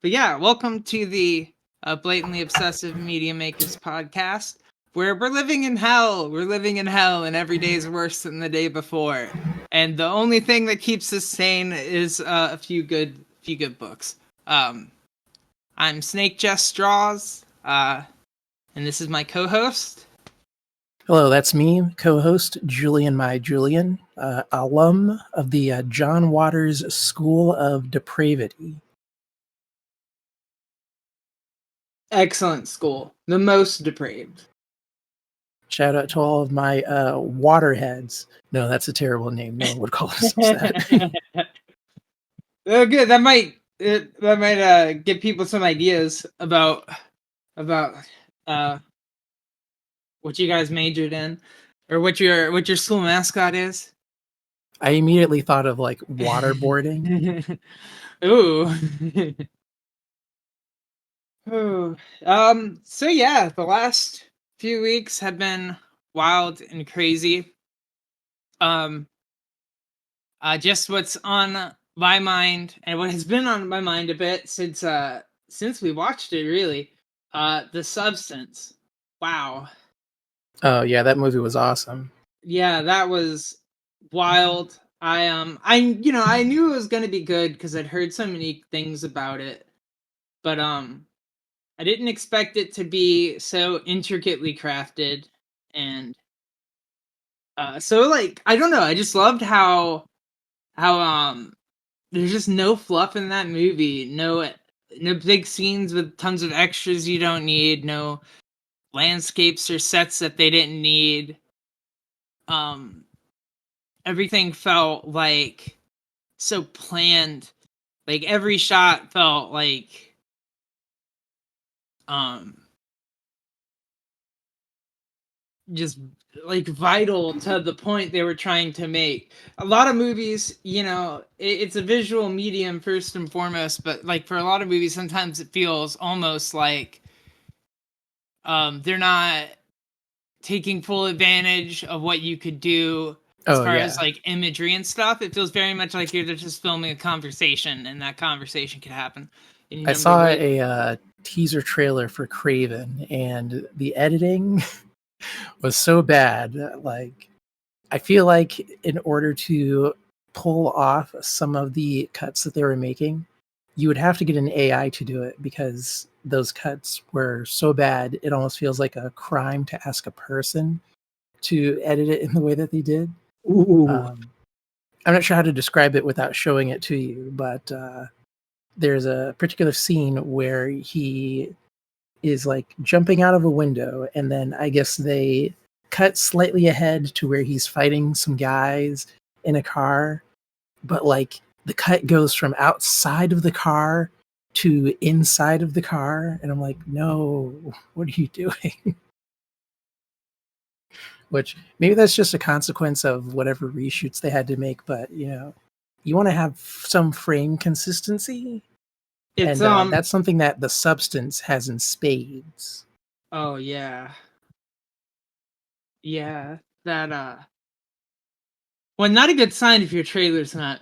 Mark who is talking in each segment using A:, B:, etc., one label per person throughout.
A: But yeah, welcome to the Blatantly Obsessive Media Makers podcast, where we're living in hell. We're living in hell, and every day is worse than the day before. And the only thing that keeps us sane is a few good books. I'm SnakeJess Straws, and this is my co-host.
B: Hello, that's me, co-host Julian, alum of the John Waters School of Depravity.
A: Excellent school, the most depraved.
B: Shout out to all of my waterheads. No, that's a terrible name. No one would call us that.
A: Oh, good. That might give people some ideas about what you guys majored in, or what your school mascot is.
B: I immediately thought of like waterboarding.
A: Ooh. Ooh. So yeah, the last few weeks have been wild and crazy. Just what's on my mind, and what has been on my mind a bit since we watched it, really. The Substance. Wow.
B: Oh yeah, that movie was awesome.
A: Yeah, that was wild. I knew it was gonna be good because I'd heard so many things about it, but I didn't expect it to be so intricately crafted, and so like I don't know. I just loved how there's just no fluff in that movie. No big scenes with tons of extras you don't need. No landscapes or sets that they didn't need. Everything felt like so planned. Like every shot felt like just like vital to the point they were trying to make. A lot of movies, it's a visual medium first and foremost, but like for a lot of movies, sometimes it feels almost like they're not taking full advantage of what you could do as far as like imagery and stuff. It feels very much like you're just filming a conversation, and that conversation could happen.
B: I saw a teaser trailer for Craven, and the editing was so bad. Like, I feel like in order to pull off some of the cuts that they were making, you would have to get an AI to do it, because those cuts were so bad, it almost feels like a crime to ask a person to edit it in the way that they did. I'm not sure how to describe it without showing it to you, but there's a particular scene where he is like jumping out of a window, and then I guess they cut slightly ahead to where he's fighting some guys in a car, but like the cut goes from outside of the car to inside of the car, and I'm like, no, what are you doing? Which maybe that's just a consequence of whatever reshoots they had to make, but you want to have some frame consistency.
A: It's
B: And that's something that The Substance has in spades.
A: Oh yeah. Yeah, that well, not a good sign if your trailer's not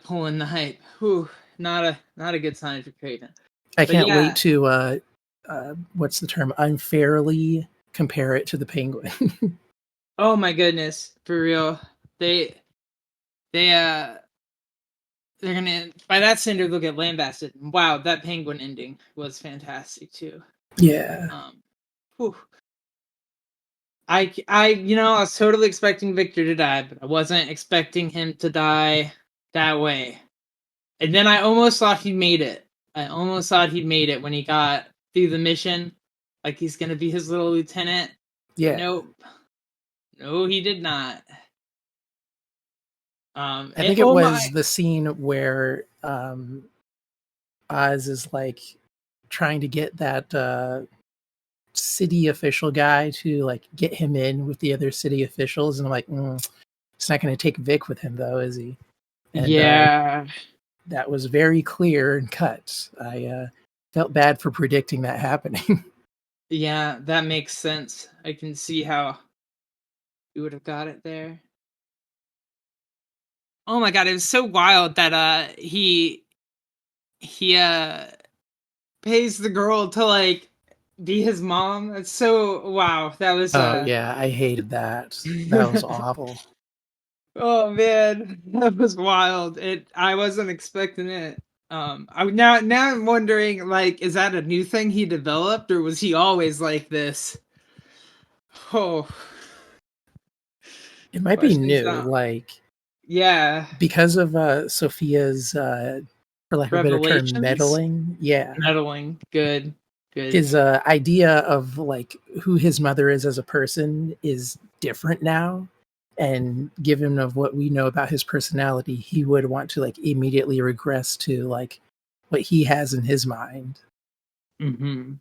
A: pulling the hype. Whew, not a good sign if you're creating.
B: I can't wait to what's the term? Unfairly compare it to the Penguin.
A: Oh my goodness, for real. They're gonna, by that standard, look at lambasted. Wow, that Penguin ending was fantastic too.
B: Yeah.
A: Whew. I was totally expecting Victor to die, but I wasn't expecting him to die that way. And then I almost thought he made it. I almost thought he'd made it when he got through the mission. Like he's gonna be his little lieutenant.
B: Yeah.
A: Nope. No, he did not.
B: I think it was the scene where Oz is like trying to get that city official guy to like get him in with the other city officials, and I'm like, it's not going to take Vic with him though, is he? And,
A: yeah,
B: that was very clear and cut. I felt bad for predicting that happening.
A: Yeah, that makes sense. I can see how you would have got it there. Oh my god, it was so wild that he pays the girl to like be his mom. It's so wow. That was
B: Oh yeah, I hated that. That was awful.
A: oh man, that was wild. I wasn't expecting it. Now I'm wondering, like, is that a new thing he developed, or was he always like this? Oh,
B: It might be
A: questions
B: new,
A: down.
B: like
A: Yeah,
B: because of Sophia's, for lack of a better term,
A: revelations,
B: meddling. Yeah,
A: meddling. Good, good.
B: his idea of like who his mother is as a person is different now. And given of what we know about his personality, he would want to like immediately regress to like what he has in his mind.
A: Mm-hmm.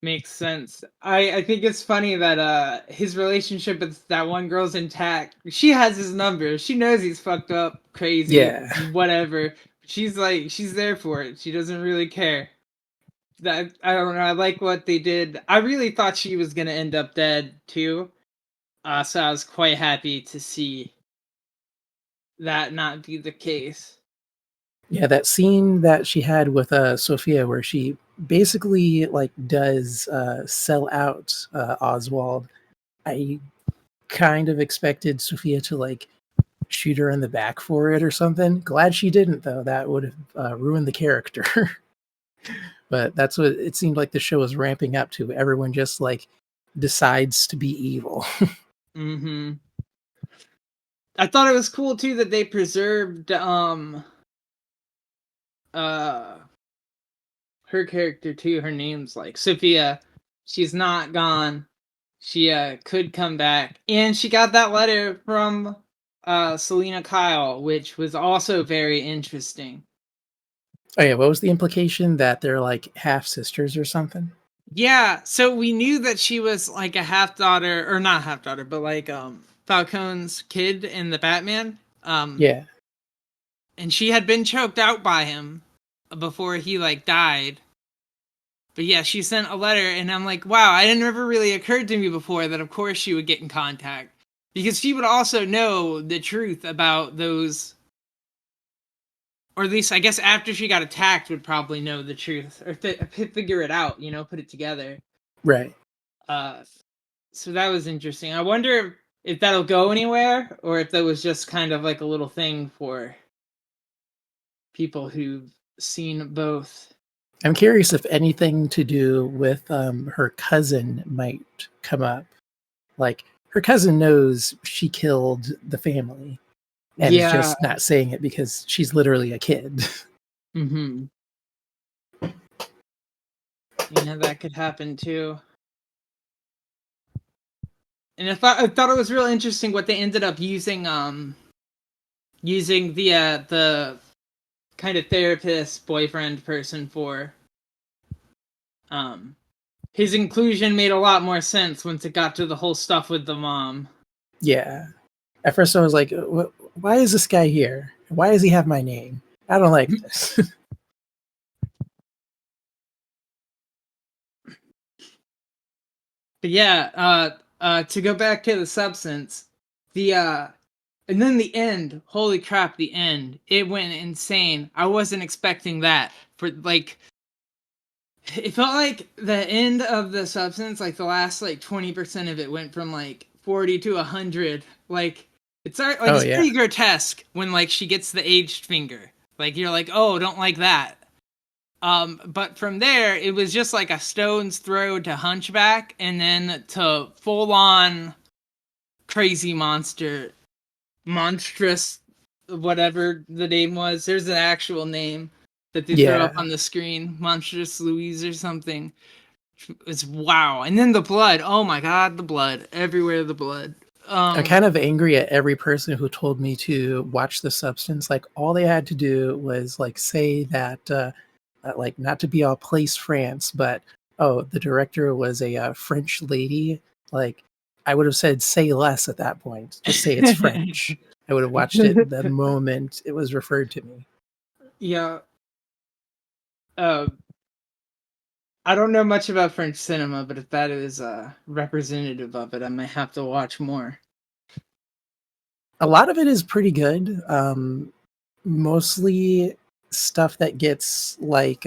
A: Makes sense. I think it's funny that his relationship with that one girl's intact. She has his number. She knows he's fucked up, crazy,
B: Yeah.
A: whatever. She's like she's there for it. She doesn't really care. That I don't know. I like what they did. I really thought she was gonna end up dead too. So I was quite happy to see that not be the case.
B: Yeah, that scene that she had with Sophia where she basically like does sell out Oswald. I kind of expected Sophia to like shoot her in the back for it or something. Glad she didn't though. That would have ruined the character. But that's what it seemed like the show was ramping up to. Everyone just like decides to be evil.
A: Mm-hmm. I thought it was cool too that they preserved uh her character too. Her name's like Sophia. She's not gone. She could come back, and she got that letter from Selena Kyle, which was also very interesting.
B: Oh yeah, what was the implication that they're like half sisters or something?
A: Yeah, so we knew that she was like a half daughter, or not half daughter, but like Falcone's kid in the Batman.
B: Yeah,
A: And she had been choked out by him before he like died. But yeah, she sent a letter, and I'm like, wow, it never really occurred to me before that of course she would get in contact because she would also know the truth about those, or at least I guess after she got attacked would probably know the truth or figure it out, put it together.
B: right.
A: Uh, so that was interesting. I wonder if that'll go anywhere or if that was just kind of like a little thing for people who've seen both.
B: I'm curious if anything to do with her cousin might come up. Like her cousin knows she killed the family and is
A: Yeah.
B: just not saying it because she's literally a kid.
A: Mm-hmm. Yeah, that could happen too. And I thought it was real interesting what they ended up using the kind of therapist boyfriend person for. Um his inclusion made a lot more sense once it got to the whole stuff with the mom.
B: Yeah. At first, I was like, why is this guy here? Why does he have my name? I don't like this.
A: But yeah, to go back to the substance, the and then the end, holy crap, the end. It went insane. I wasn't expecting that. For like it felt like the end of the substance, like the last like 20% of it went from like 40 to 100. Like
B: Oh
A: it's
B: yeah,
A: pretty grotesque when like she gets the aged finger. Like you're like, "Oh, don't like that." But from there, it was just like a stone's throw to Hunchback, and then to full on crazy monstrous, whatever the name was. There's an actual name that they throw up
B: yeah.
A: on the screen, Monstrous Louise or something. It's wow, and then the blood. Oh my god, the blood everywhere. The blood.
B: I'm kind of angry at every person who told me to watch The Substance. Like all they had to do was like say that, like not to be all place France, but oh, the director was a French lady. Like I would have said, say less at that point. Just say it's French. I would have watched it the moment it was referred to me.
A: Yeah. Uh, I don't know much about French cinema, but if that is representative of it, I might have to watch more.
B: A lot of it is pretty good. mostly stuff that gets like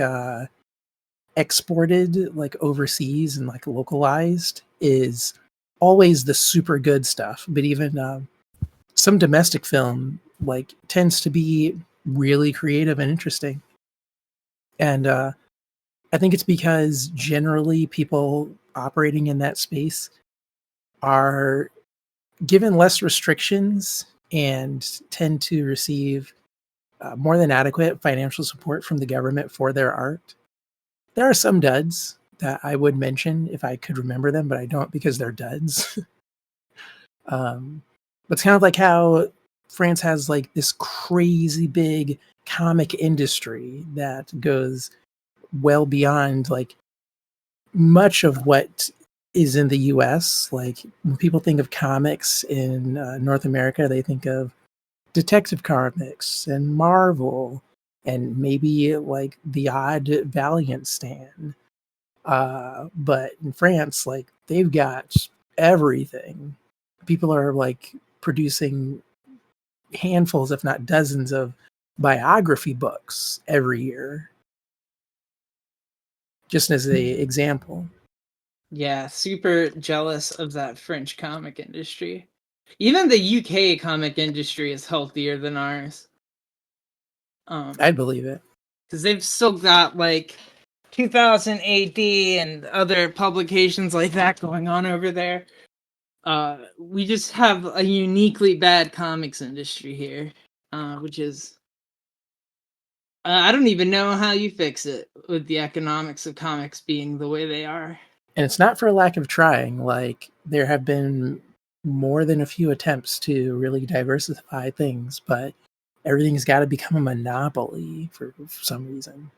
B: exported like overseas and like localized is always the super good stuff. But even some domestic film like tends to be really creative and interesting. And I think it's because generally people operating in that space are given less restrictions and tend to receive more than adequate financial support from the government for their art. There are some duds that I would mention if I could remember them, but I don't because they're duds. But it's kind of like how France has like this crazy big comic industry that goes well beyond like much of what is in the US. Like when people think of comics in North America, they think of Detective Comics and Marvel and maybe like the odd Valiant stand. But in France, like they've got everything. People are like producing handfuls, if not dozens, of biography books every year, just as a example.
A: Yeah, super jealous of that French comic industry. Even the UK comic industry is healthier than ours.
B: I believe it.
A: Because they've still got like 2000 AD and other publications like that going on over there. We just have a uniquely bad comics industry here, which is I don't even know how you fix it with the economics of comics being the way they are.
B: And it's not for lack of trying. Like there have been more than a few attempts to really diversify things, but everything's got to become a monopoly for some reason.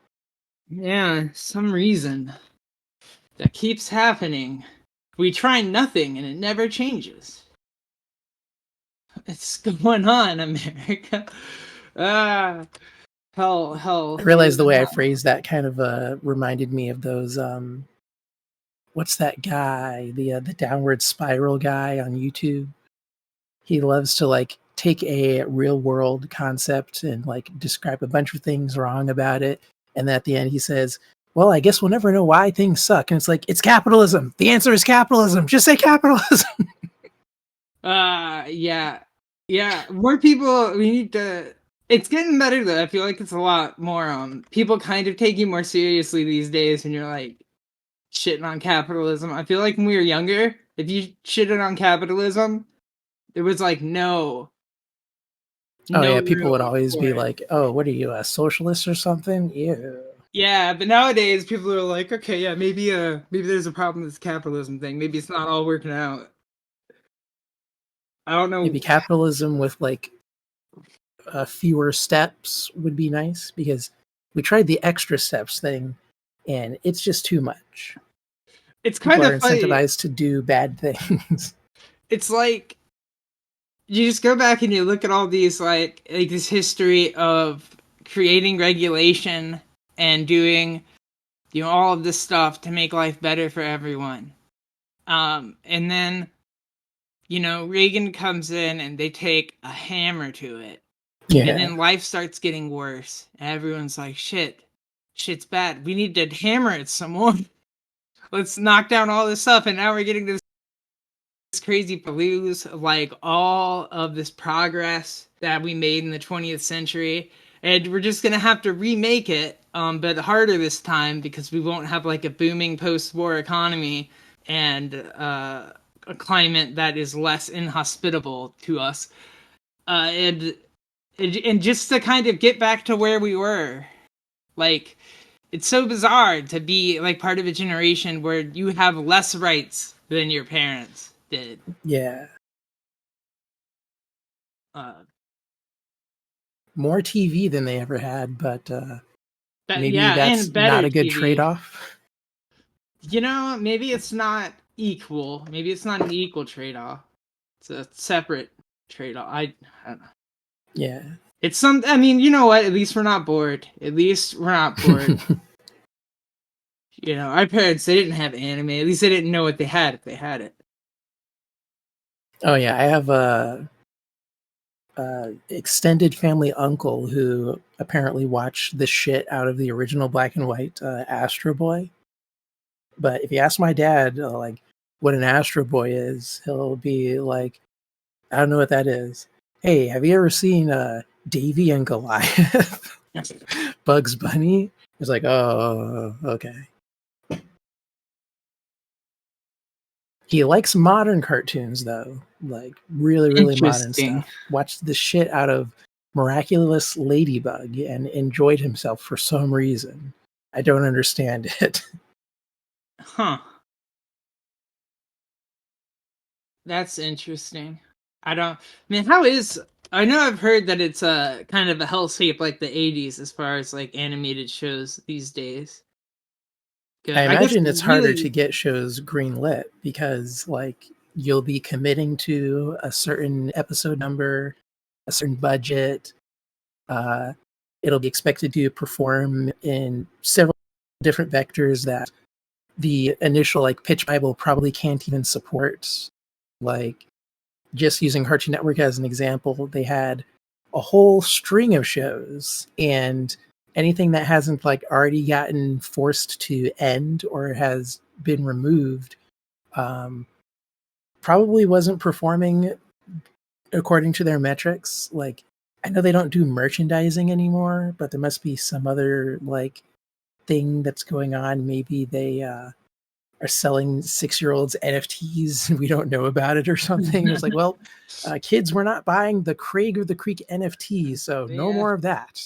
A: Yeah, some reason that keeps happening. We try nothing and it never changes. It's going on, America. Ah, hell,
B: I
A: we
B: realized
A: live
B: the
A: in
B: way I
A: hell.
B: phrased that kind of reminded me of those. What's that guy? The downward spiral guy on YouTube. He loves to like take a real world concept and like describe a bunch of things wrong about it, and then at the end he says, "Well, I guess we'll never know why things suck." And it's like, it's capitalism. The answer is capitalism. Just say capitalism.
A: Yeah, yeah. More people. We need to. It's getting better though. I feel like it's a lot more. People kind of take you more seriously these days, and you're like shitting on capitalism. I feel like when we were younger, if you shitted on capitalism, there was like
B: Oh
A: no
B: yeah, people would
A: room
B: always
A: for
B: be
A: it.
B: like, "Oh, what are you, a socialist or something?" Ew.
A: Yeah, but nowadays people are like, okay, yeah, maybe there's a problem with this capitalism thing. Maybe it's not all working out. I don't
B: Maybe
A: know.
B: capitalism with like fewer steps would be nice because we tried the extra steps thing, and it's just too much.
A: It's
B: People
A: kind
B: are
A: of funny.
B: incentivized to do bad things.
A: It's like you just go back and you look at all these like this history of creating regulation and doing all of this stuff to make life better for everyone. And then Reagan comes in and they take a hammer to it. And
B: Yeah.
A: then life starts getting worse. And everyone's like, shit's bad. We need to hammer it some more. Let's knock down all this stuff. And now we're getting this crazy blues of like all of this progress that we made in the 20th century. And we're just going to have to remake it, but harder this time because we won't have like a booming post war economy and a climate that is less inhospitable to us. And just to kind of get back to where we were, like it's so bizarre to be like part of a generation where you have less rights than your parents did.
B: Yeah.
A: Uh,
B: More TV than they ever had, but maybe
A: yeah,
B: that's
A: and
B: not
A: better
B: a good
A: TV.
B: trade-off.
A: Maybe it's not equal. Maybe it's not an equal trade-off. It's a separate trade-off. I don't know.
B: Yeah.
A: It's some. I mean, you know what? At least we're not bored. At least we're not bored. Our parents, they didn't have anime. At least they didn't know what they had if they had it.
B: Oh yeah, I have extended family uncle who apparently watched the shit out of the original black and white Astro Boy. But if you ask my dad, like, what an Astro Boy is, he'll be like, I don't know what that is. Hey, have you ever seen Davy and Goliath? Bugs Bunny? He's like, oh, okay. He likes modern cartoons, though, like really, really modern
A: Interesting.
B: stuff. Watched the shit out of Miraculous Ladybug and enjoyed himself for some reason. I don't understand it.
A: Huh. That's interesting. I don't. I mean, how is? I know I've heard that it's a kind of a hellscape like the '80s as far as like animated shows these days.
B: I
A: Good. I guess
B: imagine it's harder to
A: really.
B: get shows greenlit because, like, you'll be committing to a certain episode number, a certain budget. Uh, it'll be expected to perform in several different vectors that the initial like pitch Bible probably can't even support. Like, just using Cartoon Network as an example, they had a whole string of shows, and anything that hasn't like already gotten forced to end or has been removed um, probably wasn't performing according to their metrics. Like, I know they don't do merchandising anymore, but there must be some other like thing that's going on. Maybe they are selling 6-year-olds NFTs and we don't know about it or something. It's like, well, kids, we're not buying the Craig of the Creek NFT, so no
A: Yeah.
B: more of that.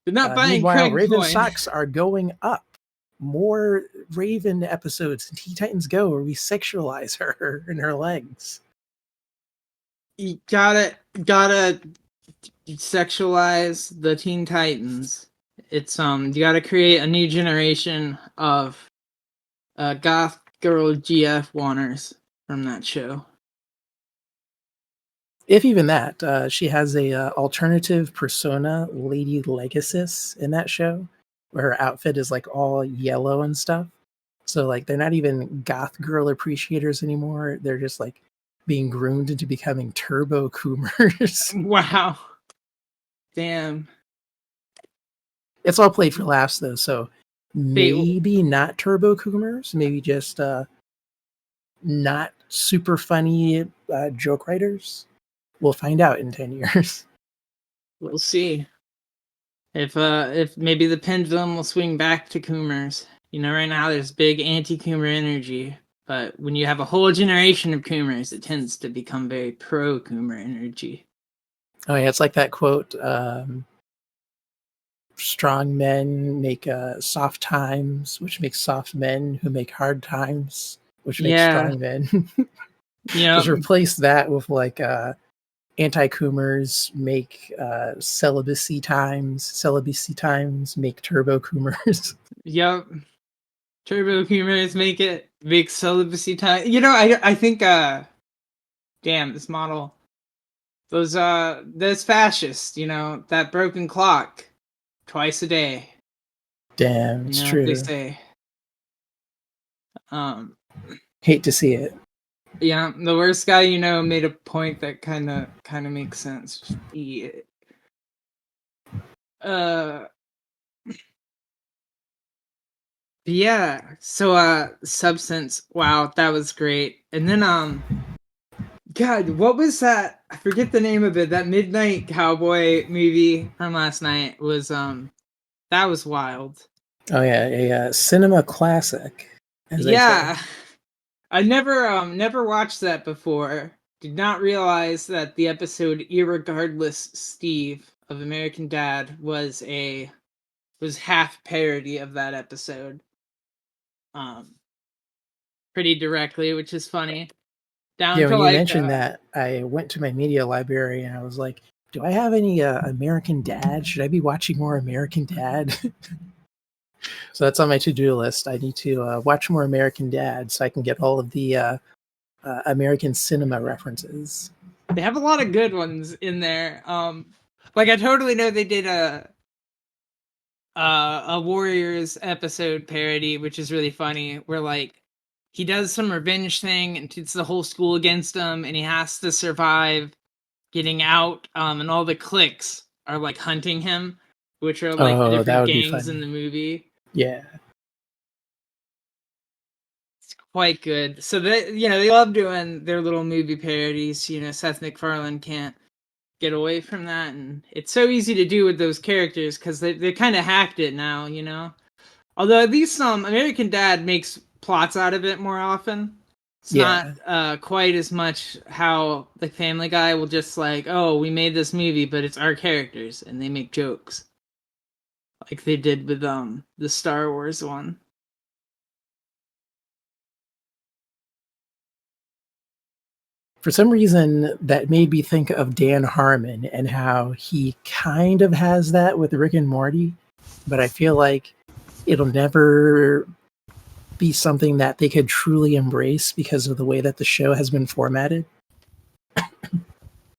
A: They're not buying
B: Meanwhile,
A: Craig
B: Raven
A: coin.
B: socks are going up. More Raven episodes in Teen Titans Go where we sexualize her and her legs.
A: You gotta sexualize the Teen Titans. It's you gotta create a new generation of goth girl GF wanners from that show.
B: If even that, she has a alternative persona, Lady Legacy, in that show, where her outfit is like all yellow and stuff. So like they're not even goth girl appreciators anymore. They're just like being groomed into becoming turbo coomers.
A: Wow. Damn.
B: It's all played for laughs though, so
A: They
B: maybe not turbo coomers, maybe just not super funny joke writers. We'll find out in 10 years.
A: we'll see if maybe the pendulum will swing back to Coomers. You know, right now there's big anti-Coomer energy, but when you have a whole generation of Coomers, it tends to become very pro-Coomer energy.
B: Oh yeah, it's like that quote, strong men make soft times, which makes soft men who make hard times, which makes
A: Yeah,
B: strong men.
A: you
B: Just
A: know,
B: replace that with like anti-coomers make celibacy times make turbo coomers.
A: yep. Turbo Coomers make it big celibacy time. You know, I think damn this model. Those fascists, you know, that broken clock twice a day.
B: Damn,
A: You
B: it's
A: know what they
B: true.
A: say. Um
B: Hate to see it.
A: yeah, the worst guy you know made a point that kinda makes sense. Uh yeah, so Substance, wow, that was great. And then God, what was that? I forget the name of it. That Midnight Cowboy movie from last night was that was wild.
B: Oh yeah, a cinema classic, as they say.
A: Yeah. I never watched that before. Did not realize that the episode Irregardless Steve of American Dad was half parody of that episode. Um Pretty directly, which is funny. Down
B: Yeah,
A: to
B: when you
A: like
B: mentioned that, I went to my media library and I was like, do I have any American Dad? Should I be watching more American Dad? So that's on my to-do list. I need to watch more American Dad so I can get all of the American cinema references.
A: they have a lot of good ones in there. Like I totally know they did a Warriors episode parody, which is really funny, where like he does some revenge thing and it's the whole school against him and he has to survive getting out, and all the cliques are like hunting him, which are like the
B: Oh, that
A: different
B: would be
A: gangs in
B: funny.
A: the movie.
B: Yeah.
A: It's quite good. So they love doing their little movie parodies. Seth MacFarlane can't get away from that, and it's so easy to do with those characters because they kind of hacked it now. Although at least American Dad makes plots out of it more often. It's not
B: Yeah.
A: quite as much how the Family Guy will just like, oh, we made this movie, but it's our characters, and they make jokes like they did with the Star Wars one.
B: For some reason, that made me think of Dan Harmon and how he kind of has that with Rick and Morty, but I feel like it'll never be something that they could truly embrace because of the way that the show has been formatted.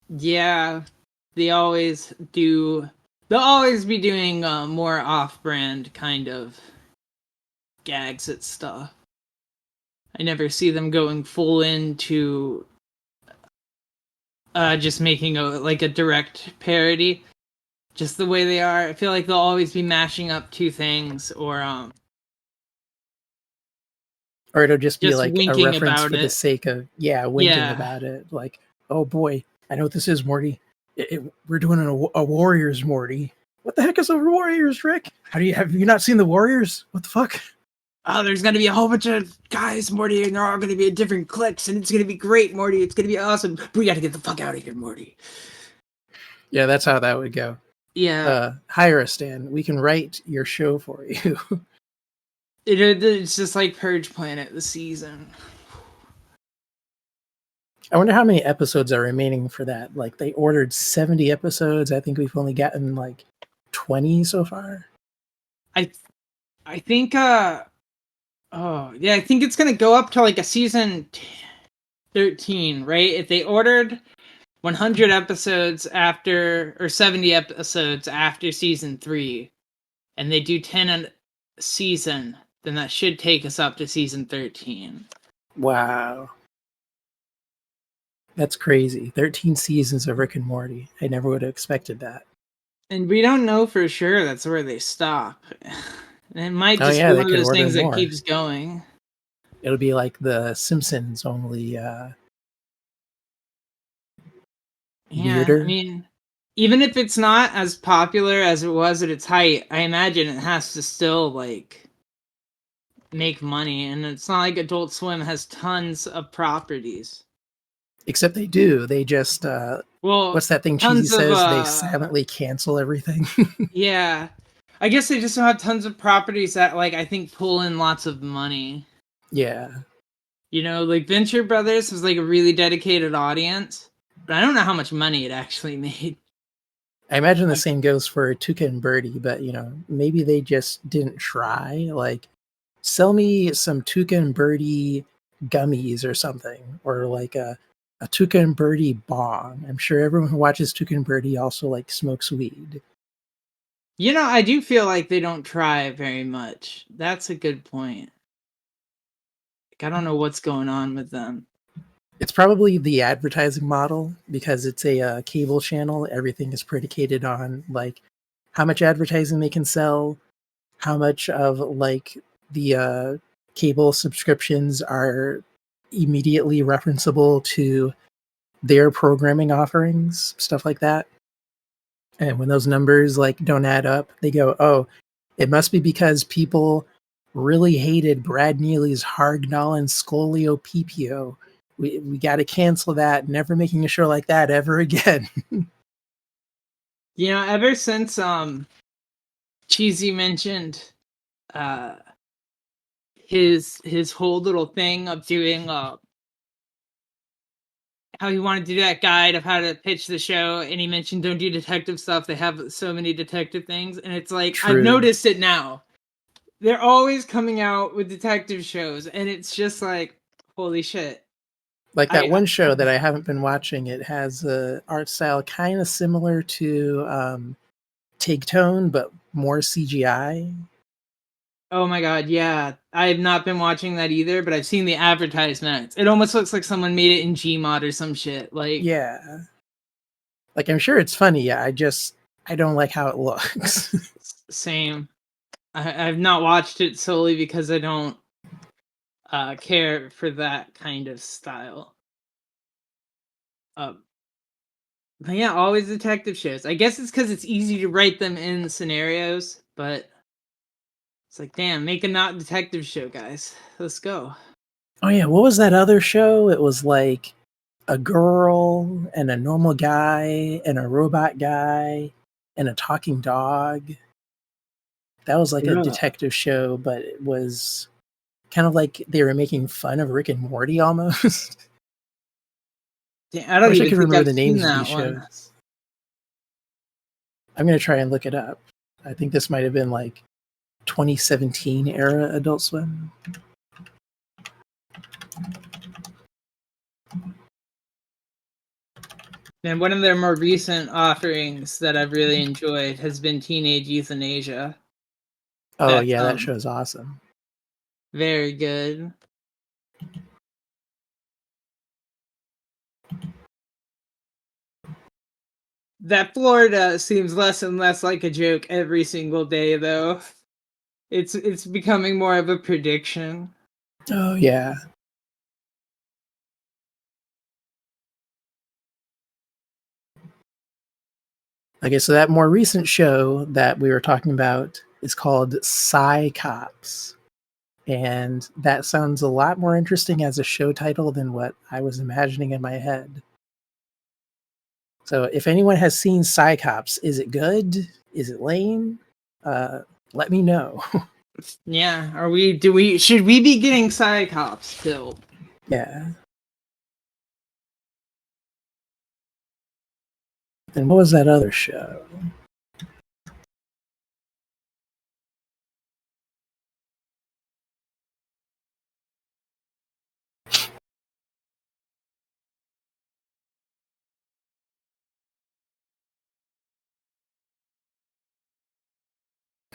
A: Yeah, they always do. They'll always be doing more off-brand kind of gags at stuff. I never see them going full into just making a direct parody. Just the way they are, I feel like they'll always be mashing up two things, or
B: Or it'll just be
A: just
B: like a
A: winking
B: reference
A: about
B: for the
A: it.
B: sake of, yeah, winking
A: Yeah.
B: about it. Like, oh boy, I know what this is, Morty. We're doing a Warriors, Morty. What the heck is a Warriors, Rick? Have you not seen the Warriors? What the fuck?
A: Oh, there's gonna be a whole bunch of guys, Morty, and they're all gonna be in different cliques, and it's gonna be great, Morty. It's gonna be awesome. But we gotta get the fuck out of here, Morty.
B: Yeah, that's how that would go.
A: Yeah.
B: Hire us, Stan. We can write your show for you.
A: It's just like Purge Planet, the season.
B: I wonder how many episodes are remaining for that. Like they ordered 70 episodes. I think we've only gotten like 20 so far.
A: I I think oh yeah, I think it's gonna go up to like a season 13, right? If they ordered 100 episodes after, or 70 episodes after season 3, and they do 10 a season, then that should take us up to season 13.
B: Wow. That's crazy. 13 seasons of Rick and Morty. I never would have expected that.
A: And we don't know for sure that's where they stop. It might
B: Oh
A: just be
B: yeah,
A: one
B: they
A: of
B: could
A: those
B: order
A: things that
B: more.
A: keeps going.
B: It'll be like the Simpsons, only
A: Yeah, I
B: weirder.
A: mean, even if it's not as popular as it was at its height, I imagine it has to still like make money, and it's not like Adult Swim has tons of properties.
B: Except they do. They just
A: Well,
B: what's that thing Cheesy
A: tons of
B: says? They silently cancel everything.
A: yeah. I guess they just don't have tons of properties that like I think pull in lots of money.
B: Yeah.
A: Like Venture Brothers was like a really dedicated audience, but I don't know how much money it actually made.
B: I imagine the same goes for Tuca and Birdie, but maybe they just didn't try. Like, sell me some Tuca and Birdie gummies or something, or like a Tuca and Birdie bong. I'm sure everyone who watches Tuca and Birdie also like smokes weed.
A: I do feel like they don't try very much. That's a good point. Like, I don't know what's going on with them.
B: It's probably the advertising model because it's a cable channel. Everything is predicated on like how much advertising they can sell, how much of like the cable subscriptions are immediately referenceable to their programming offerings, stuff like that. And when those numbers like don't add up, they go, "Oh, it must be because people really hated Brad Neely's Hargnall and Scolio PPO. We got to cancel that. Never making a show like that ever again."
A: Ever since Cheesy mentioned uh his whole little thing of doing how he wanted to do that guide of how to pitch the show, and he mentioned don't do detective stuff. They have so many detective things, and it's like I've
B: True.
A: noticed it now. They're always coming out with detective shows, and it's just like holy shit.
B: Like that
A: I
B: one show that I haven't been watching, it has a art style kind of similar to Take Tone, but more CGI.
A: Oh my god, yeah. I have not been watching that either, but I've seen the advertisements. It almost looks like someone made it in Gmod or some shit. Like
B: Yeah. Like, I'm sure it's funny. Yeah, I don't like how it looks.
A: Same. I've not watched it solely because I don't care for that kind of style. But yeah, always detective shows. I guess it's because it's easy to write them in scenarios, but it's like, damn, make a not detective show, guys. Let's go.
B: Oh yeah, what was that other show? It was like a girl and a normal guy and a robot guy and a talking dog. That was like a
A: Yeah.
B: detective show, but it was kind of like they were making fun of Rick and Morty almost.
A: Damn, I
B: I
A: don't
B: wish I
A: even
B: could
A: think
B: remember
A: I've
B: the
A: seen
B: names of these
A: that one.
B: shows. I'm gonna try and look it up. I think this might have been like 2017 era Adult Swim.
A: And one of their more recent offerings that I've really enjoyed has been Teenage Euthanasia.
B: Oh
A: That's
B: yeah, that show's awesome.
A: very good. That Florida seems less and less like a joke every single day, though. It's becoming more of a prediction.
B: Oh yeah. Okay, so that more recent show that we were talking about is called Psy Cops. And that sounds a lot more interesting as a show title than what I was imagining in my head. So if anyone has seen Psy Cops, is it good? Is it lame? Let me know.
A: Yeah, are we? Do we? Should we be getting Psychops still?
B: Yeah. And what was that other show?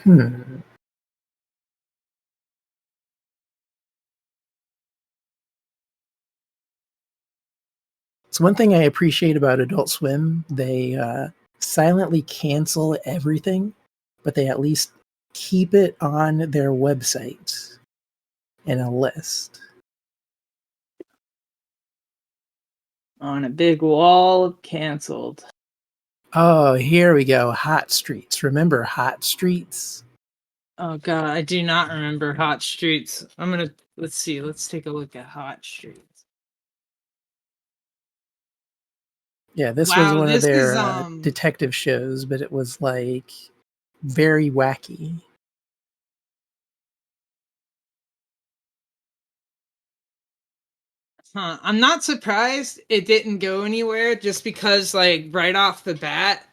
B: Hmm. So one thing I appreciate about Adult Swim, they silently cancel everything, but they at least keep it on their website in a list.
A: On a big wall, canceled.
B: Oh, here we go. Hot Streets. Remember Hot Streets?
A: Oh god, I do not remember Hot Streets. Let's see. Let's take a look at Hot Streets.
B: Yeah, this was
A: Wow,
B: one of
A: this is
B: their detective shows, but it was like very wacky.
A: I'm not surprised it didn't go anywhere just because like right off the bat,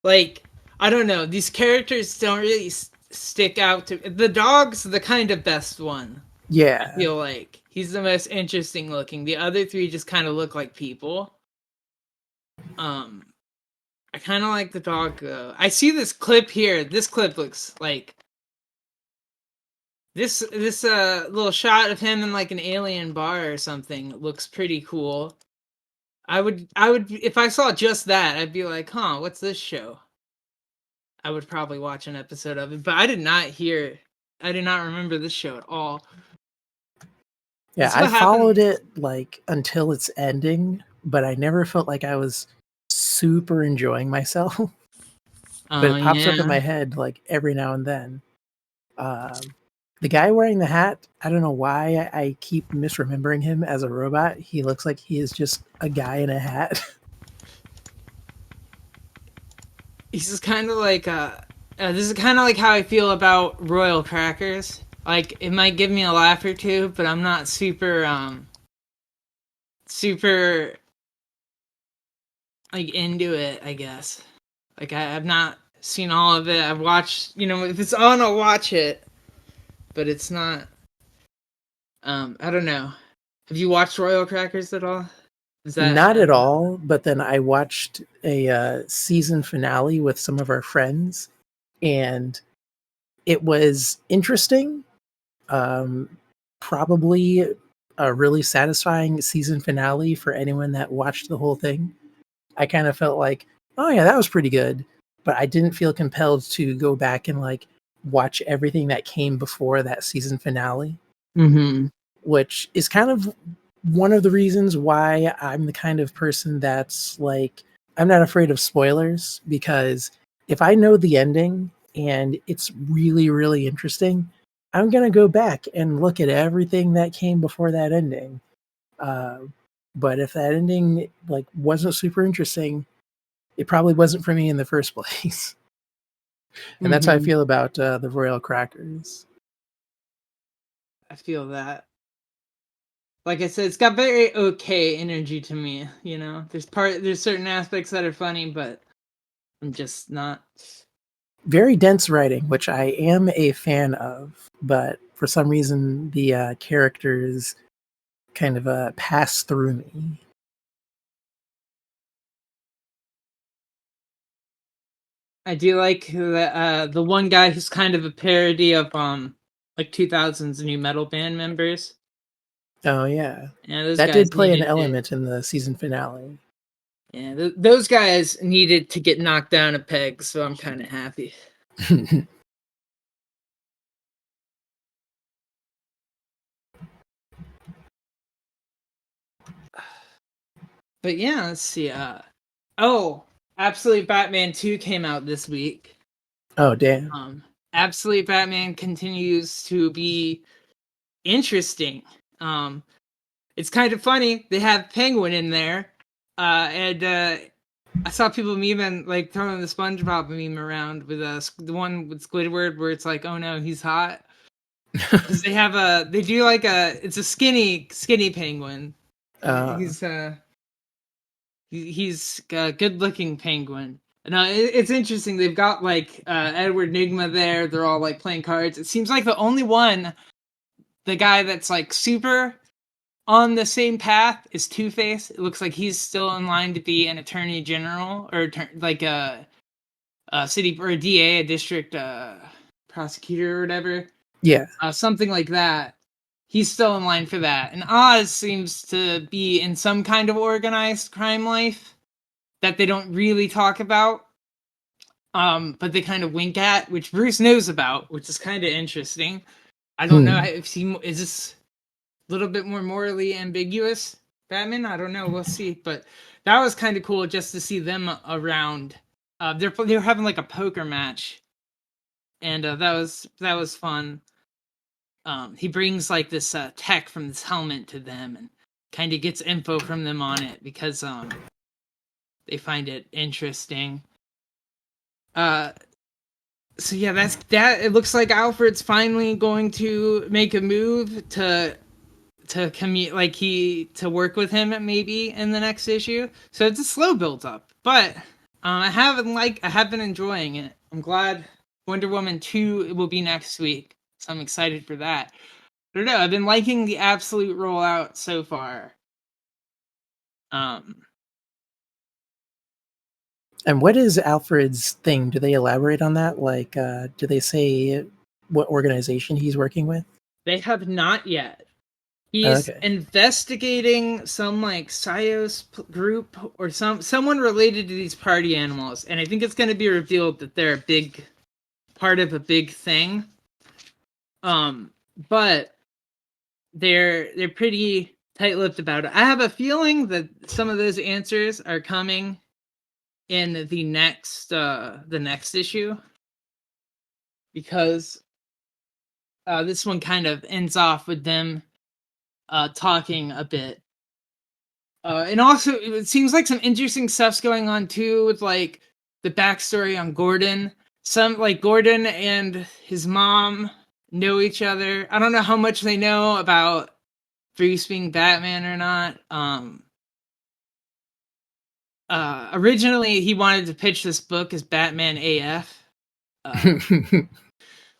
A: like I don't know, these characters don't really stick out to the dog's the kind of best one. I
B: Yeah.
A: feel like he's the most interesting looking. The other three just kind of look like people. Um I kind of like the dog though. I see this clip here. This clip looks like this little shot of him in like an alien bar or something looks pretty cool. I would if I saw just that, I'd be like, "Huh, what's this show?" I would probably watch an episode of it, but I did not remember this show at all.
B: Yeah,
A: This is
B: I
A: what
B: followed
A: happened.
B: it like until its ending, but I never felt like I was super enjoying myself. But
A: Oh
B: it pops up in
A: yeah.
B: my head like every now and then. Um, the guy wearing the hat, I don't know why I keep misremembering him as a robot. He looks like he is just a guy in a hat.
A: He's just kind of like this is kind of like how I feel about Royal Crackers. Like it might give me a laugh or two, but I'm not super like into it, I guess. Like I've not seen all of it. I've watched, if it's on, I'll watch it, but it's not. I don't know. Have you watched Royal Crackers at all? Is that
B: Not at all, but then I watched a season finale with some of our friends, and it was interesting. Um, Probably a really satisfying season finale for anyone that watched the whole thing. I kind of felt like Oh yeah, that was pretty good. But I didn't feel compelled to go back and like watch everything that came before that season finale,
A: Mm-hmm.
B: which is kind of one of the reasons why I'm the kind of person that's like, I'm not afraid of spoilers, because if I know the ending and it's really, really interesting, I'm going to go back and look at everything that came before that ending. Uh, but if that ending like wasn't super interesting, it probably wasn't for me in the first place. And that's how I
A: Mm-hmm.
B: feel about the Royal Crackers.
A: I feel that. Like I said, it's got very okay energy to me. You know, there's certain aspects that are funny, but I'm just not.
B: Very dense writing, which I am a fan of, but for some reason the characters kind of pass through me.
A: I do like the one guy who's kind of a parody of like 2000s new metal band members.
B: Oh yeah,
A: Yeah, those
B: that did
A: guys
B: play an
A: needed it.
B: element in the season finale.
A: Yeah, those guys needed to get knocked down a peg, so I'm kind of happy. But yeah, let's see. Oh, Absolute Batman 2 came out this week.
B: Oh damn.
A: Um, Absolute Batman continues to be interesting. Um, it's kind of funny. They have Penguin in there, and I saw people memeing like throwing the SpongeBob meme around with the one with Squidward where it's like, oh no, he's hot. Because they do like it's a skinny penguin.
B: uh,
A: He's a good looking penguin. No, it's interesting. They've got like Edward Nigma there. They're all like playing cards. It seems like the only one, the guy that's like super on the same path is Two-Face. It looks like he's still in line to be an attorney general or like a city or a DA, a district prosecutor or whatever,
B: yeah.
A: something like that. He's still in line for that. And Oz seems to be in some kind of organized crime life that they don't really talk about, but they kind of wink at, which Bruce knows about, which is kind of interesting. I don't know
B: Hmm.
A: if he is this a little bit more morally ambiguous Batman. I don't know. We'll see. But that was kind of cool just to see them around. They're having like a poker match, and that was fun. He brings like this tech from this helmet to them, and kind of gets info from them on it because they find it interesting. Uh, so yeah, that's that. It looks like Alfred's finally going to make a move to commute, like he to work with him maybe in the next issue. So it's a slow build up, but I have been enjoying it. I'm glad Wonder Woman 2 will be next week, so I'm excited for that. I don't know. I've been liking the absolute rollout so far. Um,
B: And what is Alfred's thing? Do they elaborate on that? Like, do they say what organization he's working with?
A: they have not yet. He's
B: Okay.
A: investigating some like group or someone related to these party animals, and I think it's going to be revealed that they're a big part of a big thing. Um, but they're pretty tight-lipped about it. I have a feeling that some of those answers are coming in the next issue, because this one kind of ends off with them talking a bit. And also, it seems like some interesting stuff's going on too with like the backstory on Gordon. Some like Gordon and his mom know each other. I don't know how much they know about Bruce being Batman or not. Originally, he wanted to pitch this book as Batman AF,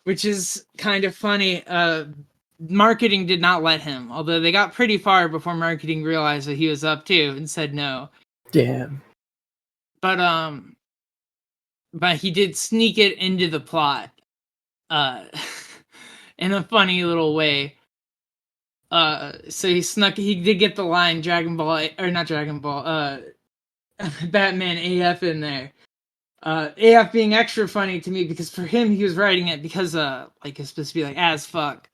A: which is kind of funny. Marketing did not let him, although they got pretty far before marketing realized what he was up to and said no.
B: Damn.
A: But he did sneak it into the plot, uh, in a funny little way. So he did get the line Dragon Ball, or not Dragon Ball, Batman AF in there. AF being extra funny to me because for him he was writing it because like it's supposed to be like as fuck.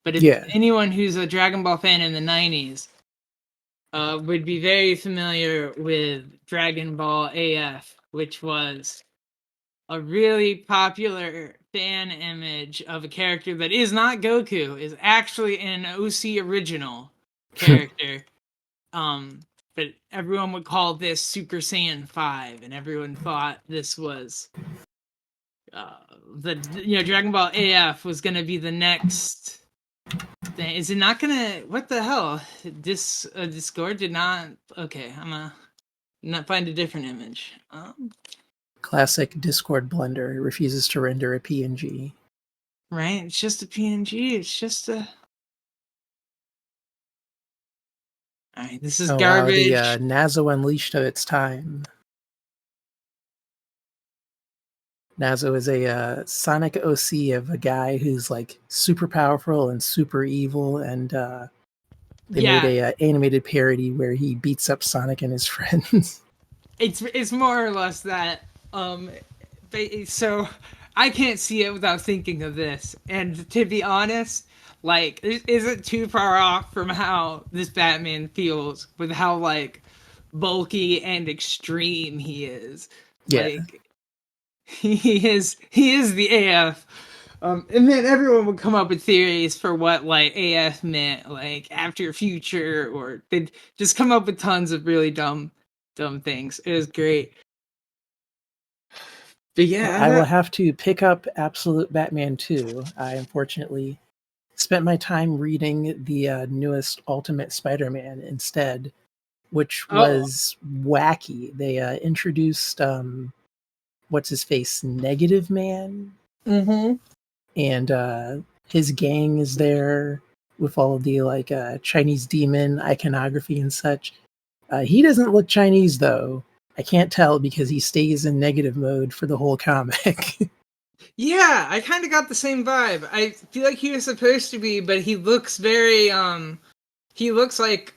A: But if
B: Yeah.
A: anyone who's a Dragon Ball fan in the 90s would be very familiar with Dragon Ball AF, which was a really popular fan image of a character that is not Goku, is actually an OC original character. But everyone would call this Super Saiyan 5, and everyone thought this was Dragon Ball AF was gonna be the next thing. Is it not gonna? What the hell? Discord did not. Okay, I'm gonna not find a different image.
B: Classic Discord blunder. It refuses to render a PNG.
A: Right? It's just a PNG. It's just a. All right, this is
B: Oh wow, the
A: garbage.
B: Nazo unleashed of its time. Nazo is a Sonic OC of a guy who's like super powerful and super evil, and they made
A: Yeah,
B: a animated parody where he beats up Sonic and his friends.
A: it's more or less that. So I can't see it without thinking of this. And to be honest, like it isn't too far off from how this Batman feels with how like bulky and extreme he is.
B: Yeah,
A: Like he is the AF. And then everyone would come up with theories for what like AF meant, like after future, or they'd just come up with tons of really dumb things. It was great. But
B: well,
A: yeah,
B: I will have to pick up Absolute Batman 2. I unfortunately spent my time reading the newest Ultimate Spider-Man instead, which
A: oh,
B: was wacky. They introduced what's his face, Negative Man,
A: mm-hmm.
B: and his gang is there with all of the like Chinese demon iconography and such. He doesn't look Chinese though. I can't tell because he stays in negative mode for the whole comic.
A: Yeah, I kind of got the same vibe. I feel like he was supposed to be, but he looks very he looks like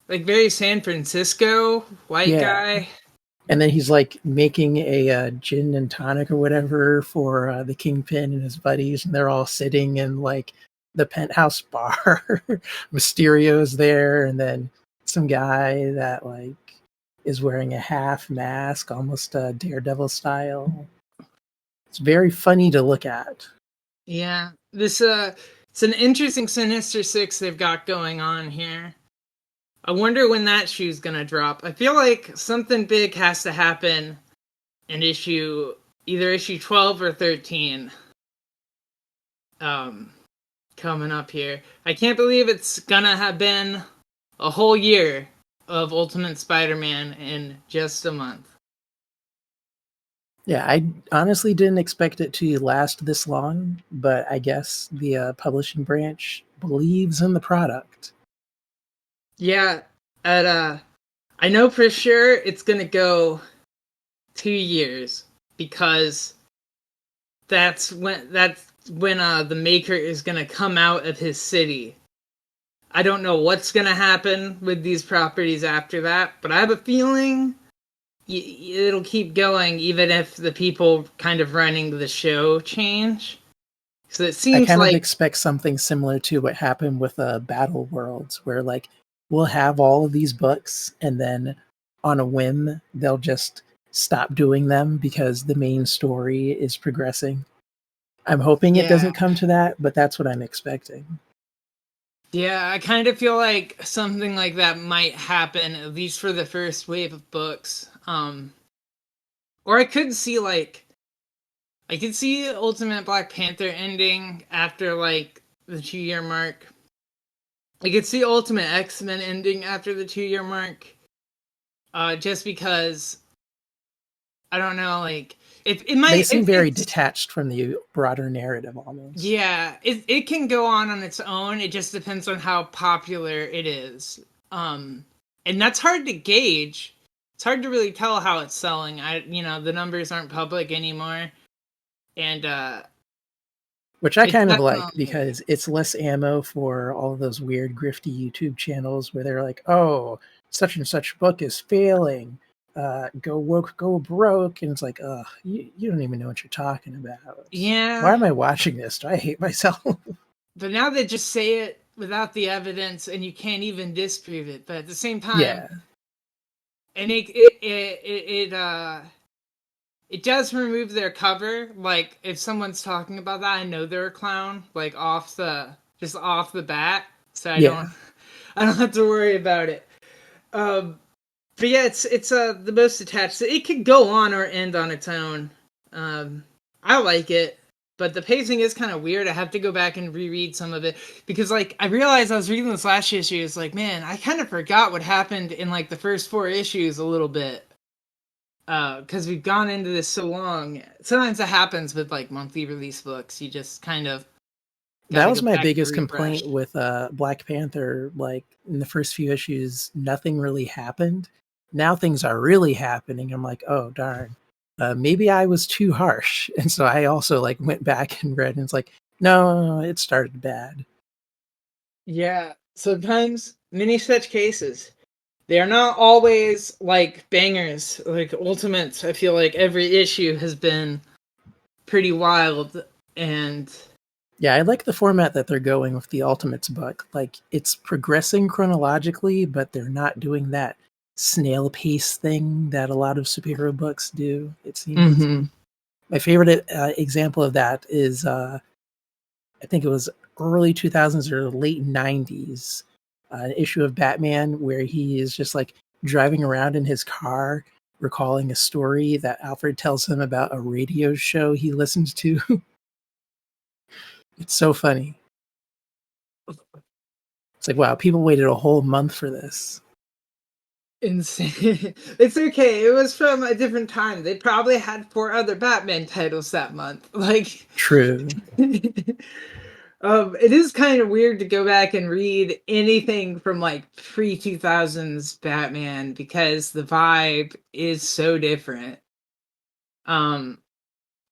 A: very San Francisco white
B: Yeah,
A: guy.
B: and then he's like making a gin and tonic or whatever for the Kingpin and his buddies, and they're all sitting in like the penthouse bar. Mysterio's there, and then some guy that like is wearing a half mask, almost Daredevil style. It's very funny to look at.
A: Yeah, this it's an interesting Sinister Six they've got going on here. I wonder when that shoe's gonna drop. I feel like something big has to happen in either issue 12 or 13. Um, coming up here. I can't believe it's gonna have been a whole year of Ultimate Spider-Man in just a month.
B: Yeah, I honestly didn't expect it to last this long, but I guess the publishing branch believes in the product.
A: Yeah, at I know for sure it's gonna go 2 years because that's when the maker is gonna come out of his city. I don't know what's gonna happen with these properties after that, but I have a feeling it'll keep going even if the people kind of running the show change. So it
B: I
A: seems
B: kind of
A: like
B: expect something similar to what happened with Battle Worlds, where like we'll have all of these books, and then on a whim they'll just stop doing them because the main story is progressing. I'm hoping it
A: yeah,
B: doesn't come to that, but that's what I'm expecting.
A: yeah, I kind of feel like something like that might happen at least for the first wave of books. Or I could see Ultimate Black Panther ending after like the 2 year mark. I could see Ultimate X-Men ending after the 2 year mark. Just because I don't know, like it
B: They
A: might
B: seem very
A: it's
B: detached from the broader narrative almost.
A: yeah, it can go on its own. It just depends on how popular it is. Um and that's hard to gauge. It's hard to really tell how it's selling. The numbers aren't public anymore. And
B: Which I
A: it's
B: kind of like
A: definitely
B: because it's less ammo for all of those weird grifty YouTube channels where they're like, "Oh, such and such book is failing. Go woke, go broke. And it's like, you don't even know what you're talking about. Why
A: Yeah,
B: am I watching this? Do I hate myself?
A: but now they just say it without the evidence, and you can't even disprove it. But at the same time,
B: Yeah.
A: and it does remove their cover. Like if someone's talking about that, I know they're a clown. Like off the bat, so
B: Yeah.
A: I don't have to worry about it. Um, but yeah, it's the most attached. It could go on or end on its own. Um, I like it, but the pacing is kind of weird. I have to go back and reread some of it because like I realized I was reading this last issue. It's like, man, I kind of forgot what happened in like the first 4 issues a little bit. Because we've gone into this so long. Sometimes that happens with like monthly release books. You just kind of
B: That
A: gotta go
B: was my
A: back and
B: biggest
A: refresh.
B: complaint with Black Panther. Like in the first few issues, nothing really happened. Now things are really happening. I'm like, oh darn. Maybe I was too harsh. And so I also like went back and read and it's like, no, it started bad.
A: Yeah, sometimes many such cases. They are not always like bangers, like ultimates. I feel like every issue has been pretty wild, and
B: Yeah, I like the format that they're going with the Ultimates book. Like it's progressing chronologically, but they're not doing that snail pace thing that a lot of superhero books do, it seems.
A: mm-hmm.
B: My favorite example of that is I think it was early 2000s or late 90s, an issue of Batman where he is just like driving around in his car, recalling a story that Alfred tells him about a radio show he listens to. It's so funny. It's like, wow, people waited a whole month for this.
A: Insane. It's okay. It was from a different time. They probably had 4 other Batman titles that month. Like,
B: True.
A: it is kind of weird to go back and read anything from like pre 2000s Batman because the vibe is so different. Um,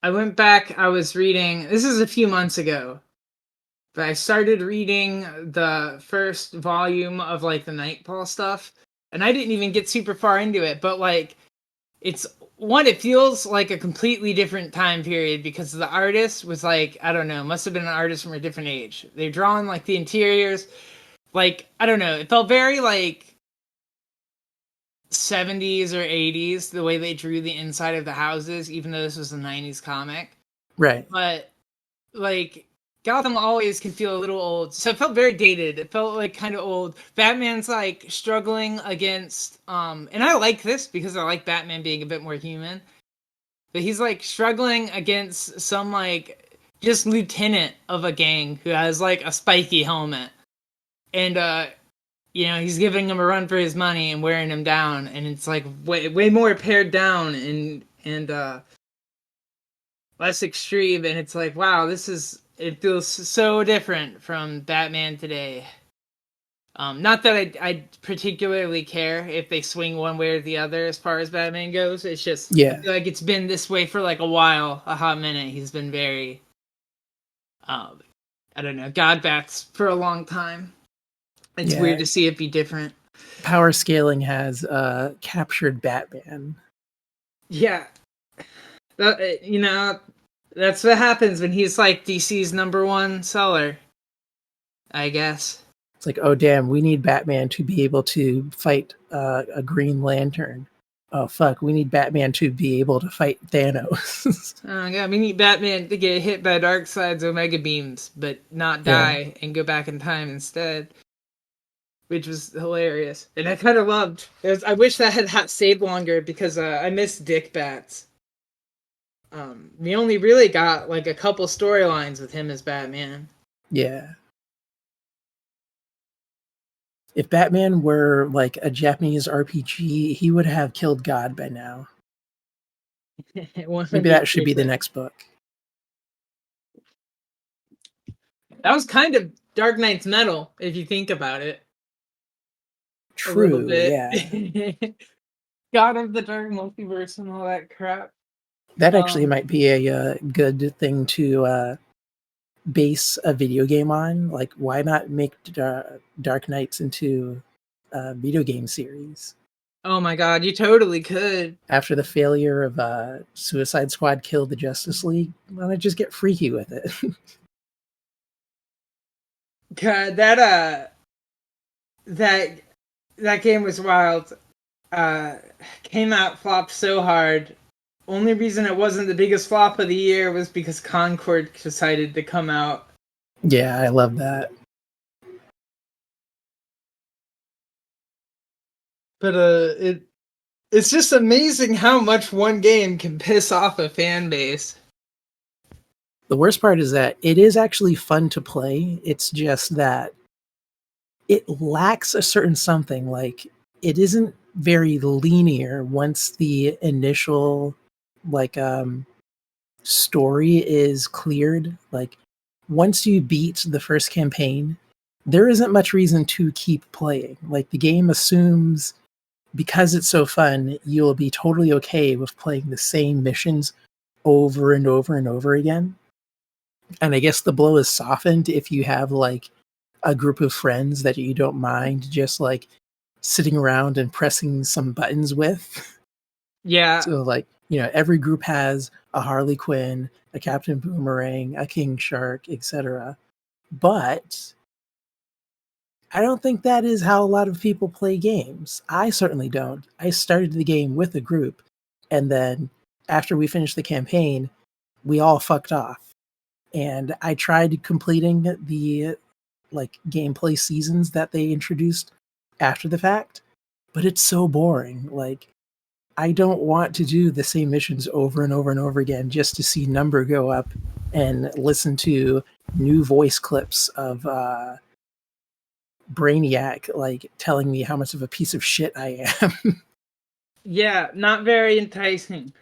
A: I went back. I was reading. This is a few months ago, but I started reading the first volume of like the Nightfall stuff, and I didn't even get super far into it. But like, it's one. It feels like a completely different time period because the artist was like, I don't know, must have been an artist from a different age. They're drawing like the interiors, like I don't know. It felt very like 70s or 80s the way they drew the inside of the houses, even though this was a 90s comic.
B: Right.
A: But like Gotham always can feel a little old, so it felt very dated. It felt like kind of old. Batman's like struggling against, and I like this because I like Batman being a bit more human. But he's like struggling against some like just lieutenant of a gang who has like a spiky helmet, and he's giving him a run for his money and wearing him down, and it's like way more pared down and less extreme, and it's like, wow, it feels so different from Batman today. Not that I particularly care if they swing one way or the other as far as Batman goes. It's just I
B: Yeah.
A: feel like it's been this way for like a while, a hot minute. He's been very, um, I don't know, God bats for a long time. It's weird
B: Yeah.
A: to see it be different.
B: Power scaling has captured Batman.
A: Yeah, that's what happens when he's like DC's #1 seller, I guess.
B: It's like, oh damn, we need Batman to be able to fight a Green Lantern. Oh fuck, we need Batman to be able to fight Thanos.
A: Oh yeah, we need Batman to get hit by Darkseid's Omega beams, but not
B: Yeah.
A: die and go back in time instead, which was hilarious. And I kind of loved. I wish that had stayed longer because I miss Dick Bats. We only really got like a couple storylines with him as Batman.
B: Yeah. If Batman were like a Japanese RPG, he would have killed God by now.
A: One
B: Maybe
A: hundred
B: that should be the
A: percent.
B: next book.
A: That was kind of Dark Knight's metal, if you think about it a little
B: True,
A: bit.
B: yeah.
A: God of the Dark Multiverse and all that crap.
B: That actually
A: Um,
B: might be a good thing to base a video game on. Like, why not make Dark Knights into video game series.
A: Oh my god, you totally could.
B: After the failure of Suicide Squad killed the Justice League, why not just get freaky with it?
A: God, that that game was wild. Uh, Came out, flopped so hard. Only reason it wasn't the biggest flop of the year was because Concord decided to come out.
B: Yeah, I love that.
A: But it's just amazing how much one game can piss off a fan base.
B: The worst part is that it is actually fun to play. It's just that it lacks a certain something. Like, it isn't very linear once the initial like story is cleared. Like, once you beat the first campaign, there isn't much reason to keep playing. Like, the game assumes because it's so fun, you'll be totally okay with playing the same missions over and over and over again. And I guess the blow is softened if you have like a group of friends that you don't mind just like sitting around and pressing some buttons with.
A: Yeah,
B: So like, every group has a Harley Quinn, a Captain Boomerang, a King Shark, etc. But I don't think that is how a lot of people play games. I certainly don't. I started the game with a group, and then after we finished the campaign, we all fucked off. And I tried completing the like gameplay seasons that they introduced after the fact, but it's so boring. Like, I don't want to do the same missions over and over and over again just to see number go up and listen to new voice clips of Brainiac like telling me how much of a piece of shit I am.
A: yeah, not very enticing.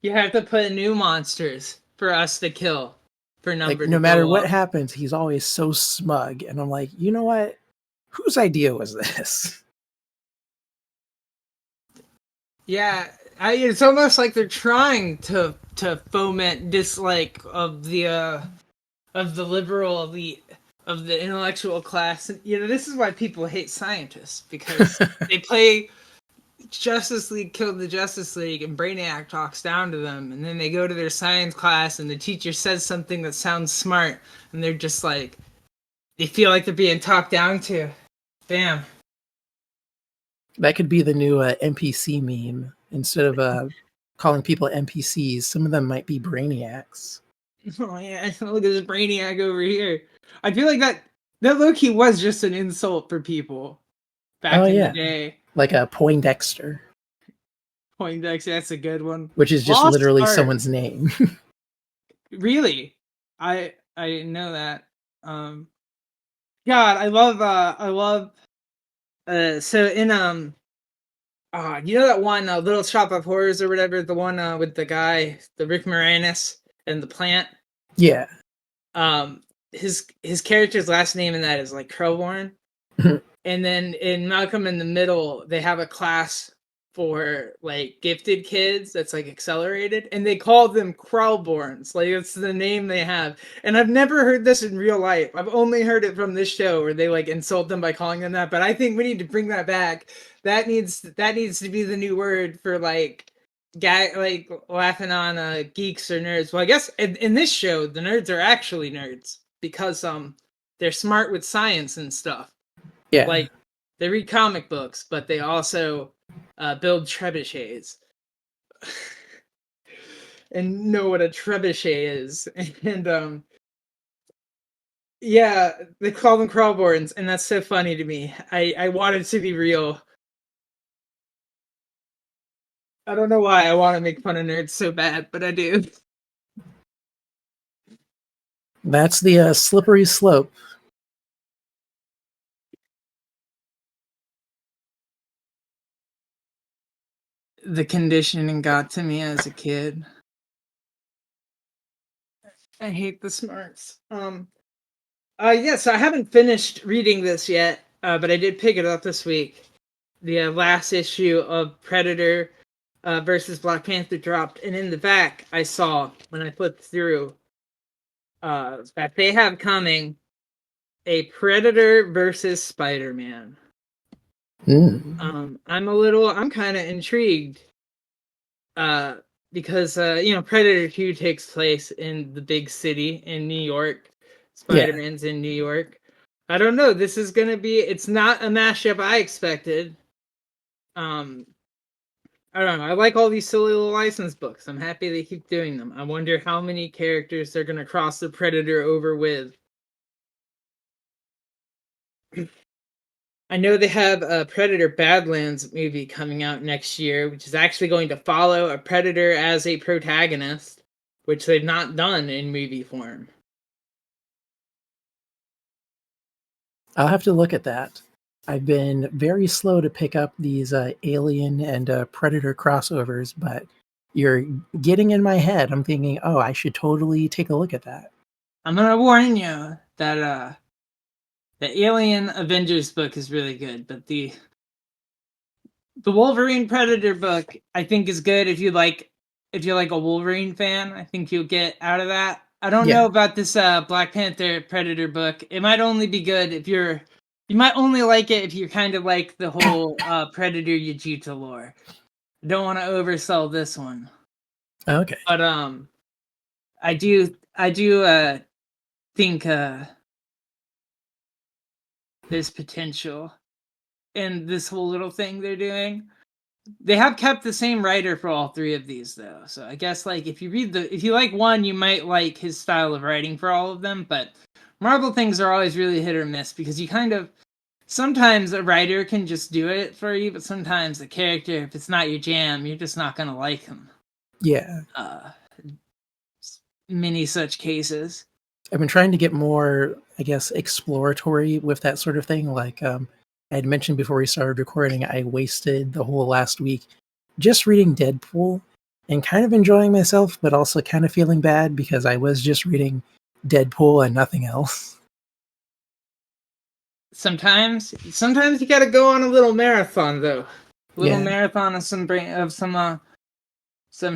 A: You have to put new monsters for us to kill, for
B: Like,
A: number to
B: no matter
A: go
B: what
A: up.
B: happens, he's always so smug, and I'm like, you know what? Whose idea was this?
A: Yeah, it's almost like they're trying to foment dislike of the liberal elite, of the intellectual class. And, this is why people hate scientists, because they play Justice League killed the Justice League and Brainiac talks down to them, and then they go to their science class and the teacher says something that sounds smart, and they're just like, they feel like they're being talked down to. Bam.
B: That could be the new NPC meme. Instead of calling people NPCs, some of them might be brainiacs.
A: Oh yeah, look at this Brainiac over here. I feel like that low-key was just an insult for people
B: Oh
A: back in the
B: yeah,
A: day.
B: like a Poindexter,
A: Poindexter, that's a good one.
B: which is just
A: Lost
B: literally
A: Art.
B: someone's name.
A: Really? I didn't know that. God, I love so in you know that one Little Shop of Horrors or whatever, the one with the guy, the Rick Moranis and the plant.
B: Yeah.
A: Um his character's last name in that is like Crowborn. And then in Malcolm in the Middle, they have a class for like gifted kids that's like accelerated, and they call them Krellborns. Like it's the name they have. And I've never heard this in real life. I've only heard it from this show where they like insult them by calling them that. But I think we need to bring that back. That needs to be the new word for like like laughing on geeks or nerds. Well, I guess in this show the nerds are actually nerds because they're smart with science and stuff.
B: Yeah.
A: Like they read comic books, but they also build trebuchets and know what a trebuchet is. And yeah, they call them crawlborns, and that's so funny to me. I want it to be real. I don't know why I want to make fun of nerds so bad, but I do.
B: That's the slippery slope.
A: The conditioning got to me as a kid. I hate the smarts. Yes, I haven't finished reading this yet, but I did pick it up this week. The last issue of Predator versus Black Panther dropped, and in the back, I saw when I flipped through that they have coming a Predator versus Spider-Man. I'm kind of intrigued, uh, because Predator 2 takes place in the big city in New York.
B: Yeah,
A: Spider-Man's in New York. I don't know. This is gonna be. It's not a mashup I expected. Um, I don't know. I like all these silly little license books. I'm happy they keep doing them. I wonder how many characters they're gonna cross the Predator over with. I know they have a Predator Badlands movie coming out next year, which is actually going to follow a Predator as a protagonist, which they've not done in movie form.
B: I'll have to look at that. I've been very slow to pick up these Alien and Predator crossovers, but you're getting in my head. I'm thinking, oh, I should totally take a look at that.
A: I'm gonna warn you that the Alien Avengers book is really good, but the Wolverine Predator book I think is good if you're like a Wolverine fan. I think you'll get out of that. I don't know
B: Yeah,
A: about this Black Panther Predator book. It might only be good if you might only like it if you're kind of like the whole Predator Yajita lore. I don't want to oversell this one.
B: okay.
A: But I do think there's potential in this whole little thing they're doing. They have kept the same writer for all three of these though. So I guess like if you like one, you might like his style of writing for all of them, but Marvel things are always really hit or miss because you kind of sometimes a writer can just do it for you, but sometimes the character, if it's not your jam, you're just not gonna like him.
B: Yeah.
A: Uh Many such cases.
B: I've been trying to get more, I guess, exploratory with that sort of thing. Like I had mentioned before we started recording, I wasted the whole last week just reading Deadpool and kind of enjoying myself, but also kind of feeling bad because I was just reading Deadpool and nothing else.
A: Sometimes you gotta go on a little marathon though. A little
B: Yeah,
A: marathon of some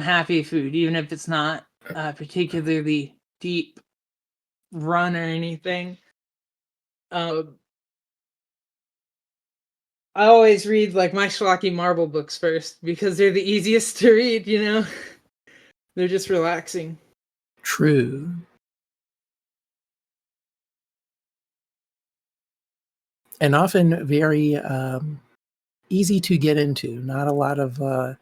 A: happy food, even if it's not particularly deep run or anything. Uh, I always read like my schlocky Marvel books first because they're the easiest to read. They're just relaxing.
B: true. And often very easy to get into. Not a lot of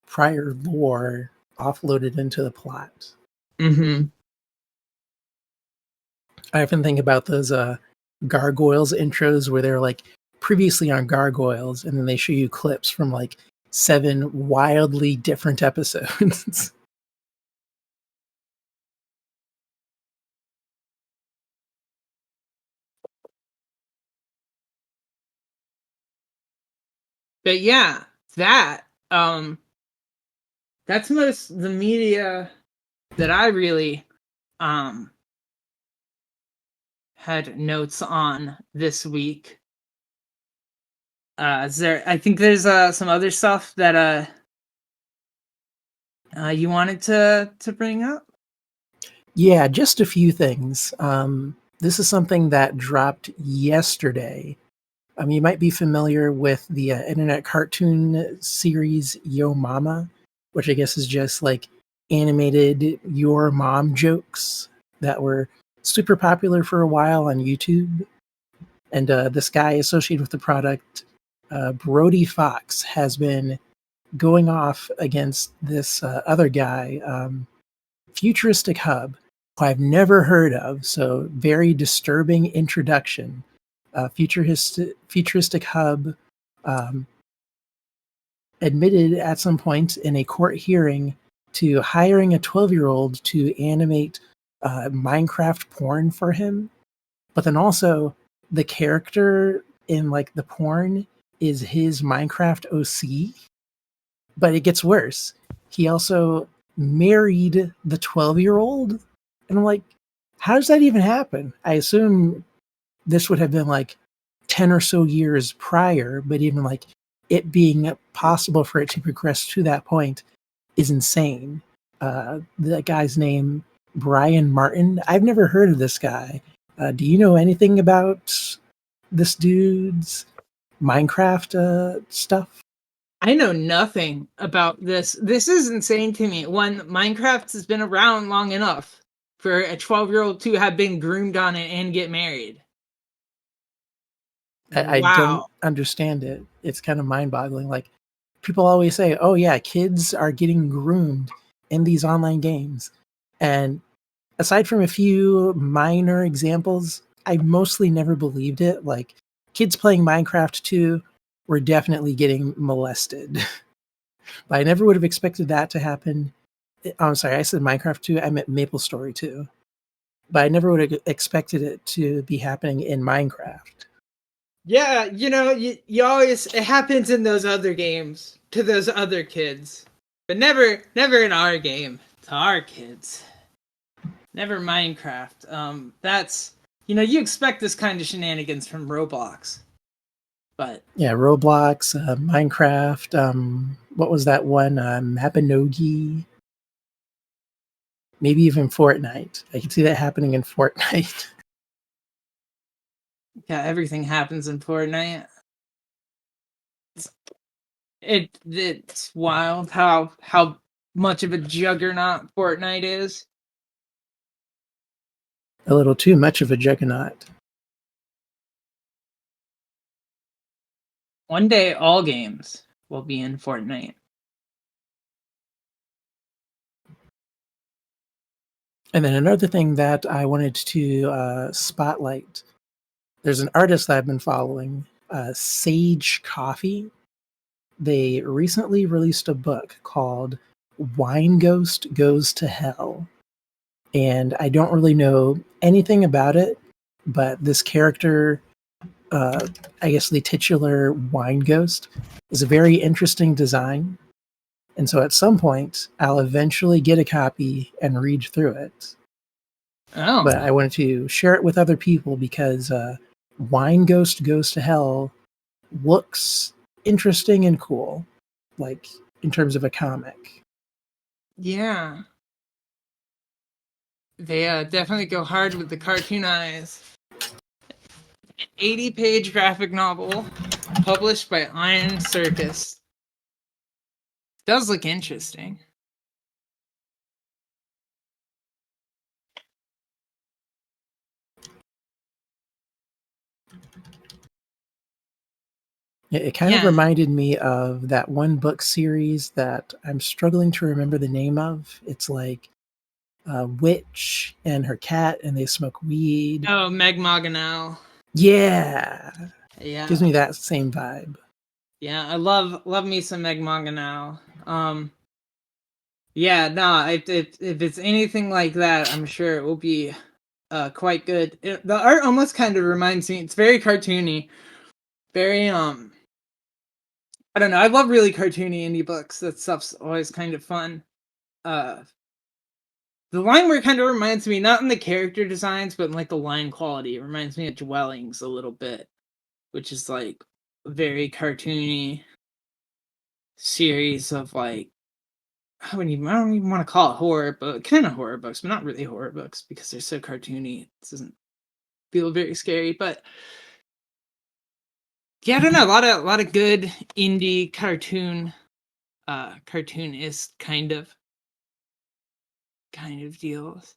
B: prior lore offloaded into the plot.
A: Mm-hmm.
B: I often think about those Gargoyles intros where they're like previously on Gargoyles, and then they show you clips from like 7 wildly different episodes.
A: But yeah, that um, that's most the media that I really um had notes on this week. Is there? I think there's some other stuff that you wanted to bring up.
B: Yeah, just a few things. This is something that dropped yesterday. You might be familiar with the internet cartoon series Yo Mama, which I guess is just like animated Your Mom jokes that were super popular for a while on YouTube. And this guy associated with the product, Brody Fox, has been going off against this other guy, Futuristic Hub, who I've never heard of. So, very disturbing introduction. Futuristic Hub um, admitted at some point in a court hearing to hiring a 12-year-old to animate Minecraft porn for him. But then also, the character in like the porn is his Minecraft OC. But it gets worse. He also married the 12-year-old. And I'm like, how does that even happen? I assume this would have been like 10 or so years prior, but even like it being possible for it to progress to that point is insane. The guy's name, Brian Martin. I've never heard of this guy. Do you know anything about this dude's Minecraft stuff.
A: I know nothing about this. This is insane to me. When Minecraft has been around long enough for a 12-year-old to have been groomed on it and get married.
B: I don't
A: Wow.
B: understand it. It's kind of mind boggling. Like, people always say, oh, yeah, kids are getting groomed in these online games. And aside from a few minor examples, I mostly never believed it. Like, kids playing Minecraft 2 were definitely getting molested. But I never would have expected that to happen. Oh, I'm sorry, I said Minecraft 2, I meant Maple Story 2. But I never would have expected it to be happening in Minecraft.
A: Yeah, you always it happens in those other games to those other kids. But never in our game to our kids. Never Minecraft. That's you expect this kind of shenanigans from Roblox. But
B: Yeah, Roblox, Minecraft, what was that one? Mapinogi, maybe even Fortnite. I can see that happening in Fortnite.
A: yeah, everything happens in Fortnite. It's wild how much of a juggernaut Fortnite is.
B: A little too much of a juggernaut.
A: One day all games will be in Fortnite.
B: And then another thing that I wanted to spotlight, there's an artist that I've been following, Sage Coffee. They recently released a book called Wine Ghost Goes to Hell. And I don't really know anything about it, but this character, I guess the titular wine ghost, is a very interesting design. And so at some point, I'll eventually get a copy and read through it.
A: Oh.
B: But I wanted to share it with other people because Wine Ghost Goes to Hell looks interesting and cool, like in terms of a comic.
A: Yeah. They definitely go hard with the cartoon eyes. 80-page graphic novel published by Iron Circus. Does look interesting.
B: It kind of
A: Yeah.
B: reminded me of that one book series that I'm struggling to remember the name of. It's like a witch and her cat, and they smoke weed.
A: Oh, Meg Maganel.
B: Yeah, gives
A: Yeah.
B: me that same vibe.
A: Yeah, I love me some Meg Maganel. Yeah, no, if it's anything like that, I'm sure it will be quite good. The art almost kind of reminds me. It's very cartoony. Very I don't know. I love really cartoony indie books. That stuff's always kind of fun. Uh the line where it kind of reminds me, not in the character designs, but in like the line quality. It reminds me of Dwellings a little bit, which is like a very cartoony series of like I don't even want to call it horror, but kind of horror books, but not really horror books because they're so cartoony. It doesn't feel very scary, but yeah, I don't know. A lot of good indie cartoonist kind of deals.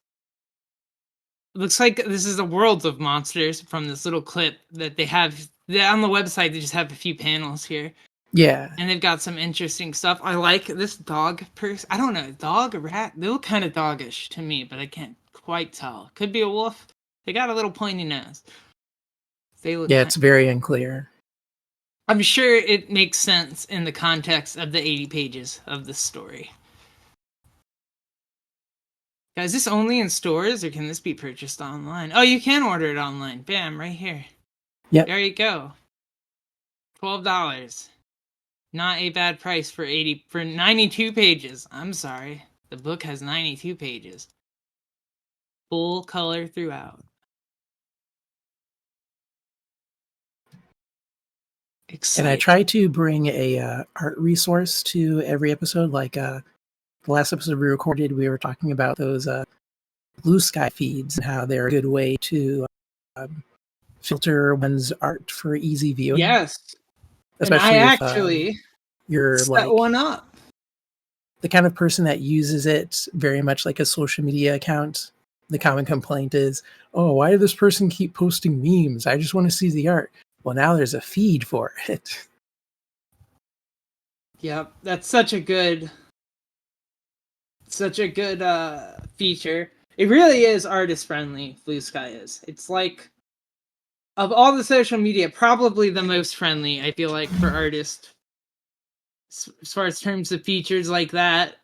A: Looks like this is the Worlds of Monsters from this little clip that they have on the website. They just have a few panels here,
B: Yeah,
A: and they've got some interesting stuff. I like this dog person. I don't know, dog, a rat. They look kind of doggish to me, but I can't quite tell. Could be a wolf. They got a little pointy nose. They look.
B: yeah, it's very unclear.
A: I'm sure it makes sense in the context of the 80 pages of the story. Now, is this only in stores or can this be purchased online? Oh, you can order it online. Bam, right here.
B: Yep.
A: There you go. $12. Not a bad price for 92 pages. I'm sorry. The book has 92 pages. Full color throughout.
B: And I
A: Exciting.
B: try to bring a art resource to every episode. Like the last episode we recorded, we were talking about those blue sky feeds and how they're a good way to um, filter one's art for easy viewing.
A: Yes. And I
B: especially if
A: actually
B: you're
A: set
B: like
A: one up.
B: the kind of person that uses it very much like a social media account. The common complaint is, oh, why did this person keep posting memes? I just want to see the art. Well, now there's a feed for it.
A: Yep, that's such a good feature. It really is artist friendly. Blue Sky is. It's like of all the social media, probably the most friendly. I feel like for artists, as far as terms of features like that,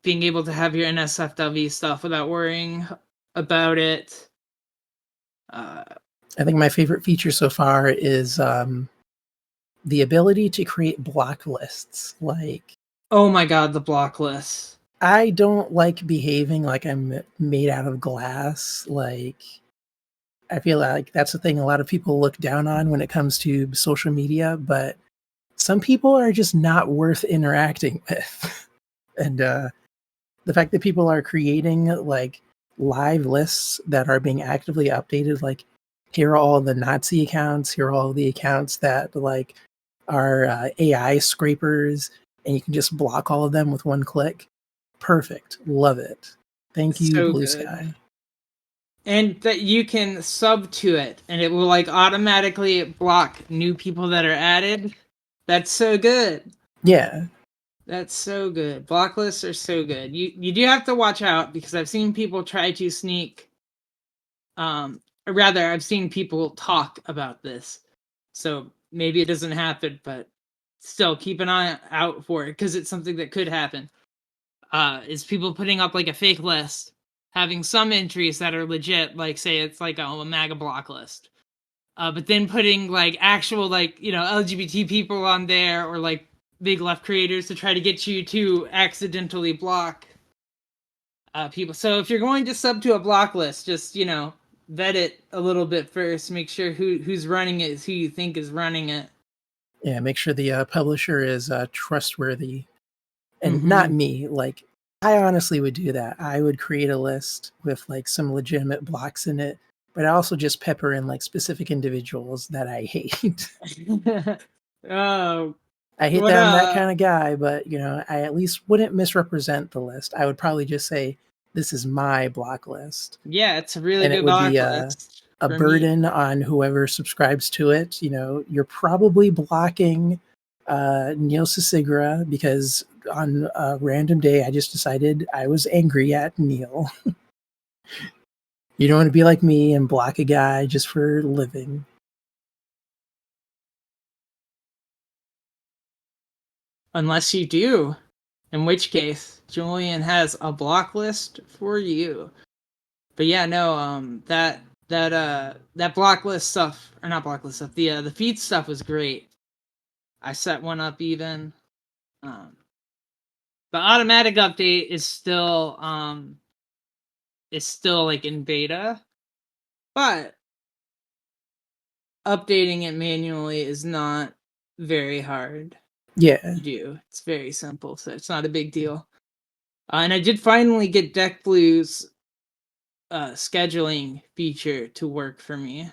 A: being able to have your NSFW stuff without worrying about it.
B: I think my favorite feature so far is the ability to create block lists. Like,
A: Oh my god, the block list.
B: I don't like behaving like I'm made out of glass. Like, I feel like that's the thing a lot of people look down on when it comes to social media, but some people are just not worth interacting with. And the fact that people are creating like live lists that are being actively updated, like here are all the Nazi accounts, here are all the accounts that like are AI scrapers, and you can just block all of them with one click. Perfect. Love it. Thank you,
A: So
B: Blue
A: good.
B: Sky.
A: And that you can sub to it and it will like automatically block new people that are added. That's so good.
B: Yeah.
A: That's so good. Block lists are so good. You do have to watch out because I've seen people try to sneak or rather I've seen people talk about this. So maybe it doesn't happen, but still keep an eye out for it because it's something that could happen. Is people putting up like a fake list, having some entries that are legit, like say it's like a MAGA block list, but then putting like actual like LGBT people on there or like big left creators to try to get you to accidentally block people. So if you're going to sub to a block list, just vet it a little bit first. Make sure who's running it is who you think is running it.
B: Yeah. Make sure the publisher is trustworthy and not
A: Mm-hmm.
B: me. Like, I honestly would do that. I would create a list with like some legitimate blocks in it, but I also just pepper in like specific individuals that I hate.
A: Oh,
B: I hate
A: what
B: that I'm that kind of guy, but I at least wouldn't misrepresent the list. I would probably just say this is my block list,
A: Yeah, it's a really
B: and it
A: good
B: would be
A: block
B: a
A: list
B: a
A: for me.
B: burden on whoever subscribes to it. You're probably blocking Neil Sisigra because on a random day I just decided I was angry at Neil. You don't want to be like me and block a guy just for living.
A: Unless you do, in which case Julian has a block list for you. But yeah, no, that block list stuff or not block list stuff, the feed stuff was great. I set one up even. Um, the automatic update is still like in beta, but updating it manually is not very hard
B: Yeah.
A: to do. It's very simple, so it's not a big deal. And I did finally get Deck Blue's scheduling feature to work for me,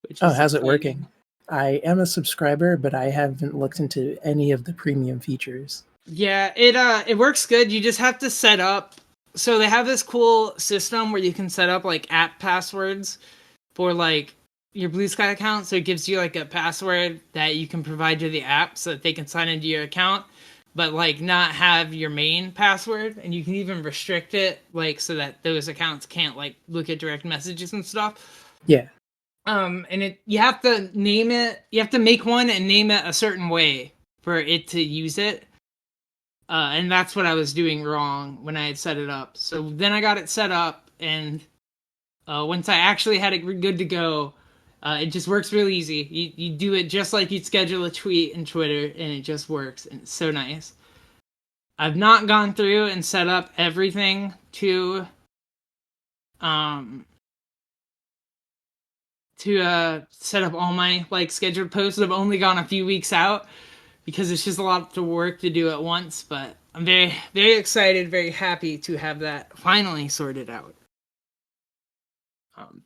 A: which
B: Oh,
A: is
B: how's it working?
A: exciting.
B: I am a subscriber, but I haven't looked into any of the premium features.
A: Yeah, it works good. You just have to set up. So they have this cool system where you can set up like app passwords for like your Blue Sky account. So it gives you like a password that you can provide to the app so that they can sign into your account, but like not have your main password. And you can even restrict it like so that those accounts can't like look at direct messages and stuff.
B: Yeah.
A: And you have to name it. You have to make one and name it a certain way for it to use it. And that's what I was doing wrong when I had set it up. So then I got it set up, and once I actually had it good to go, it just works real easy. You do it just like you'd schedule a tweet in Twitter, and it just works, and it's so nice. I've not gone through and set up everything um to set up all my like scheduled posts. I've only gone a few weeks out because it's just a lot of work to do at once, but I'm very, very excited, very happy to have that finally sorted out. Um,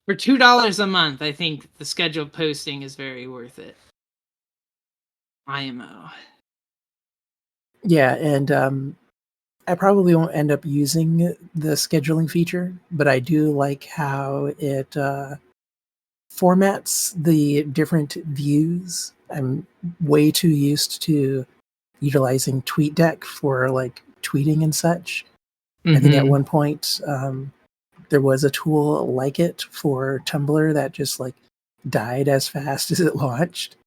A: For $2 a month, I think the scheduled posting is very worth it. IMO.
B: Yeah, and I probably won't end up using the scheduling feature, but I do like how it formats the different views. I'm way too used to utilizing TweetDeck for like tweeting and such. I think at
A: Mm-hmm.
B: one point there was a tool like it for Tumblr that just like died as fast as it launched.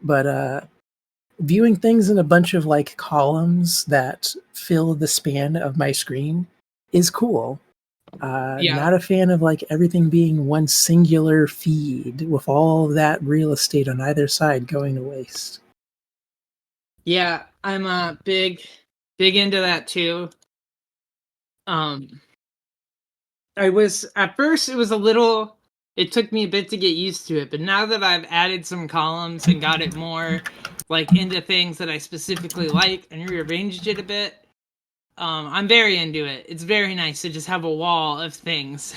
B: But viewing things in a bunch of like columns that fill the span of my screen is cool.
A: Yeah.
B: Not a fan of like everything being one singular feed with all that real estate on either side going to waste.
A: Yeah, I'm big into that too. Um I was at first it was a little it took me a bit to get used to it, but now that I've added some columns and got it more like into things that I specifically like and rearranged it a bit, I'm very into it. It's very nice to just have a wall of things.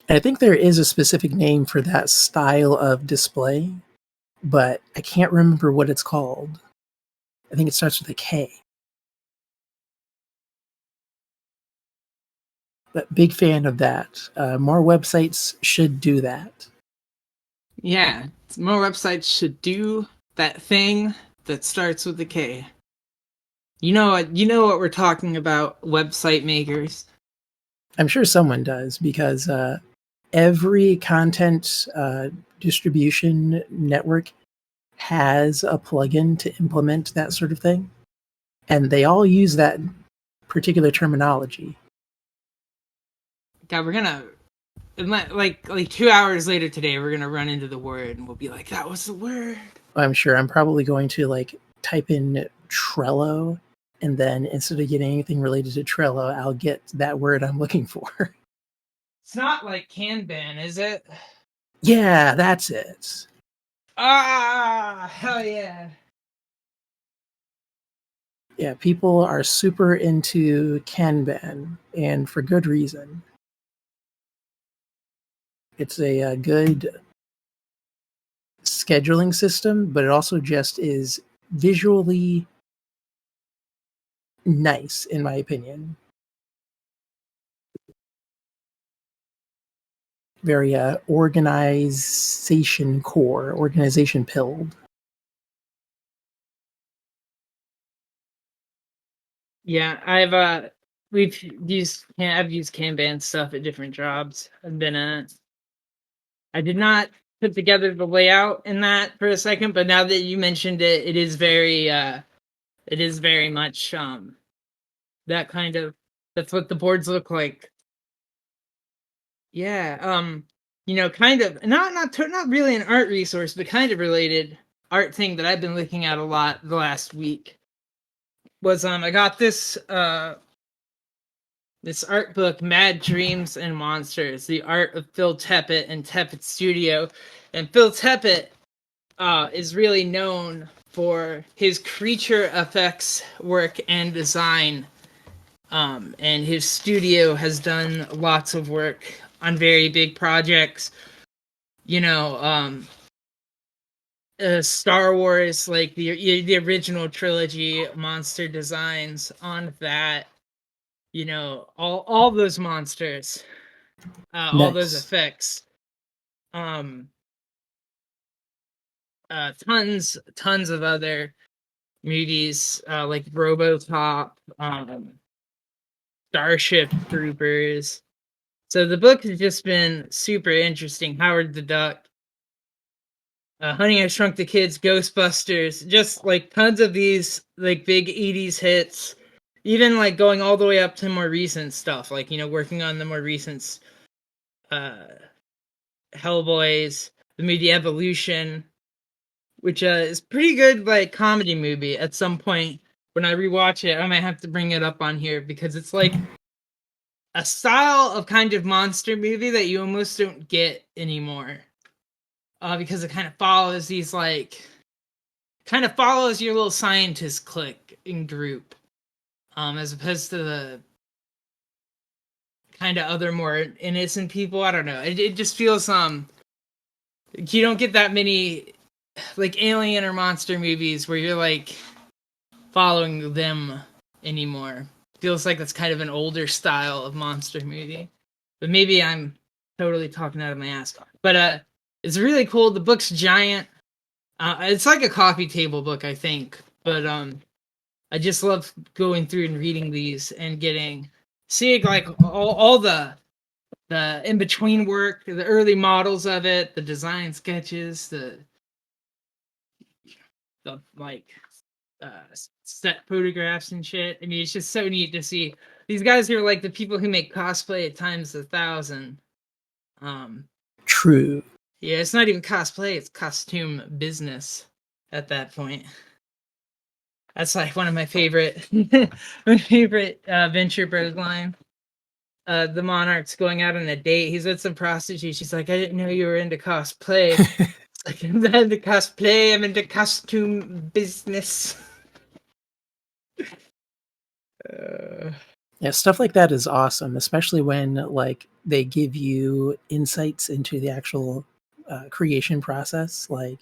B: And I think there is a specific name for that style of display, but I can't remember what it's called. I think it starts with a K. But big fan of that. More websites should do that.
A: Yeah, more websites should do that thing that starts with a K. You know what we're talking about, website makers.
B: I'm sure someone does because every content distribution network has a plugin to implement that sort of thing, and they all use that particular terminology.
A: God, we're gonna like 2 hours later today, we're gonna run into the word and we'll be like, that was the word.
B: I'm sure I'm probably going to like type in Trello, and then instead of getting anything related to Trello, I'll get that word I'm looking for.
A: It's not like Kanban, is it?
B: Yeah, that's it.
A: Ah, hell yeah.
B: Yeah, people are super into Kanban, and for good reason. It's a good scheduling system, but it also just is visually nice, in my opinion. Very organization pilled.
A: Yeah, I've used Kanban stuff at different jobs. I did not put together the layout in that for a second, but now that you mentioned it, it is very much that kind of that's what the boards look like. Yeah, kind of not really an art resource, but kind of related art thing that I've been looking at a lot the last week was I got this art book, Mad Dreams and Monsters: The Art of Phil Teppett and Teppett Studio. And Phil Teppett is really known for his creature effects work and design. And his studio has done lots of work on very big projects. You know, Star Wars, like the original trilogy, monster designs on that. All those monsters, all those
B: Nice.
A: effects. Um, tons of other movies like RoboCop, Starship Troopers. So the book has just been super interesting. Howard the Duck, Honey I Shrunk the Kids, Ghostbusters, just like tons of these like big '80s hits. Even like going all the way up to more recent stuff, like working on the more recent uh, Hellboys, the movie Evolution, which is pretty good like comedy movie. At some point when I rewatch it, I might have to bring it up on here because it's like a style of kind of monster movie that you almost don't get anymore. Because it kind of follows your little scientist clique and group, as opposed to the kind of other more innocent people. I don't know. It just feels you don't get that many like alien or monster movies where you're like following them anymore. Feels like that's kind of an older style of monster movie. But maybe I'm totally talking out of my ass. But it's really cool. The book's giant. It's like a coffee table book, I think. But I just love going through and reading these and seeing like all the in between work, the early models of it, the design sketches, the like set photographs and shit. I mean, it's just so neat to see. These guys are like the people who make cosplay at times 1,000.
B: True.
A: Yeah, it's not even cosplay; it's costume business at that point. That's like one of my favorite, my favorite Venture Bros line. The Monarch's going out on a date. He's with some prostitute. She's like, "I didn't know you were into cosplay." It's like, I'm not into cosplay. I'm into costume business.
B: Yeah, stuff like that is awesome, especially when like they give you insights into the actual creation process. Like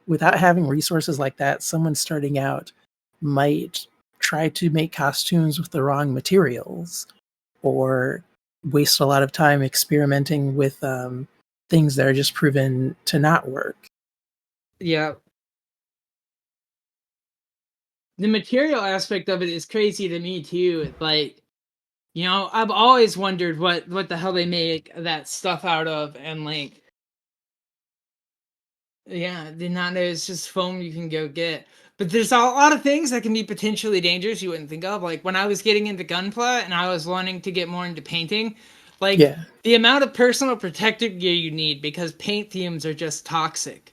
B: without having resources like that, someone starting out might try to make costumes with the wrong materials or waste a lot of time experimenting with things that are just proven to not work.
A: Yeah, the material aspect of it is crazy to me too. Like, I've always wondered what the hell they make that stuff out of, and like, yeah, did not know it's just foam you can go get. But there's a lot of things that can be potentially dangerous you wouldn't think of. Like when I was getting into gunpla and I was wanting to get more into painting, like
B: Yeah.
A: the amount of personal protective gear you need because paint fumes are just toxic.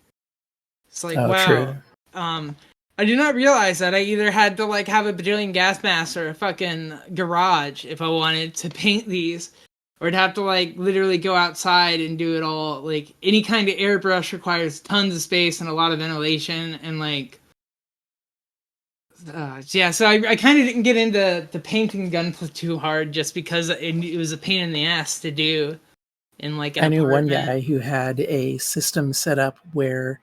A: It's like,
B: Oh,
A: wow.
B: true.
A: Um, I did not realize that I either had to like have a bajillion gas masks or a fucking garage if I wanted to paint these, or I'd have to like literally go outside and do it all. Like any kind of airbrush requires tons of space and a lot of ventilation, and like, yeah. So I kind of didn't get into the painting gunpla too hard just because it was a pain in the ass to do in like an
B: I knew one
A: apartment.
B: guy who had a system set up where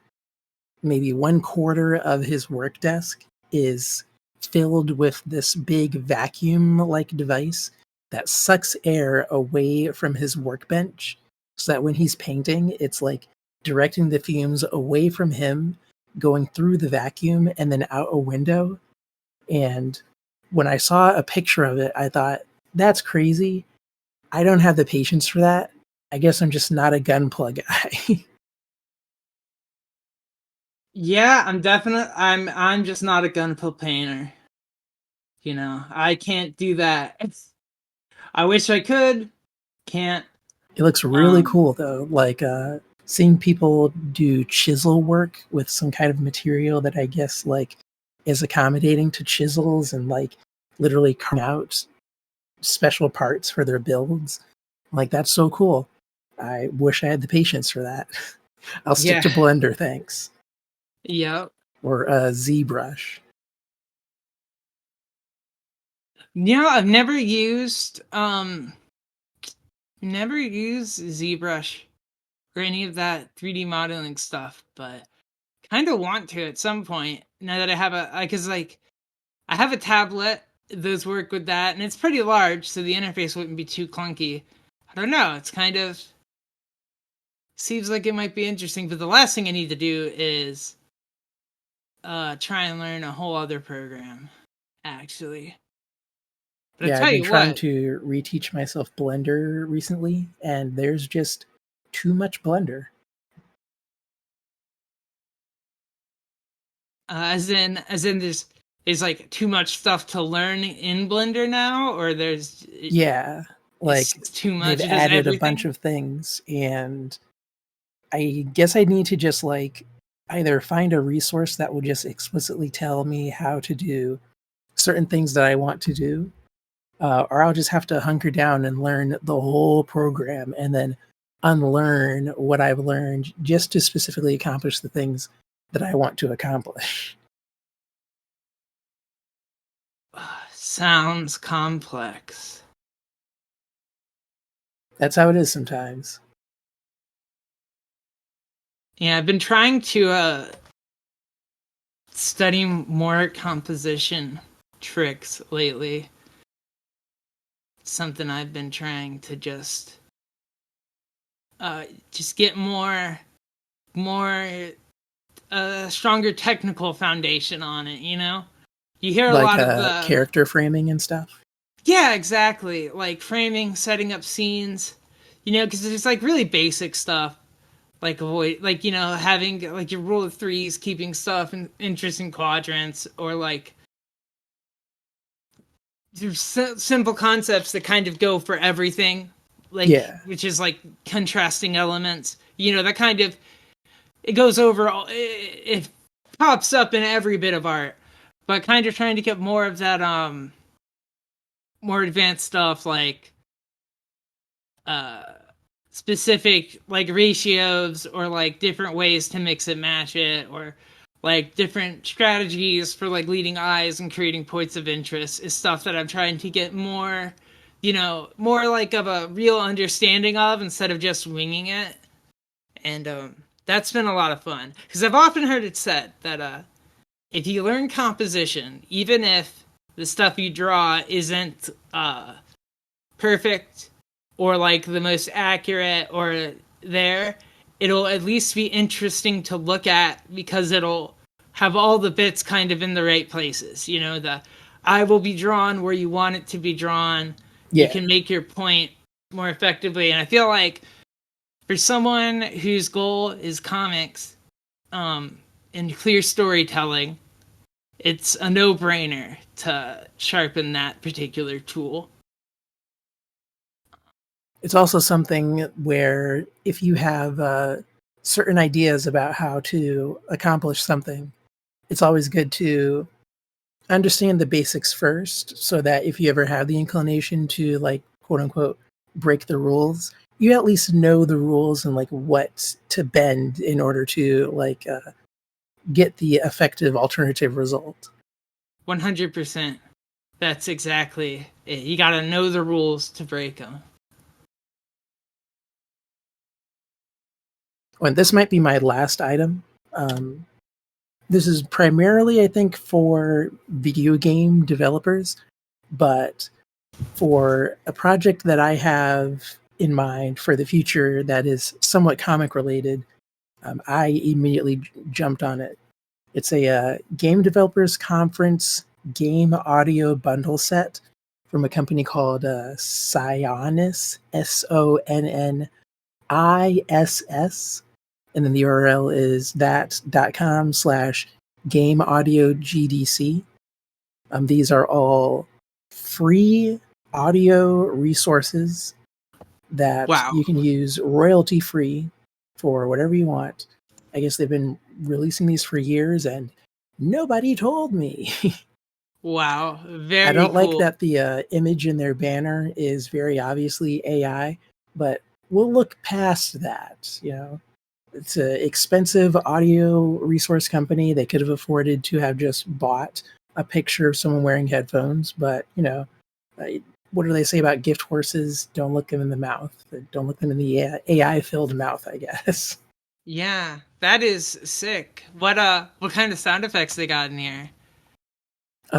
B: maybe 1/4 of his work desk is filled with this big vacuum like device that sucks air away from his workbench so that when he's painting, it's like directing the fumes away from him, going through the vacuum and then out a window. And when I saw a picture of it, I thought, that's crazy. I don't have the patience for that. I guess I'm just not a gunpla guy.
A: Yeah, I'm just not a gunpla painter. I can't do that. I wish I could. Can't.
B: It looks really
A: Um,
B: cool though. Like seeing people do chisel work with some kind of material that I guess like is accommodating to chisels and like literally carve out special parts for their builds. Like that's so cool. I wish I had the patience for that. I'll stick
A: yeah.
B: to Blender, thanks,
A: Yep.
B: or ZBrush.
A: I've never used ZBrush or any of that 3D modeling stuff, but kind of want to at some point now that I have cuz like I have a tablet, those work with that, and it's pretty large, so the interface wouldn't be too clunky. I don't know, it's kind of seems like it might be interesting, but the last thing I need to do is try and learn a whole other program, actually. But I
B: Yeah, I've
A: tell
B: been
A: you
B: trying
A: what,
B: to reteach myself Blender recently, and there's just too much Blender.
A: as in there's like too much stuff to learn in Blender now, or
B: Yeah,
A: it's
B: like
A: too
B: they've
A: much. It does
B: added a bunch
A: everything.
B: of things, and I guess I need to just like either find a resource that will just explicitly tell me how to do certain things that I want to do, or I'll just have to hunker down and learn the whole program and then unlearn what I've learned just to specifically accomplish the things that I want to accomplish.
A: Sounds complex.
B: That's how it is sometimes.
A: Yeah, I've been trying to study more composition tricks lately. Something I've been trying to just get more stronger technical foundation on it, you know? You hear a
B: Like
A: lot of the
B: character framing and stuff.
A: yeah, exactly. Like framing, setting up scenes, you know, because it's like really basic stuff. Like avoid, like you know, having like your rule of threes, keeping stuff in interesting quadrants, or like simple concepts that kind of go for everything, like
B: Yeah.
A: which is like contrasting elements. You know, that kind of it goes over. It pops up in every bit of art, but kind of trying to get more of that more advanced stuff like uh specific like ratios or like different ways to mix it match it or like different strategies for like leading eyes and creating points of interest is stuff that I'm trying to get more, you know, more like of a real understanding of instead of just winging it. And that's been a lot of fun because I've often heard it said that if you learn composition, even if the stuff you draw isn't perfect or like the most accurate or there, it'll at least be interesting to look at because it'll have all the bits kind of in the right places. You know, the eye will be drawn where you want it to be drawn. You
B: Yeah.
A: can make your point more effectively. And I feel like for someone whose goal is comics and clear storytelling, it's a no-brainer to sharpen that particular tool.
B: It's also something where if you have certain ideas about how to accomplish something, it's always good to understand the basics first so that if you ever have the inclination to like quote unquote break the rules, you at least know the rules and like what to bend in order to like get the effective alternative result.
A: 100%. That's exactly it. You gotta know the rules to break them.
B: And this might be my last item. Um, this is primarily, I think, for video game developers, but for a project that I have in mind for the future that is somewhat comic related, I immediately jumped on it. It's a game developers conference game audio bundle set from a company called Sionis, SONNISS. And then the URL is that.com/game audio GDC. These are all free audio resources that
A: Wow.
B: you can use royalty free for whatever you want. I guess they've been releasing these for years and nobody told me.
A: Wow.
B: I
A: Very
B: don't like
A: cool.
B: that the image in their banner is very obviously AI, but we'll look past that. You know, it's an expensive audio resource company. They could have afforded to have just bought a picture of someone wearing headphones, but you know, uh, what do they say about gift horses? Don't look them in the mouth. Don't look them in the AI filled mouth, I guess.
A: Yeah, that is sick. What kind of sound effects they got in here?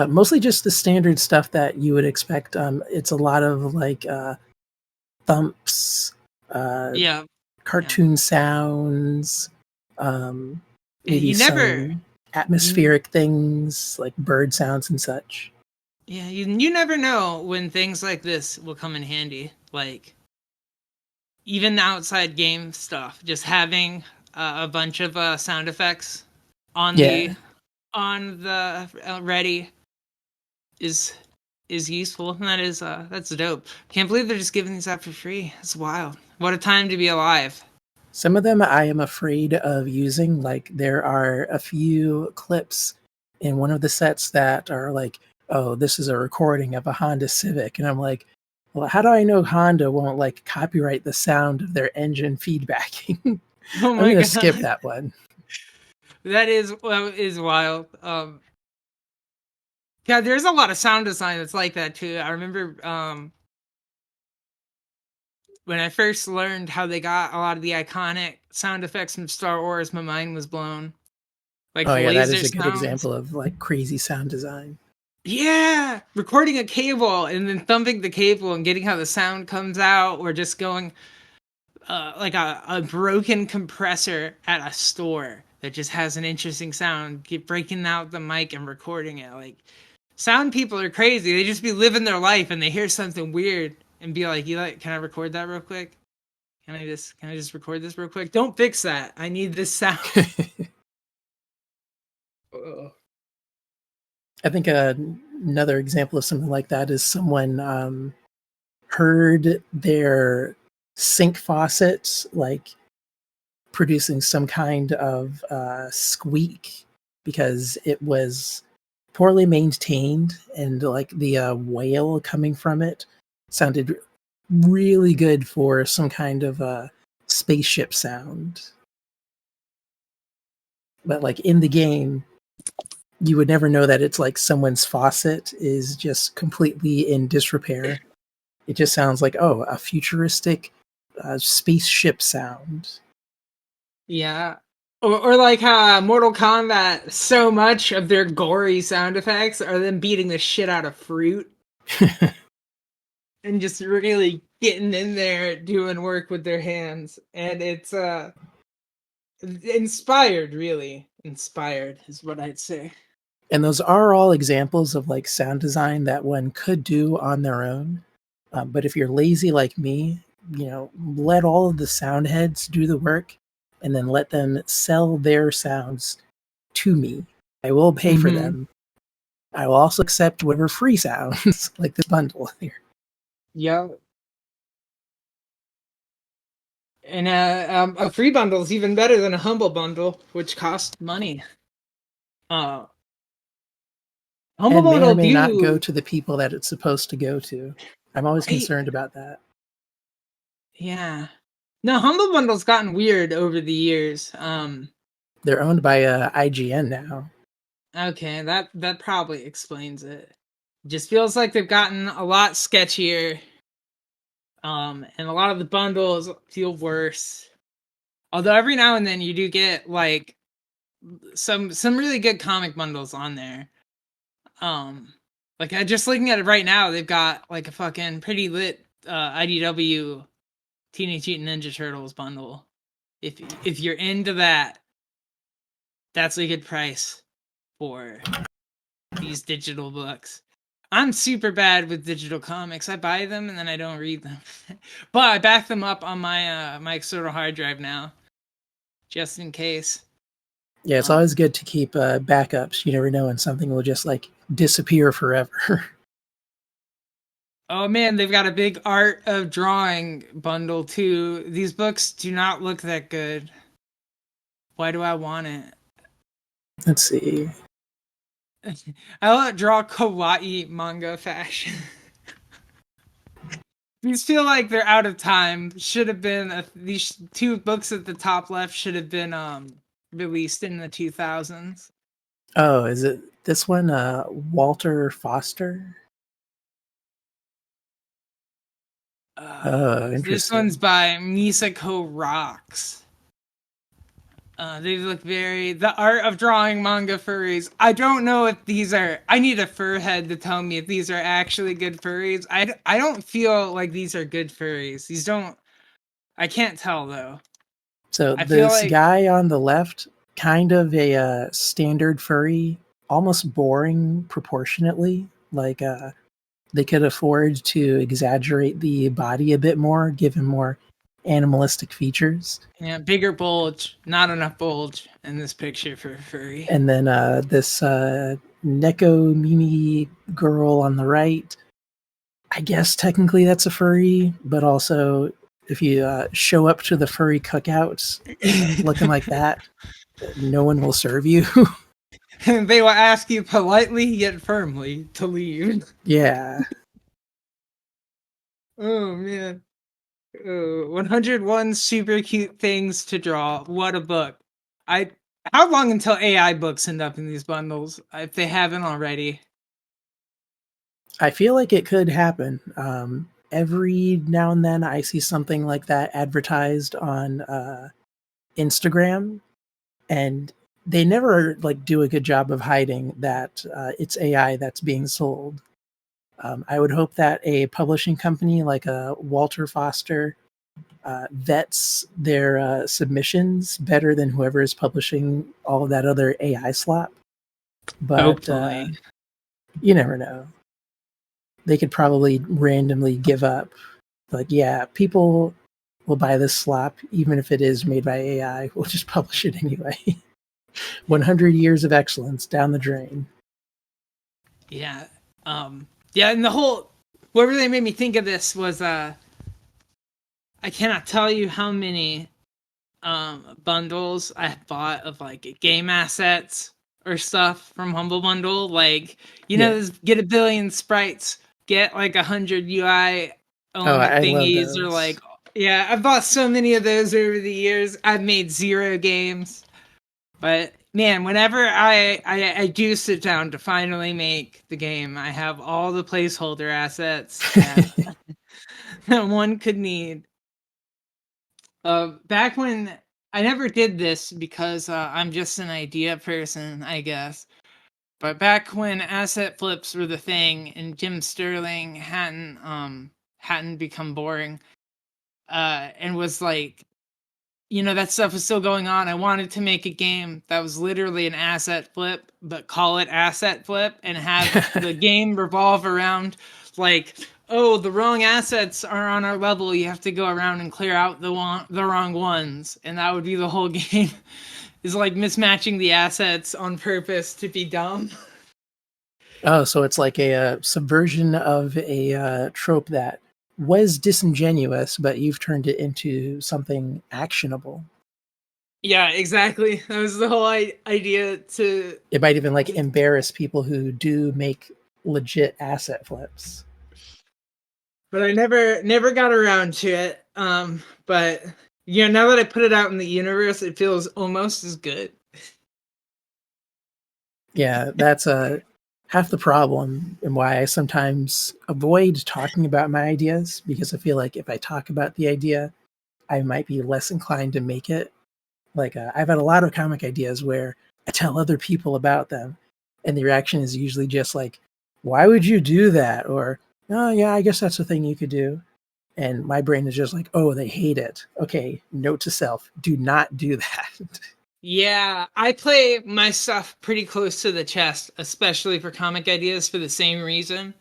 B: Mostly just the standard stuff that you would expect. It's a lot of like thumps, uh,
A: Yeah. Yeah.
B: cartoon sounds, um, maybe
A: You never
B: some
A: you
B: atmospheric things like bird sounds and such.
A: yeah, you never know when things like this will come in handy. Like even the outside game stuff, just having a bunch of sound effects on the
B: Yeah.
A: ready is useful, and that's dope. Can't believe they're just giving these out for free. It's wild. What a time to be alive.
B: Some of them I am afraid of using. Like there are a few clips in one of the sets that are like, oh, this is a recording of a Honda Civic. And I'm like, well, how do I know Honda won't like copyright the sound of their engine feedbacking?
A: Oh
B: I'm
A: my
B: going to skip
A: god,
B: that one.
A: that is wild. Yeah, there's a lot of sound design that's like that too. I remember when I first learned how they got a lot of the iconic sound effects from Star Wars, my mind was blown. Like
B: Oh
A: the
B: yeah, that is
A: laser
B: a good
A: sounds.
B: example of like crazy sound design.
A: Yeah, recording a cable and then thumping the cable and getting how the sound comes out, or just going like a broken compressor at a store that just has an interesting sound, keep breaking out the mic and recording it. Like sound people are crazy. They just be living their life and they hear something weird and be like, "You like? Can I record that real quick? Can I just record this real quick? Don't fix that. I need this sound." Ugh.
B: I think another example of something like that is someone heard their sink faucets like producing some kind of squeak because it was poorly maintained, and like the wail coming from it sounded really good for some kind of spaceship sound. But like in the game, you would never know that it's like someone's faucet is just completely in disrepair. It just sounds like, oh, a futuristic spaceship sound.
A: Yeah. Or like Mortal Kombat, so much of their gory sound effects are them beating the shit out of fruit and just really getting in there doing work with their hands. And it's inspired, really. Inspired is what I'd say.
B: And those are all examples of like sound design that one could do on their own. But if you're lazy like me, let all of the sound heads do the work and then let them sell their sounds to me. I will pay for
A: Mm-hmm.
B: them. I will also accept whatever free sounds, like this bundle here.
A: Yeah. And a free bundle is even better than a humble bundle, which costs money. Uh, humble
B: And may or
A: bundle
B: may not go
A: do
B: to the people that it's supposed to go to. I'm always
A: right.
B: concerned about that.
A: Yeah. No, humble bundle's gotten weird over the years.
B: They're owned by IGN now.
A: Okay, that probably explains it. Just feels like they've gotten a lot sketchier. And a lot of the bundles feel worse. Although every now and then you do get like some really good comic bundles on there. Um, like I just looking at it right now, they've got like a fucking pretty lit IDW Teenage Mutant Ninja Turtles bundle. If you're into that, that's a good price for these digital books. I'm super bad with digital comics. I buy them and then I don't read them. But I back them up on my external hard drive now, just in case.
B: Yeah, it's
A: Um,
B: always good to keep backups. You never know when something will just like disappear forever.
A: oh man, they've got a big art of drawing bundle too. These books do not look that good. Why do I want it?
B: Let's see.
A: I want to draw kawaii manga fashion. These feel like they're out of time. Should have been these two books at the top left should have been released in the 2000s.
B: Oh, is it this one? Walter Foster? Oh,
A: This one's
B: interesting.
A: by Misako Rocks. They look very the art of drawing manga furries. I don't know if these are. I need a fur head to tell me if these are actually good furries. I don't feel like these are good furries. These don't. I can't tell though.
B: So
A: I feel
B: this
A: like
B: guy on the left, kind of a standard furry, almost boring proportionately. Like they could afford to exaggerate the body a bit more, give him more animalistic features.
A: yeah, bigger bulge, not enough bulge in this picture for a furry.
B: And then this Neko Mimi girl on the right, I guess technically that's a furry, but also if you show up to the furry cookouts looking like that, no one will serve you.
A: They will ask you politely yet firmly to leave.
B: Yeah,
A: Oh man. 101 super cute things to draw. What a book. I How long until AI books end up in these bundles if they haven't already?
B: I feel like it could happen. every now and then I see something like that advertised on Instagram, and they never like do a good job of hiding that it's AI that's being sold. I would hope that a publishing company like a Walter Foster vets their submissions better than whoever is publishing all of that other AI slop. But
A: Hopefully.
B: you never know. They could probably randomly give up. Like, yeah, people will buy this slop even if it is made by AI. We'll just publish it anyway. 100 years of excellence down the drain.
A: Yeah. Yeah, and the whole what really made me think of this was I cannot tell you how many bundles I bought of like game assets or stuff from Humble Bundle. Like,
B: Yeah.
A: get a billion sprites, get like 100 UI
B: Oh,
A: element
B: I love
A: thingies, or
B: those.
A: like, yeah, I've bought so many of those over the years. I've made 0 games. But man, whenever I do sit down to finally make the game, I have all the placeholder assets that that one could need. Back when I never did this because I'm just an idea person, I guess. But back when asset flips were the thing and Jim Sterling hadn't become boring, and was like, that stuff was still going on. I wanted to make a game that was literally an asset flip, but call it asset flip and have the game revolve around like, oh, the wrong assets are on our level. You have to go around and clear out the wrong ones, and that would be the whole game. Is like mismatching the assets on purpose to be dumb.
B: Oh, so it's like a subversion of a trope that was disingenuous, but you've turned it into something actionable.
A: Yeah, exactly. That was the whole idea to.
B: It might even like embarrass people who do make legit asset flips.
A: But I never got around to it. But now that I put it out in the universe, it feels almost as good.
B: Yeah, that's half the problem and why I sometimes avoid talking about my ideas, because I feel like if I talk about the idea, I might be less inclined to make it. Like I've had a lot of comic ideas where I tell other people about them, and the reaction is usually just like, "Why would you do that?" Or, "Oh yeah, I guess that's a thing you could do." And my brain is just like, "Oh, they hate it." Okay, note to self: do not do that.
A: Yeah, I play my stuff pretty close to the chest, especially for comic ideas for the same reason.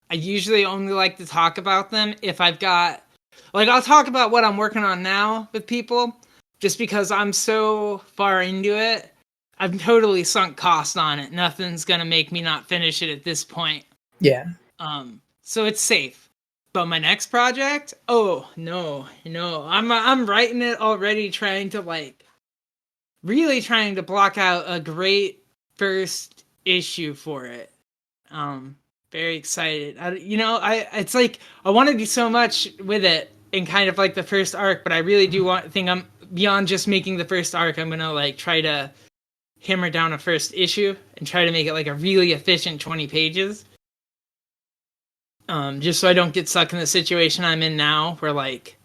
A: I usually only like to talk about them if I've got, like, I'll talk about what I'm working on now with people just because I'm so far into it. I've totally sunk cost on it. Nothing's going to make me not finish it at this point.
B: Yeah,
A: So it's safe. But my next project, oh no, no, I'm writing it already, trying to like really trying to block out a great first issue for it. Um, Very excited. I it's like I want to do so much with it in kind of like the first arc, but I really do think I'm beyond just making the first arc. I'm gonna like try to hammer down a first issue and try to make it like a really efficient 20 pages. Just so I don't get stuck in the situation I'm in now, where like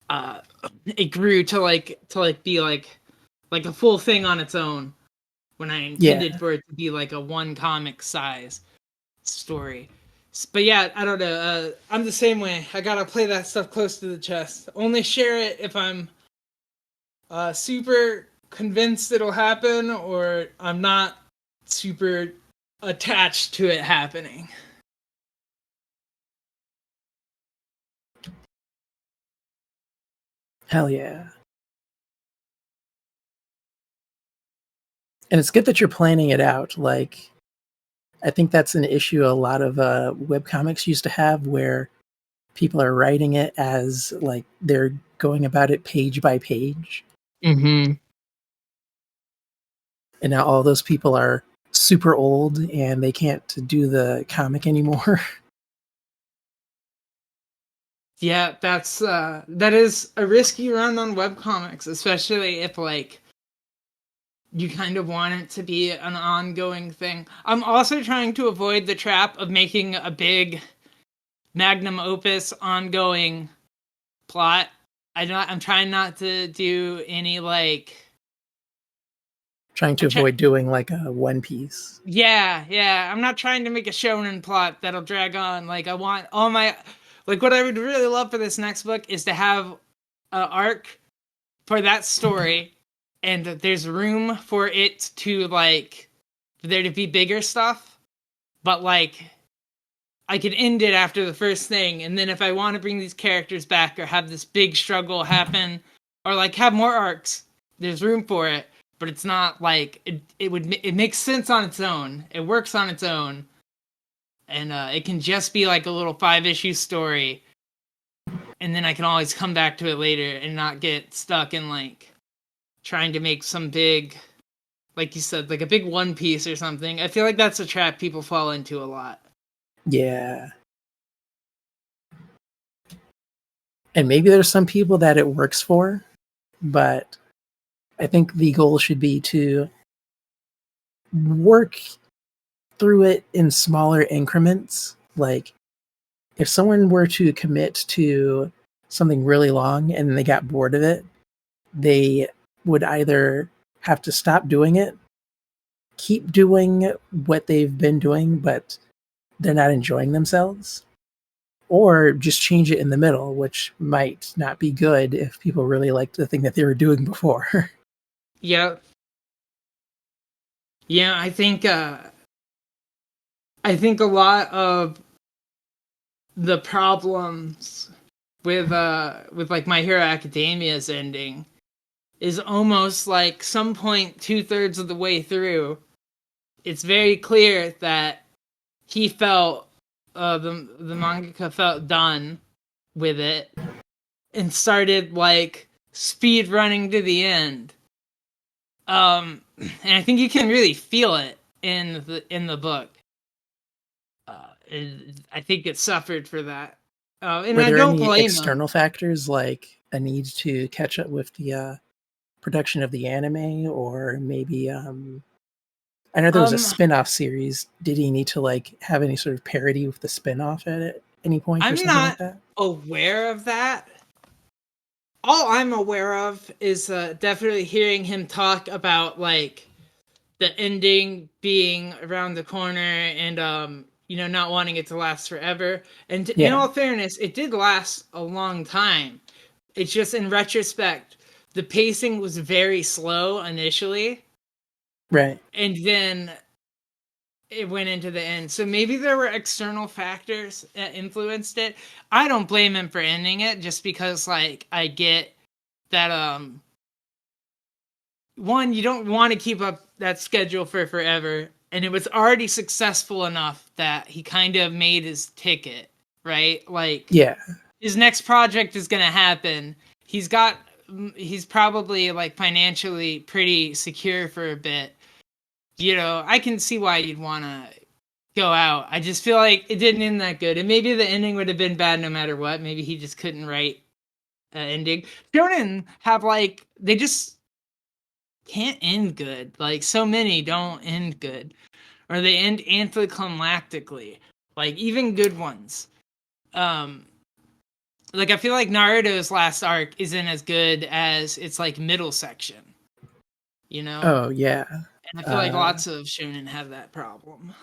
A: uh, it grew to be like a full thing on its own when I intended
B: yeah.
A: for it to be like a one comic size story. But yeah, I don't know. I'm the same way. I gotta play that stuff close to the chest. Only share it if I'm super convinced it'll happen, or I'm not super attached to it happening.
B: Hell yeah. And it's good that you're planning it out. Like, I think that's an issue a lot of webcomics used to have, where people are writing it as like they're going about it page by page.
A: Mm-hmm.
B: And now all those people are super old and they can't do the comic anymore.
A: Yeah, that is a risky run on webcomics, especially if like you kind of want it to be an ongoing thing. I'm also trying to avoid the trap of making a big magnum opus ongoing plot. I'm trying not to do any like
B: Trying to
A: I'm trying
B: avoid doing like a One Piece.
A: yeah. I'm not trying to make a shonen plot that'll drag on. Like I want all my like what I would really love for this next book is to have an arc for that story, and there's room for it to like for there to be bigger stuff, but like I could end it after the first thing, and then if I want to bring these characters back or have this big struggle happen, or like have more arcs, there's room for it. But it's not like it makes sense on its own. It works on its own, and it can just be like a little 5-issue story, and then I can always come back to it later and not get stuck in like trying to make some big, like you said, like a big One Piece or something. I feel like that's a trap people fall into a lot.
B: Yeah. And maybe there's some people that it works for, but I think the goal should be to work through it in smaller increments. Like, if someone were to commit to something really long and they got bored of it, they would either have to stop doing it, keep doing what they've been doing, but they're not enjoying themselves, or just change it in the middle, which might not be good if people really liked the thing that they were doing before.
A: Yeah, yeah. I think a lot of the problems with like My Hero Academia's ending is almost like some point 2/3 of the way through, it's very clear that he felt the mangaka felt done with it and started like speed running to the end. And I think you can really feel it in the book. I think it suffered for that, and
B: Were
A: I
B: there
A: don't
B: any
A: blame him.
B: external factors like a need to catch up with the production of the anime, or maybe I know there was a
A: Um,
B: spin-off series. Did he need to like have any sort of parody with the spin-off at any point or
A: I'm
B: something like
A: not
B: that?
A: aware of that. All I'm aware of is definitely hearing him talk about like the ending being around the corner and not wanting it to last forever. And in
B: Yeah,
A: all fairness, it did last a long time. It's just in retrospect, the pacing was very slow initially,
B: right.
A: and then it went into the end. So maybe there were external factors that influenced it. I don't blame him for ending it just because like I get that one, you don't want to keep up that schedule for forever, and it was already successful enough that he kind of made his ticket, right? Like
B: Yeah,
A: his next project is going to happen. He's got he's probably like financially pretty secure for a bit. I can see why you'd want to go out. I just feel like it didn't end that good. And maybe the ending would have been bad no matter what. Maybe he just couldn't write an ending. Shonen have like they just can't end good. Like so many don't end good, or they end anticlimactically. Like even good ones. Um, like I feel like Naruto's last arc isn't as good as its like middle section. You know,
B: oh yeah.
A: and I feel like
B: uh
A: lots of shonen have that problem.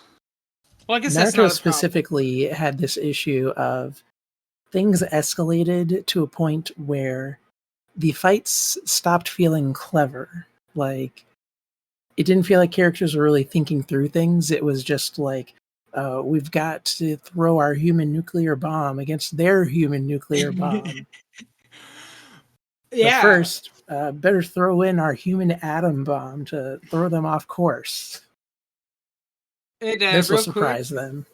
A: Well, I guess that's
B: Naruto
A: not a problem.
B: specifically had this issue of things escalated to a point where the fights stopped feeling clever. Like, it didn't feel like characters were really thinking through things. It was just like, we've got to throw our human nuclear bomb against their human nuclear bomb. But
A: Yeah,
B: first, better throw in our human atom bomb to throw them off course.
A: it
B: This will
A: real quick.
B: surprise them.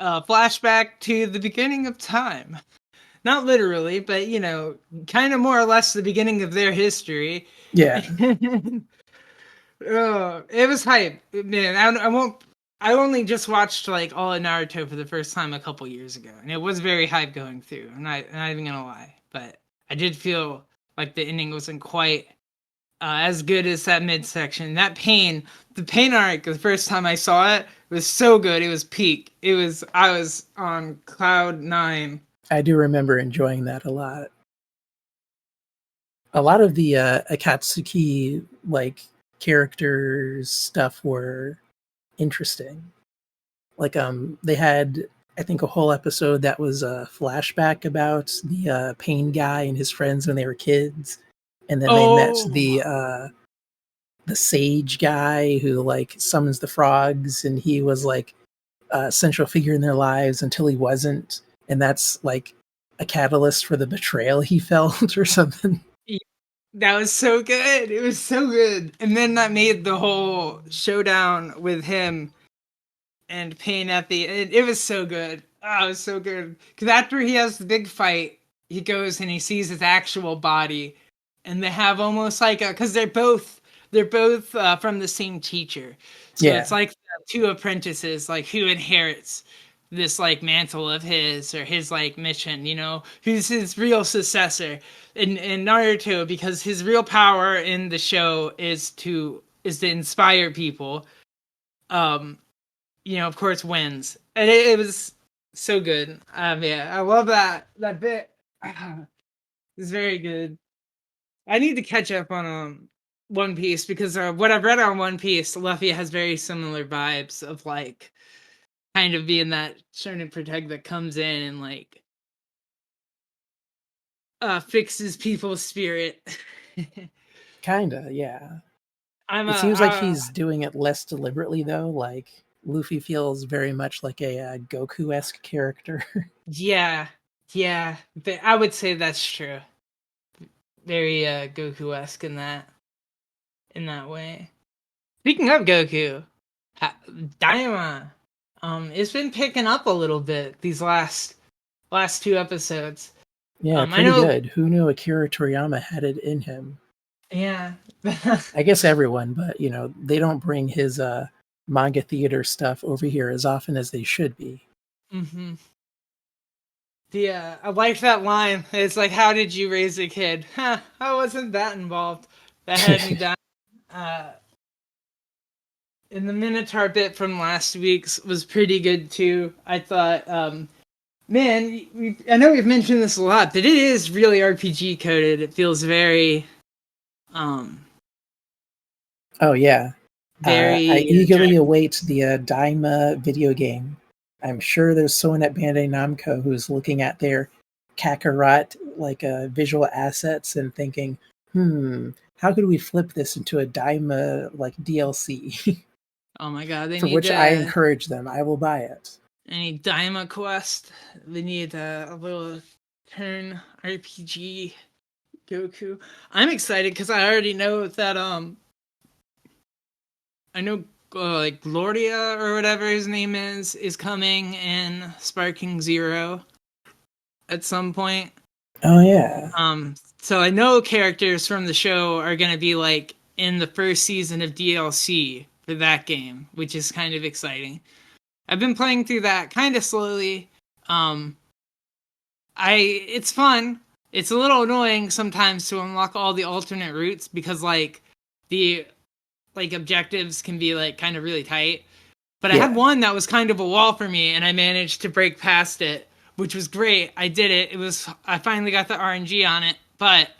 A: Flashback to the beginning of time. Not literally, but kind of more or less the beginning of their history.
B: Yeah.
A: Oh, it was hype, man. I won't. I only just watched like all of Naruto for the first time a couple years ago, and it was very hype going through. I'm not even gonna lie, but I did feel like the ending wasn't quite as good as that midsection. The pain arc. The first time I saw it was so good. It was peak. It was I was on cloud nine.
B: I do remember enjoying that a lot. A lot of the Akatsuki like characters stuff were interesting. Like they had I think a whole episode that was a flashback about the pain guy and his friends when they were kids, and then they met
A: Oh,
B: the sage guy who like summons the frogs, and he was like a central figure in their lives until he wasn't, and that's like a catalyst for the betrayal he felt or something.
A: yeah, that was so good. It was so good. And then that made the whole showdown with him and Pain at the end. It was so good. Oh, it was so good. Because after he has the big fight, he goes and he sees his actual body, and they have almost like a because they're both from the same teacher, so it's
B: Yeah,
A: like two apprentices like who inherits this like mantle of his or his like mission, who's his real successor in Naruto, because his real power in the show is to inspire people. um of course, wins, and it was so good. Yeah, I love that bit. It's very good. I need to catch up on One Piece, because what I've read on One Piece, Luffy has very similar vibes of like kind of being that shonen protect that comes in and like fixes people's spirit.
B: kinda, yeah.
A: I'm
B: It seems like he's doing it less deliberately though. Like Luffy feels very much like a Goku-esque character.
A: yeah, yeah, but I would say that's true. Very Goku-esque in that way. Speaking of Goku, Daima, it's been picking up a little bit these last two episodes.
B: Yeah,
A: I
B: pretty
A: know,
B: good. Who knew Akira Toriyama had it in him?
A: yeah.
B: I guess everyone, but they don't bring his manga theater stuff over here as often as they should be.
A: hmm I like that line. It's like, "How did you raise a kid?" Huh, I wasn't that involved. That had me down. Uh, and the Minotaur bit from last week's was pretty good too. I thought, man, I know we've mentioned this a lot, but it is really RPG coded. It feels very, um,
B: Oh yeah, I
A: very
B: eagerly
A: Dragon.
B: await the Daima video game. I'm sure there's someone at Bandai Namco who's looking at their Kakarot like visual assets and thinking, how could we flip this into a Daima like DLC?
A: Oh my god, they
B: For
A: need
B: which I encourage them. I will buy it.
A: any Daima quest. They need a little turn RPG Goku. I'm excited because I already know that I know like Gloria or whatever his name is coming in Sparking Zero at some point.
B: Oh yeah.
A: So I know characters from the show are gonna be like in the first season of DLC for that game, which is kind of exciting. I've been playing through that kind of slowly. Um, it's fun. It's a little annoying sometimes to unlock all the alternate routes, because like the objectives can be like kind of really tight. But I had
B: Yeah.
A: one that was kind of a wall for me, and I managed to break past it, which was great. I did it. I finally got the RNG on it, but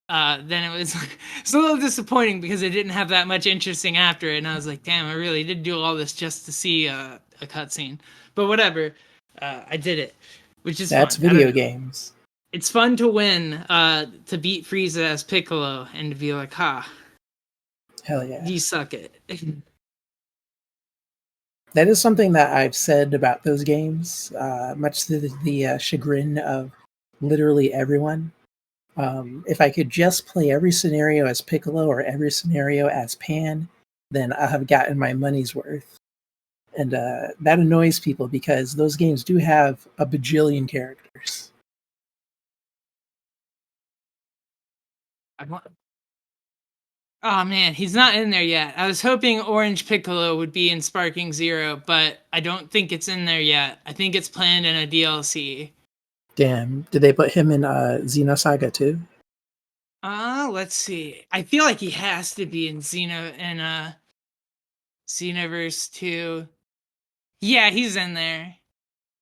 A: then it was it's a little disappointing because it didn't have that much interesting after it, and I was like, damn, I really did do all this just to see a cutscene. But whatever, I did it, which is
B: That's
A: fun. I don't
B: video
A: know.
B: games.
A: It's fun to win, to beat Frieza as Piccolo, and to be like, ha,
B: Hell yeah.
A: you suck it.
B: That is something that I've said about those games, much to the chagrin of literally everyone. If I could just play every scenario as Piccolo or every scenario as Pan, then I have gotten my money's worth. And that annoys people because those games do have a bajillion characters.
A: I want, oh man, he's not in there yet. I was hoping Orange Piccolo would be in Sparking Zero, but I don't think it's in there yet. I think it's planned in a DLC.
B: Damn, did they put him in Xenosaga too?
A: Let's see. I feel like he has to be in Xenoverse 2. Yeah, he's in there.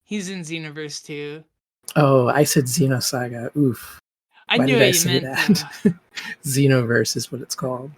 A: He's in Xenoverse too.
B: Oh, I said Xenosaga. Oof.
A: I
B: Why
A: knew
B: did
A: what
B: I
A: you
B: say
A: meant
B: that?
A: though.
B: Xenoverse is what it's called.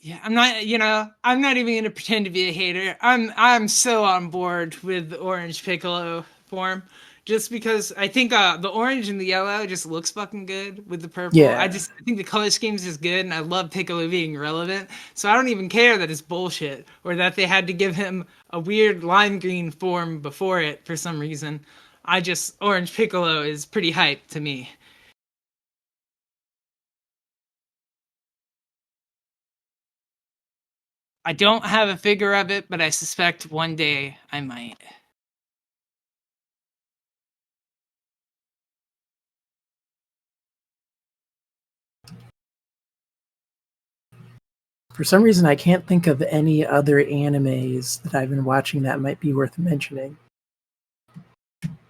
A: Yeah, I'm not even gonna pretend to be a hater. I'm so on board with the orange piccolo form. Just because I think the orange and the yellow just looks fucking good with the purple.
B: Yeah.
A: I think the color scheme is just good and I love Piccolo being relevant. So I don't even care that it's bullshit or that they had to give him a weird lime green form before it for some reason. I just orange Piccolo is pretty hype to me. I don't have a figure of it, but I suspect one day I might.
B: For some reason, I can't think of any other animes that I've been watching that might be worth mentioning.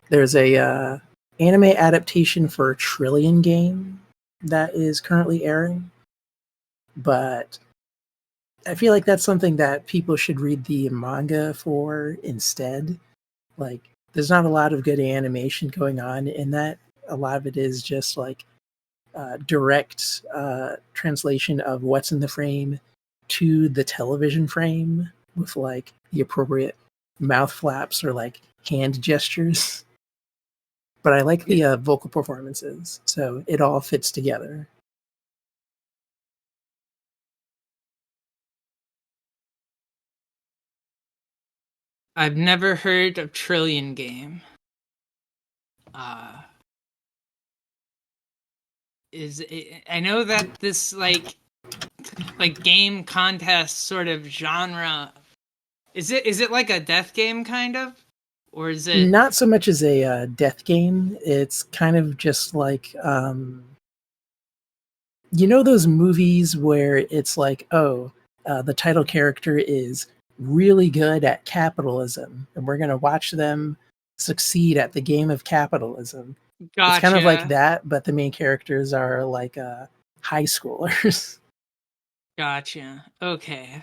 B: There's a anime adaptation for a Trillion game that is currently airing, but I feel like that's something that people should read the manga for instead. Like, there's not a lot of good animation going on in that. A lot of it is just like direct translation of what's in the frame to the television frame with like the appropriate mouth flaps or like hand gestures. But I like the vocal performances, so it all fits together.
A: I've never heard of Trillion Game. Uh, I know that this like game contest sort of genre is it like a death game kind of, or is it?
B: Not so much as a death game. It's kind of just like you know those movies where it's like, oh, the title character is really good at capitalism, and we're gonna watch them succeed at the game of capitalism. It's kind of like
A: Gotcha,
B: that, but the main characters are like high schoolers.
A: gotcha. Okay.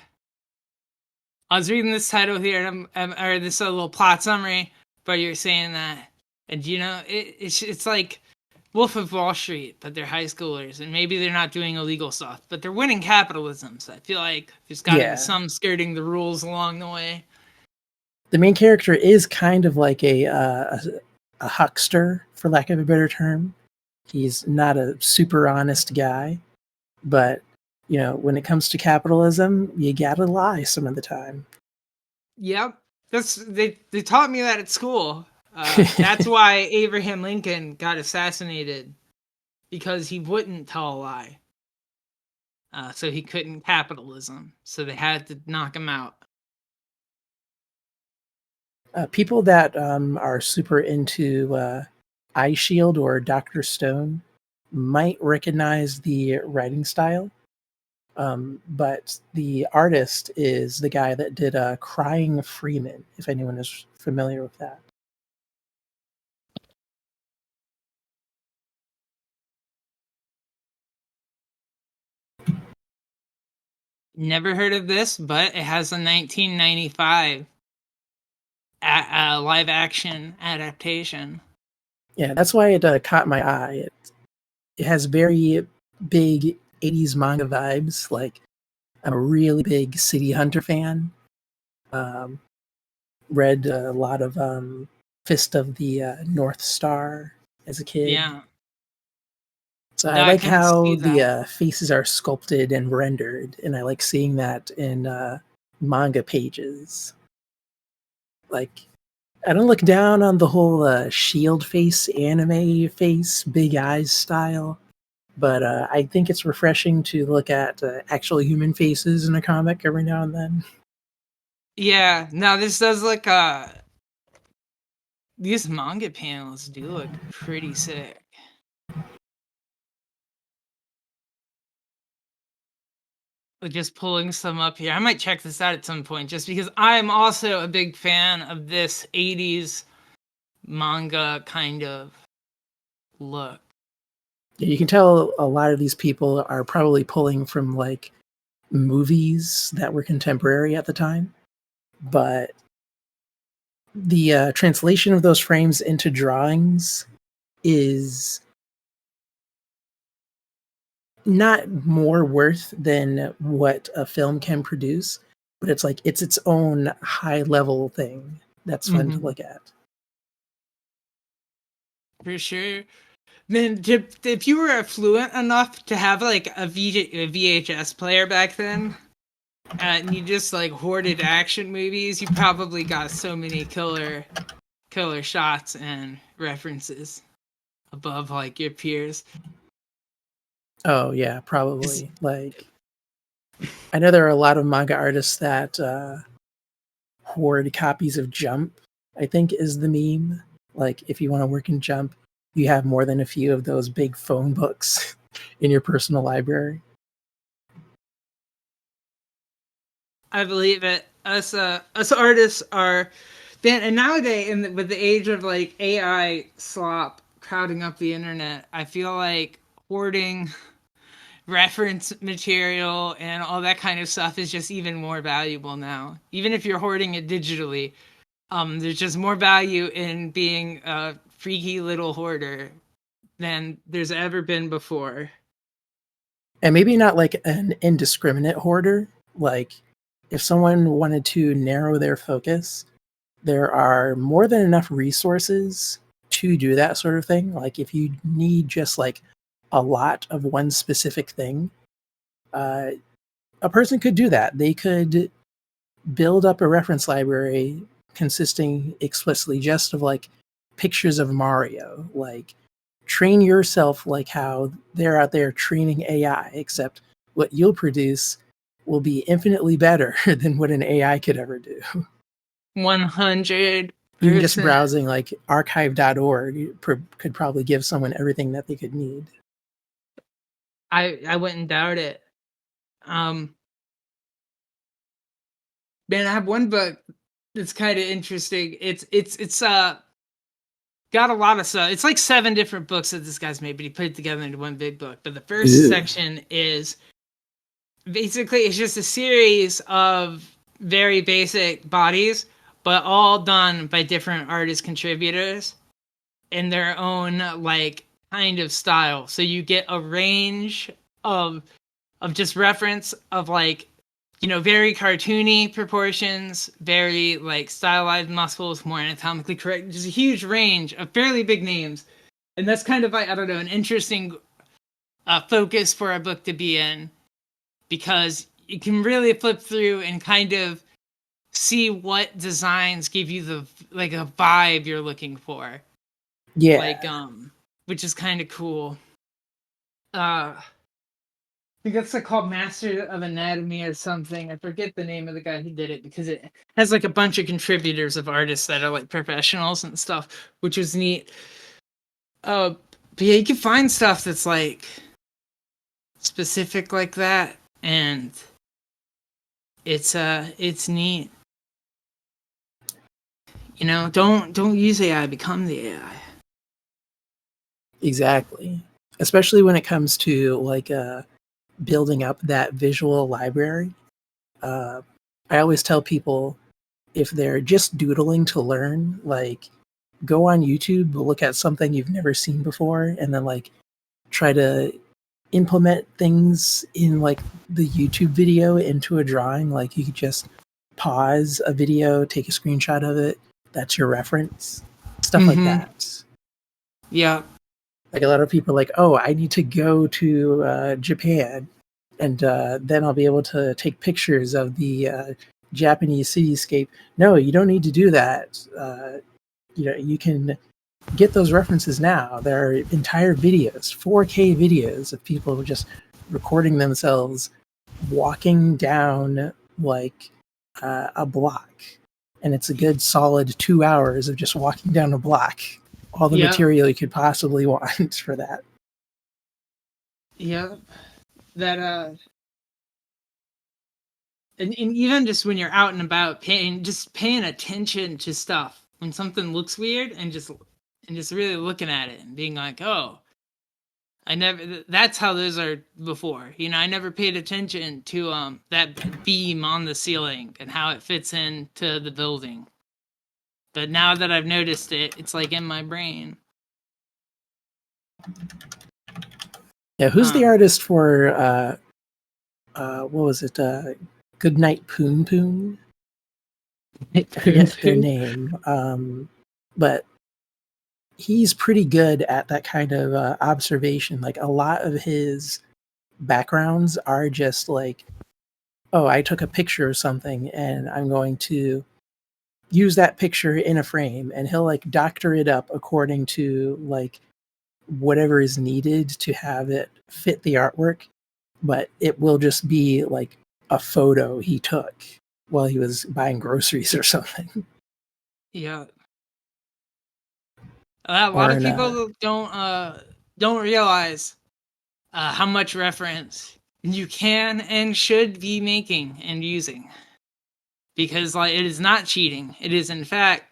A: I was reading this title here, and or this little plot summary, but you're saying that, and it's like Wolf of Wall Street, but they're high schoolers, and maybe they're not doing illegal stuff, but they're winning capitalism. So I feel like there's got to be
B: Yeah,
A: some skirting the rules along the way.
B: the main character is kind of like a huckster, for lack of a better term. He's not a super honest guy, but you know, when it comes to capitalism, you gotta lie some of the time.
A: Yep, they taught me that at school. That's why Abraham Lincoln got assassinated because he wouldn't tell a lie. So he couldn't capitalism. So they had to knock him out.
B: People that are super into Eye Shield or Doctor Stone might recognize the writing style, but the artist is the guy that did Crying Freeman, if anyone is familiar with that.
A: Never heard of this, but it has a 1995 live action adaptation.
B: Yeah, that's why it caught my eye. It has very big 80s manga vibes. Like, I'm a really big City Hunter fan. Um, read a lot of Fist of the North Star as a kid.
A: Yeah,
B: So I
A: no, I
B: like
A: can
B: how
A: see
B: the
A: that.
B: faces are sculpted and rendered, and I like seeing that in manga pages. Like, I don't look down on the whole shield face, anime face, big eyes style, but I think it's refreshing to look at actual human faces in a comic every now and then.
A: Yeah, no, this does look. These manga panels do look pretty sick. Just pulling some up here. I might check this out at some point just because I'm also a big fan of this 80s manga kind of look.
B: You can tell a lot of these people are probably pulling from like movies that were contemporary at the time. but the translation of those frames into drawings is not more worth than what a film can produce, but it's like it's its own high level thing that's fun to
A: Mm-hmm.
B: look at.
A: For sure. Then, if you were fluent enough to have like a VHS player back then, and you just like hoarded action movies, you probably got so many killer shots and references above like your peers.
B: Oh yeah, probably. Like I know there are a lot of manga artists that hoard copies of Jump, I think is the meme. Like if you want to work in Jump, you have more than a few of those big phone books in your personal library.
A: I believe it. Us artists are, then and nowadays with the age of like AI slop crowding up the internet, I feel like hoarding reference material and all that kind of stuff is just even more valuable now. Even if you're hoarding it digitally, there's just more value in being a freaky little hoarder than there's ever been before.
B: And maybe not like an indiscriminate hoarder. Like if someone wanted to narrow their focus, there are more than enough resources to do that sort of thing. Like if you need just like a lot of one specific thing, uh, a person could do that. They could build up a reference library consisting explicitly just of like pictures of Mario. Like train yourself like how they're out there training AI, except what you'll produce will be infinitely better than what an AI could ever do.
A: 100%.
B: Even just browsing like archive.org could probably give someone everything that they could need.
A: I wouldn't doubt it. Um, Man, I have one book that's kind of interesting. It's got a lot of stuff. It's like 7 different books that this guy's made, but he put it together into one big book. But the first
B: Ew.
A: section is basically it's just a series of very basic bodies, but all done by different artist contributors in their own like kind of style. So you get a range of just reference of like, you know, very cartoony proportions, very like stylized muscles, more anatomically correct, just a huge range of fairly big names. And that's kind of like, I don't know, an interesting focus for a book to be in, because you can really flip through and kind of see what designs give you the like a vibe you're looking for.
B: Yeah.
A: Like which is kind of cool. I think that's like called Master of Anatomy or something. I forget the name of the guy who did it because it has like a bunch of contributors of artists that are like professionals and stuff, which was neat. But yeah, you can find stuff that's like specific like that, and it's neat. You know, don't use AI, become the AI.
B: Exactly. Especially when it comes to like building up that visual library. Uh, I always tell people if they're just doodling to learn, like go on YouTube, look at something you've never seen before, and then like try to implement things in like the YouTube video into a drawing. Like you could just pause a video, take a screenshot of it. That's your reference. Stuff like
A: Mm-hmm.
B: that.
A: Yeah.
B: Like a lot of people are like, oh, I need to go to Japan, and then I'll be able to take pictures of the Japanese cityscape. No, you don't need to do that. You know, you can get those references now. There are entire videos, 4K videos of people just recording themselves walking down like a block, and it's a good solid 2 hours of just walking down a block. All the
A: Yeah.
B: material you could possibly want for that.
A: Yeah. That and even just when you're out and about paying attention to stuff when something looks weird, and just really looking at it and being like, oh, I never. That's how those are before. I never paid attention to that beam on the ceiling and how it fits into the building. But now that I've noticed it, it's like in my brain.
B: Yeah, who's the
A: Um,
B: artist for what was it? Good Night Poon Poon. I forget their name, but he's pretty good at that kind of observation. Like a lot of his backgrounds are just like, oh, I took a picture of something and I'm going to use that picture in a frame, and he'll like doctor it up according to like whatever is needed to have it fit the artwork, but it will just be like a photo he took while he was buying groceries or something.
A: yeah, a lot
B: Or
A: of
B: in
A: people don't realize how much reference you can and should be making and using, because like it is not cheating. It is in fact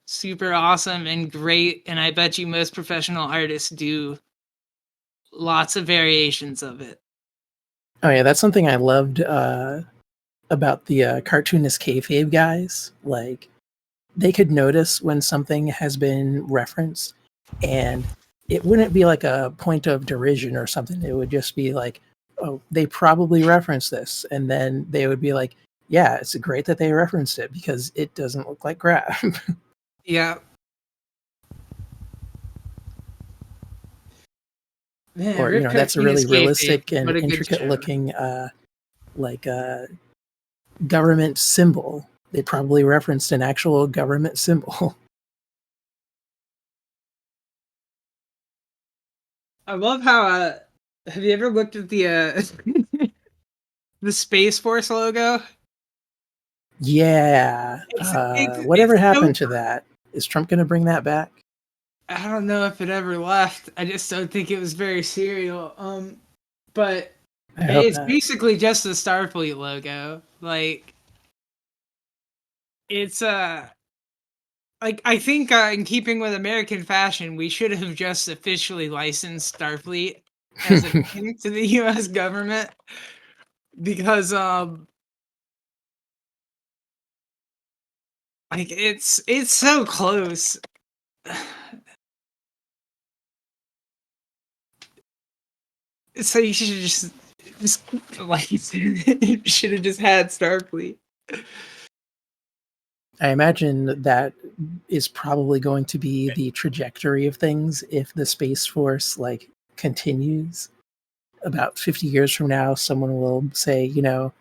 A: super awesome and great, and I bet you most professional artists do lots of variations of it.
B: oh yeah, that's something I loved about the cartoonist kayfabe guys. Like they could notice when something has been referenced, and it wouldn't be like a point of derision or something. It would just be like, oh, they probably referenced this, and then they would be like, yeah, it's great that they referenced it because it doesn't look like crap.
A: Yeah. Man,
B: Or
A: Rip
B: that's a really
A: Cartoonist kayfabe.
B: realistic and
A: What a good
B: intricate
A: show.
B: looking like government symbol. They probably referenced an actual government symbol.
A: I love how. Have you ever looked at the the Space Force logo?
B: Yeah.
A: It's
B: Whatever
A: so.
B: happened to that? Is Trump going to bring that back?
A: I don't know if it ever left. I just don't think it was very serial. But
B: I hope
A: it's
B: not.
A: basically just the Starfleet logo. Like it's like I think in keeping with American fashion, we should have just officially licensed Starfleet as a thing to the U.S. government, because like it's so close. So you should just license it. You should have just had Starfleet.
B: I imagine that is probably going to be the trajectory of things if the Space Force like continues. About 50 years from now, someone will say, the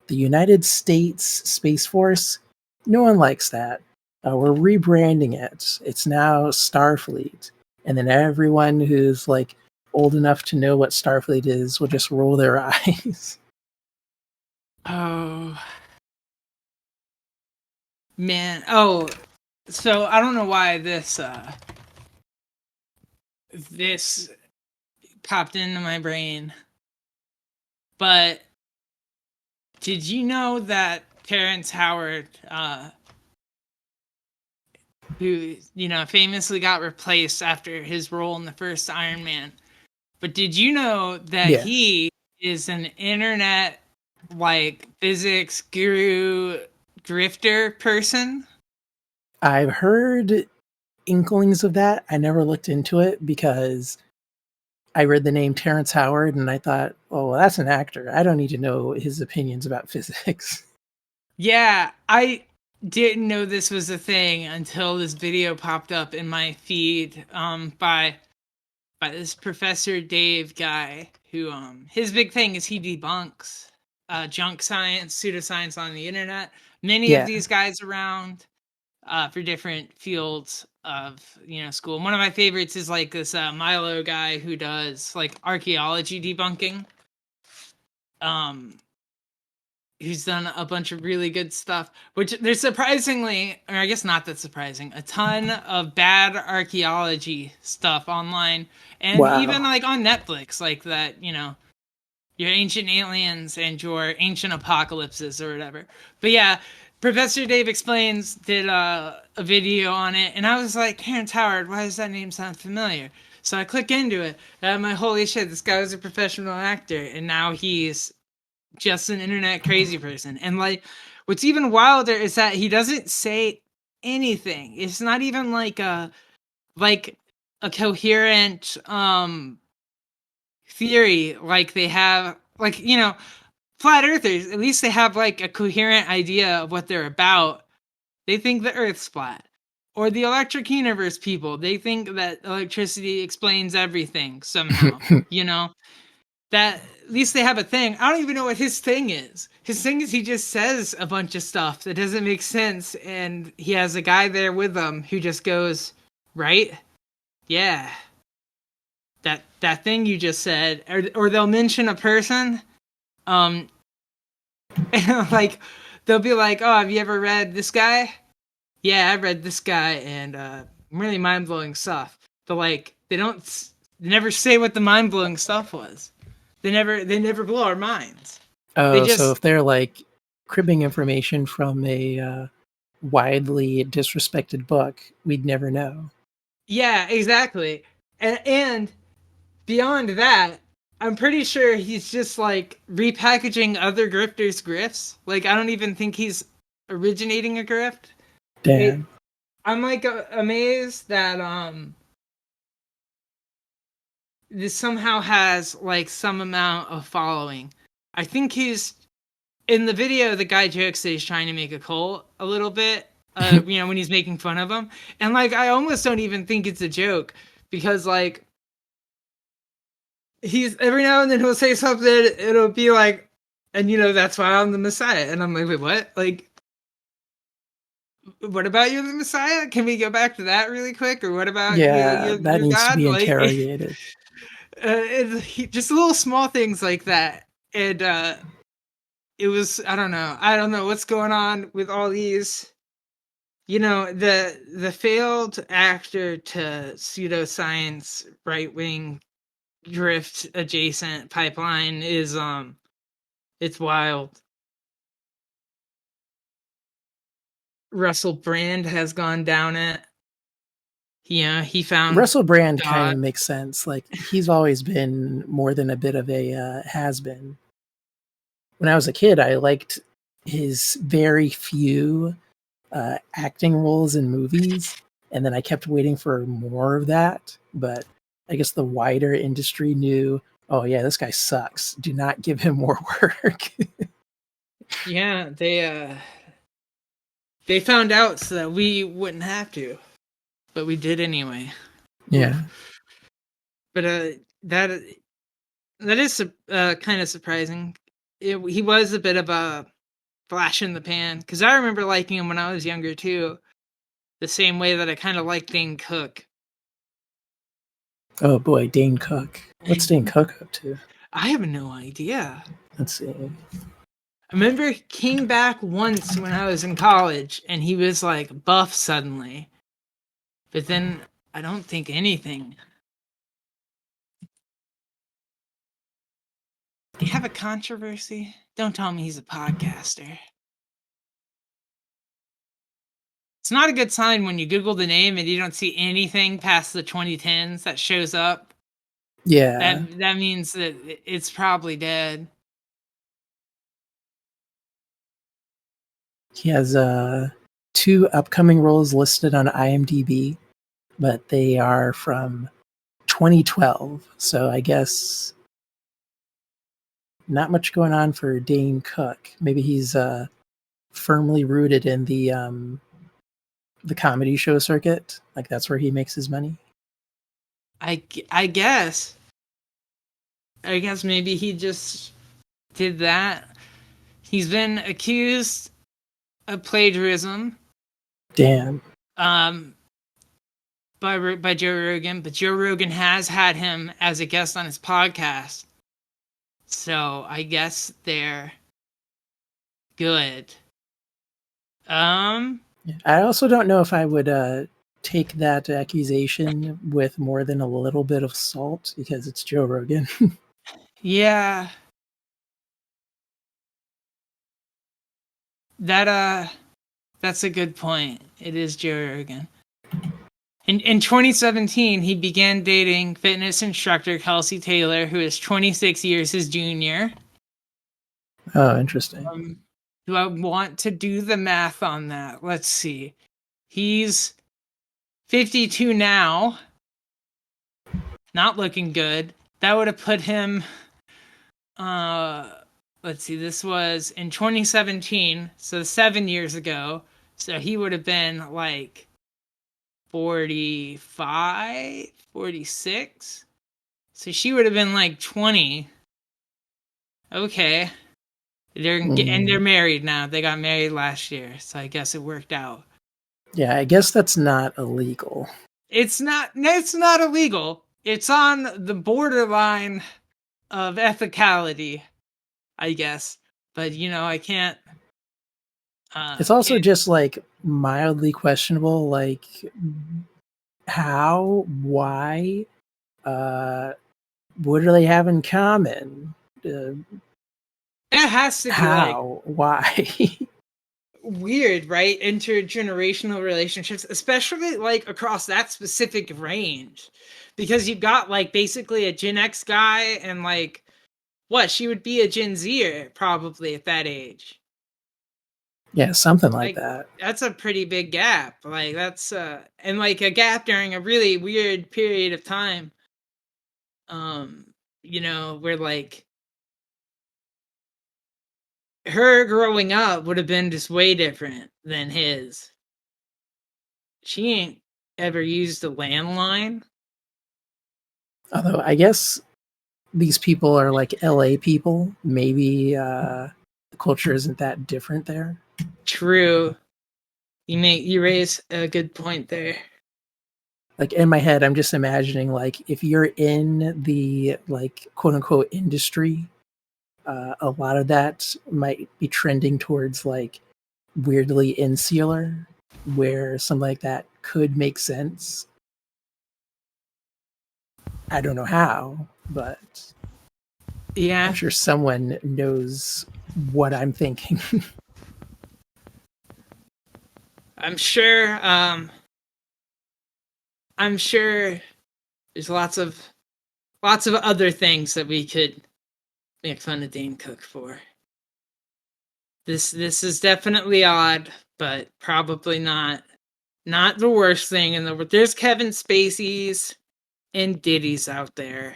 B: United States Space Force, no one likes that. We're rebranding it. It's now Starfleet. And then everyone who's like old enough to know what Starfleet is will just roll their eyes.
A: Oh man. Oh, so I don't know why this popped into my brain, but did you know that Terrence Howard, who famously got replaced after his role in the first Iron Man, but did you know that
B: Yeah.
A: he is an internet like physics guru grifter person?
B: I've heard inklings of that. I never looked into it because I read the name Terrence Howard and I thought, oh, well, that's an actor. I don't need to know his opinions about physics.
A: Yeah, I didn't know this was a thing until this video popped up in my feed by this Professor Dave guy who his big thing is he debunks junk science, pseudoscience on the internet. Many of
B: Yeah.
A: these guys around for different fields of school. One of my favorites is like this Milo guy who does like archaeology debunking. Um, who's done a bunch of really good stuff, which there's surprisingly, or I guess not that surprising, a ton of bad archaeology stuff online, and even
B: Wow.
A: like on Netflix, like that, your ancient aliens and your ancient apocalypses or whatever. But yeah, Professor Dave Explains did a video on it, and I was like, Terrence Howard, why does that name sound familiar? So I click into it, and I'm like, holy shit, this guy was a professional actor, and now he's just an internet crazy person. And like, what's even wilder is that he doesn't say anything. It's not even like a coherent theory like they have, like, you know, flat earthers, at least they have like a coherent idea of what they're about. They think the earth's flat. Or the electric universe people, they think that electricity explains everything somehow, you know? That at least they have a thing. I don't even know what his thing is. His thing is he just says a bunch of stuff that doesn't make sense, and he has a guy there with him who just goes, right? Yeah. That thing you just said. Or they'll mention a person, and like they'll be like, oh, have you ever read this guy? Yeah, I read this guy, and really mind blowing stuff. But like they never say what the mind blowing stuff was. They never blow our minds. They
B: Oh, so
A: just,
B: if they're like cribbing information from a widely disrespected book, we'd never know.
A: yeah, exactly. And beyond that, I'm pretty sure he's just like repackaging other grifters' grifts. Like I don't even think he's originating a grift. It,
B: Damn.
A: I'm like amazed that this somehow has like some amount of following. I think he's in the video. The guy jokes that he's trying to make a cult a little bit. You know, when he's making fun of him, and like I almost don't even think it's a joke because like he's every now and then he'll say something. It'll be like, and you know that's why I'm the Messiah, and I'm like, wait, what? Like, what about you're the Messiah? Can we go back to that really quick? Or what about
B: Yeah, that
A: you're
B: needs to
A: God?
B: be
A: Like,
B: interrogated.
A: just little small things like that, and it was I don't know what's going on with all these. You know, the failed actor to pseudoscience right wing drift adjacent pipeline is it's wild. Russell Brand has gone down it. Yeah, he found
B: Russell Brand kind
A: God.
B: of makes sense. Like he's always been more than a bit of a has been. When I was a kid, I liked his very few acting roles in movies, and then I kept waiting for more of that. But I guess the wider industry knew, oh yeah, this guy sucks. Do not give him more work.
A: Yeah, they found out so that we wouldn't have to, but we did anyway.
B: Yeah.
A: Oof. But that that is kind of surprising. He was a bit of a flash in the pan because I remember liking him when I was younger too. The same way that I kind of like Dane Cook.
B: Oh boy, Dane Cook. What's Dane Cook up to?
A: I have no idea.
B: Let's see.
A: I remember he came back once when I was in college and he was like buff suddenly. But then I don't think anything. Do you have a controversy? Don't tell me he's a podcaster. It's not a good sign when you Google the name and you don't see anything past the 2010s that shows up.
B: Yeah.
A: That means that it's probably dead.
B: He has two upcoming roles listed on IMDb, but they are from 2012. So I guess not much going on for Dane Cook. Maybe he's firmly rooted in the comedy show circuit. Like that's where he makes his money.
A: I guess. I guess maybe he just did that. He's been accused of plagiarism.
B: Damn.
A: Um, by Joe Rogan, but Joe Rogan has had him as a guest on his podcast. So I guess they're good.
B: I also don't know if I would take that accusation with more than a little bit of salt because it's Joe Rogan.
A: Yeah. That That's a good point. It is Joe Rogan. In 2017, he began dating fitness instructor Kelsey Taylor, who is 26 years his junior.
B: Oh, interesting.
A: Do I want to do the math on that? Let's see. He's 52 now. Not looking good. That would have put him let's see, this was in 2017, so 7 years ago. So he would have been like 45, 46. So she would have been like 20. Okay. They're married now. They got married last year, so I guess it worked out.
B: Yeah, I guess that's not illegal.
A: It's not illegal. It's on the borderline of ethicality, I guess. But I can't
B: It's also just like mildly questionable, like how, why, what do they have in common?
A: It has to be
B: How, why?
A: weird, right? Intergenerational relationships, especially like across that specific range, because you've got like basically a Gen X guy and like she would be a Gen Zer probably at that age.
B: Yeah, something like
A: Like
B: that.
A: that's a pretty big gap. Like that's and like a gap during a really weird period of time. Where like her growing up would have been just way different than his. She ain't ever used a landline.
B: Although I guess these people are like LA people. Maybe the culture isn't that different there.
A: True. You raise a good point there.
B: Like in my head, I'm just imagining like if you're in the like quote unquote industry, a lot of that might be trending towards like weirdly insular, where something like that could make sense. I don't know how, but
A: Yeah,
B: I'm sure someone knows what I'm thinking.
A: I'm sure. I'm sure there's lots of other things that we could make fun of Dane Cook for. This is definitely odd, but probably not the worst thing in the world. There's Kevin Spacey's and Diddy's out there.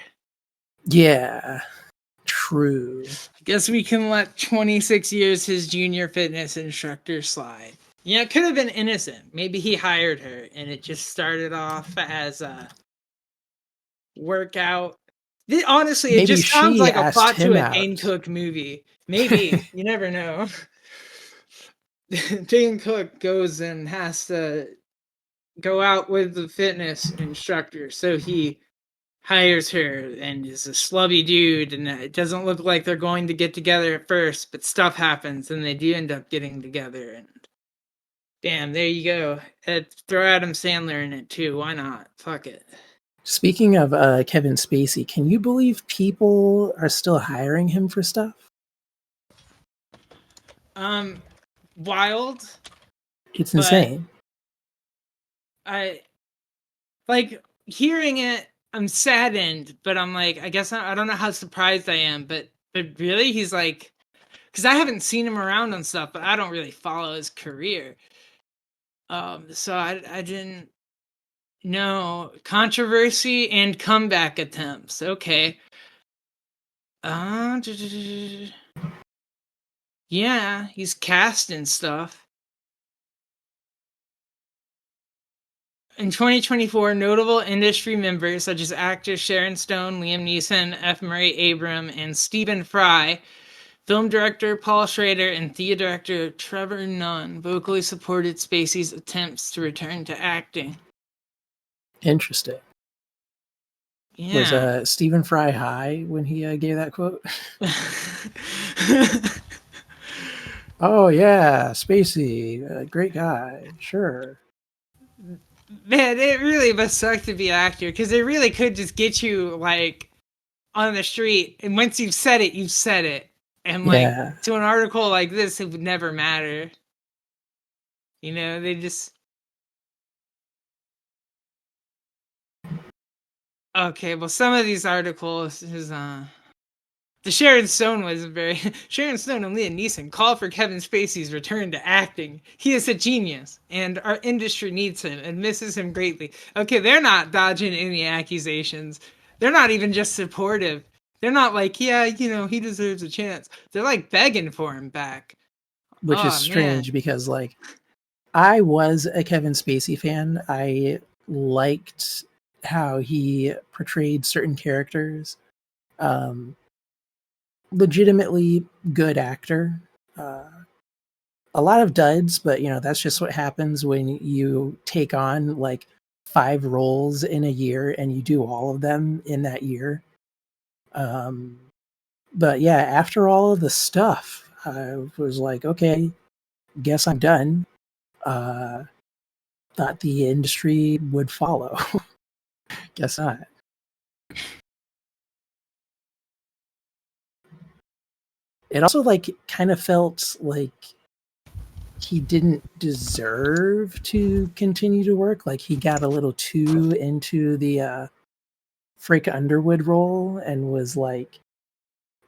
B: Yeah, true.
A: I guess we can let 26 years his junior fitness instructor slide. It could have been innocent. Maybe he hired her and it just started off as a workout. Honestly, it
B: Maybe
A: just sounds
B: she
A: like a
B: asked
A: plot to
B: him
A: a Dane
B: out.
A: Cook movie. Maybe. You never know. Dane Cook goes and has to go out with the fitness instructor. So he hires her and is a slubby dude. And it doesn't look like they're going to get together at first, but stuff happens and they do end up getting together. And damn, there you go. Throw Adam Sandler in it too. Why not? Fuck it.
B: Speaking of Kevin Spacey, can you believe people are still hiring him for stuff?
A: Wild,
B: It's
A: but
B: insane.
A: I like hearing it. I'm saddened, but I'm like, I guess I don't know how surprised I am, but really, he's like, because I haven't seen him around on stuff, but I don't really follow his career. So I didn't know controversy and comeback attempts. Okay. Uh, yeah, he's cast and stuff. In 2024, notable industry members such as actors Sharon Stone, Liam Neeson, F. Murray Abram, and Stephen Fry, film director Paul Schrader, and theater director Trevor Nunn vocally supported Spacey's attempts to return to acting.
B: Interesting. Was
A: Yeah.
B: Stephen Fry high when he gave that quote? Oh yeah, Spacey, great guy, sure.
A: Man, it really must suck to be an actor because it really could just get you like on the street, and once you've said it, you've said it, and like
B: Yeah,
A: to an article like this, it would never matter. They just okay. Well, some of these articles is the Sharon Stone was very Sharon Stone and Liam Neeson call for Kevin Spacey's return to acting. He is a genius, and our industry needs him and misses him greatly. Okay, they're not dodging any accusations. They're not even just supportive. They're not like, yeah, he deserves a chance. They're like begging for him back.
B: which is
A: Oh man.
B: strange because like I was a Kevin Spacey fan. I liked how he portrayed certain characters. Um, Legitimately good actor. Uh, a lot of duds, but that's just what happens when you take on like 5 roles in a year and you do all of them in that year. Um, but yeah, after all of the stuff, I was like, okay, guess I'm done. Uh, Thought the industry would follow. Guess not. It also like kind of felt like he didn't deserve to continue to work. Like he got a little too into the Frick Underwood role and was like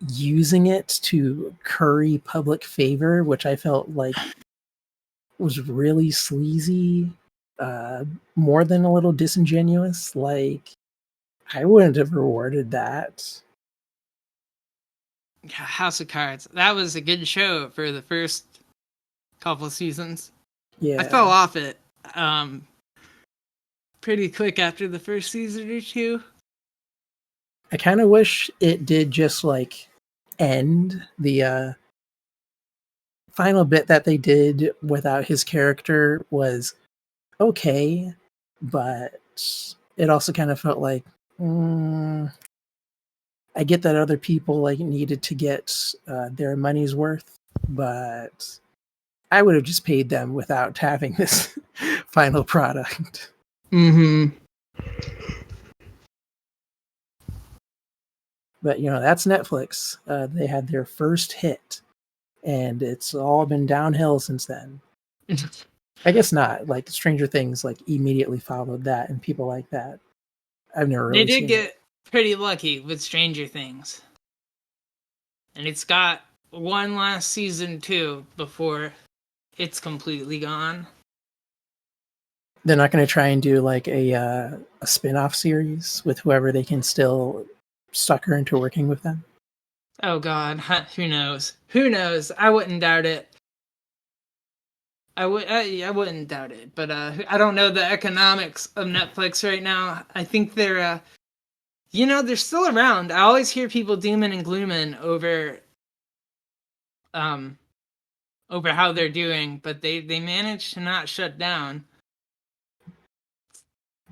B: using it to curry public favor, which I felt like was really sleazy, more than a little disingenuous. Like I wouldn't have rewarded that.
A: House of Cards. That was a good show for the first couple seasons. I fell
B: Yeah.
A: off it pretty quick after the first season or two.
B: I kind of wish it did just like end the final bit that they did without his character was okay, but it also kind of felt like I get that other people like needed to get their money's worth, but I would have just paid them without having this final product.
A: Mm-hmm.
B: But that's Netflix. They had their first hit, and it's all been downhill since then. I guess not. Like Stranger Things, like immediately followed that, and people like that. I've never
A: They
B: really
A: did
B: seen it.
A: get pretty lucky with Stranger Things. And it's got one last season too before it's completely gone.
B: They're not going to try and do like a spin-off series with whoever they can still sucker into working with them.
A: Oh god, who knows? Who knows? I wouldn't doubt it. I wouldn't doubt it, but I don't know the economics of Netflix right now. I think they're they're still around. I always hear people dooming and glooming um over how they're doing, but they managed to not shut down.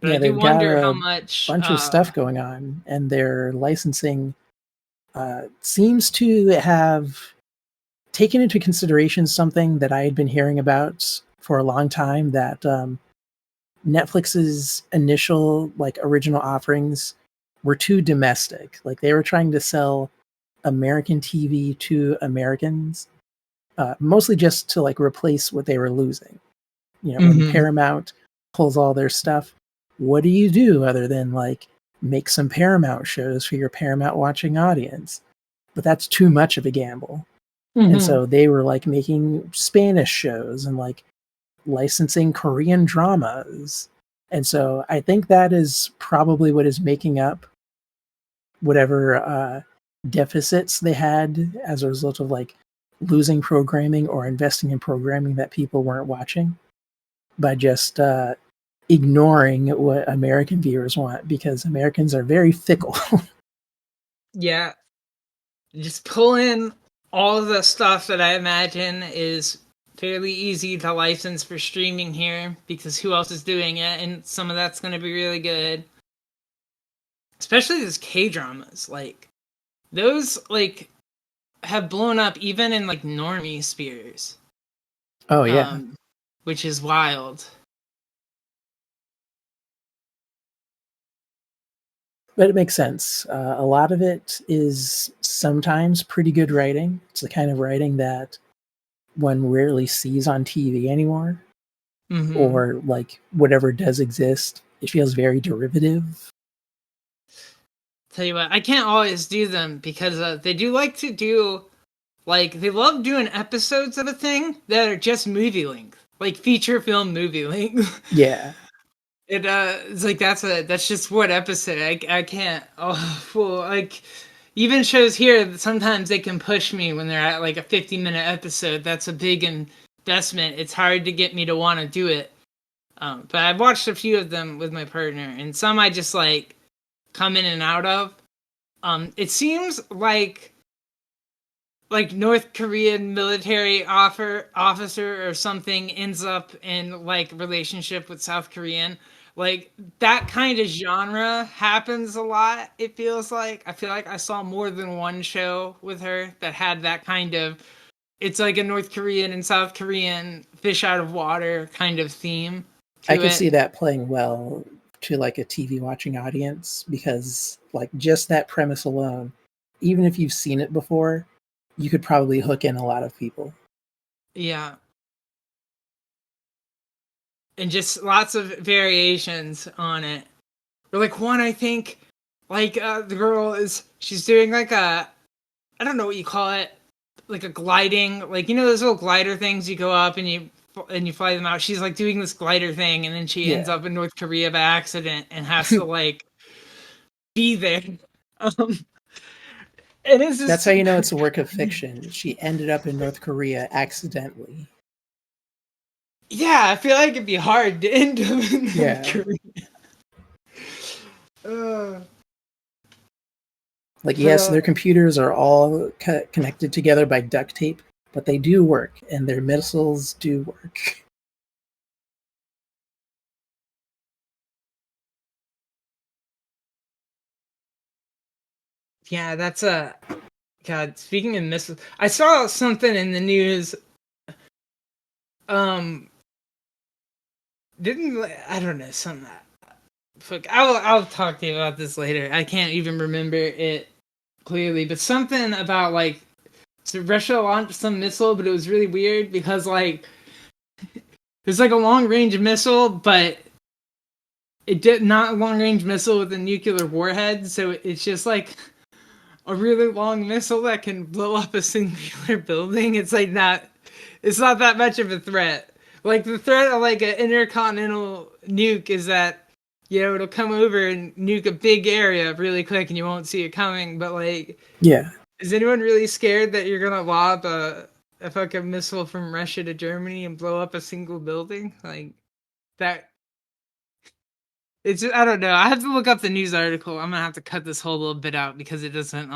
A: But I
B: Yeah,
A: do
B: they've got
A: wonder how
B: a
A: much
B: bunch of stuff going on, and their licensing seems to have taken into consideration something that I had been hearing about for a long time, that Netflix's initial like original offerings were too domestic. Like they were trying to sell American TV to Americans, mostly just to like replace what they were losing. When
A: Mhm.
B: Paramount pulls all their stuff, what do you do other than like make some Paramount shows for your Paramount watching audience? But that's too much of a gamble. And
A: Mhm.
B: so they were like making Spanish shows and like licensing Korean dramas. And so I think that is probably what is making up whatever deficits they had as a result of like losing programming or investing in programming that people weren't watching, by just ignoring what American viewers want, because Americans are very fickle.
A: Yeah, just pull in all of the stuff that I imagine is fairly easy to license for streaming here because who else is doing it? And some of that's going to be really good. Especially those K dramas. Like, those, like, have blown up even in, like, normie spheres.
B: Oh yeah,
A: Um, which is wild.
B: but it makes sense. A lot of it is sometimes pretty good writing. It's the kind of writing that one rarely sees on TV anymore.
A: Mm-hmm.
B: or like whatever does exist. It feels very derivative.
A: Tell you what, I can't always do them because they do like to do like they love doing episodes of a thing that are just movie length, like feature film movie length.
B: Yeah,
A: It's like that's just what episode I can't. Oh well, like even shows here sometimes they can push me when they're at like a 50-minute episode. That's a big investment. It's hard to get me to want to do it. But I've watched a few of them with my partner, and some I just like come in and out of. It seems like North Korean military officer or something ends up in like relationship with South Korean. Like that kind of genre happens a lot, it feels like. I feel like I saw more than one show with her that had that kind of it's like a North Korean and South Korean fish out of water kind of theme
B: I
A: to
B: could
A: it.
B: see that playing well to like a TV watching audience because like just that premise alone, even if you've seen it before, you could probably hook in a lot of people.
A: Yeah. And just lots of variations on it. Or like one I think like the girl is she's doing like a I don't know what you call it, like a gliding, like you know those little glider things you go up and you fly them out. She's like doing this glider thing, and then she ends
B: Yeah.
A: up in North Korea by accident and has to like be there. Um, and it's
B: That's
A: just
B: how you know it's a work of fiction. She ended up in North Korea accidentally.
A: yeah, I feel like it'd be hard to end up in North
B: Yeah.
A: Korea. Uh,
B: Like,
A: but
B: yes, their computers are all connected together by duct tape, but they do work, and their missiles do work.
A: yeah, that's a God. Speaking of missiles, I saw something in the news. Um, didn't I don't know something. Fuck, I'll talk to you about this later. I can't even remember it clearly, but something about like so Russia launched some missile, but it was really weird because like it's like a long range missile, but it did not a long range missile with a nuclear warhead, so it's just like a really long missile that can blow up a singular building. It's like not it's not that much of a threat. Like the threat of like an intercontinental nuke is that it'll come over and nuke a big area really quick and you won't see it coming. But like,
B: Yeah.
A: is anyone really scared that you're gonna lob a fucking missile from Russia to Germany and blow up a single building like that? It's just, I don't know. I have to look up the news article. I'm gonna have to cut this whole little bit out because it doesn't.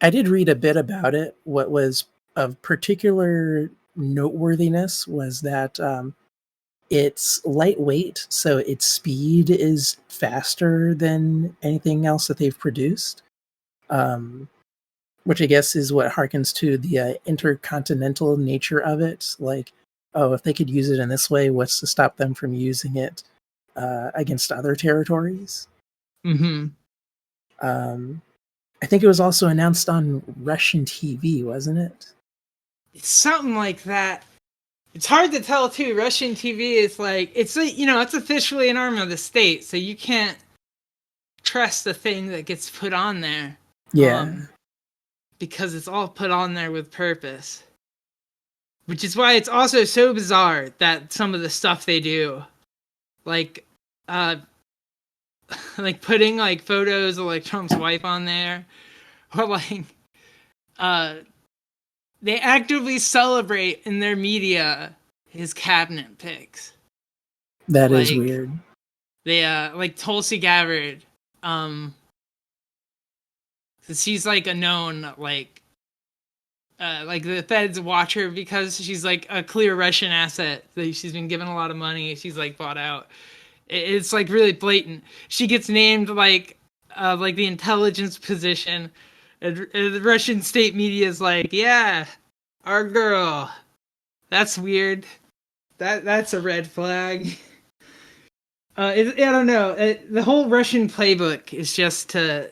B: I did read a bit about it. What was of particular noteworthiness was that it's lightweight, so its speed is faster than anything else that they've produced. Um, which I guess is what harkens to the intercontinental nature of it. Like, oh, if they could use it in this way, what's to stop them from using it against other territories?
A: Mm-hmm.
B: Um, I think it was also announced on Russian TV, wasn't it?
A: It's something like that. It's hard to tell too. Russian TV is like it's officially an arm of the state, so you can't trust the thing that gets put on there,
B: Yeah,
A: because it's all put on there with purpose. Which is why it's also so bizarre that some of the stuff they do, like, uh, like putting like photos of like Trump's wife on there, or like, uh, they actively celebrate in their media his cabinet picks.
B: that is
A: Like
B: weird.
A: they like Tulsi Gabbard, she's like a known like the feds watch her because she's like a clear Russian asset. She's been given a lot of money. She's like bought out. It's like really blatant. She gets named like the intelligence position. And the Russian state media is like, yeah, our girl. That's weird. That's a red flag. I don't know. The whole Russian playbook is just to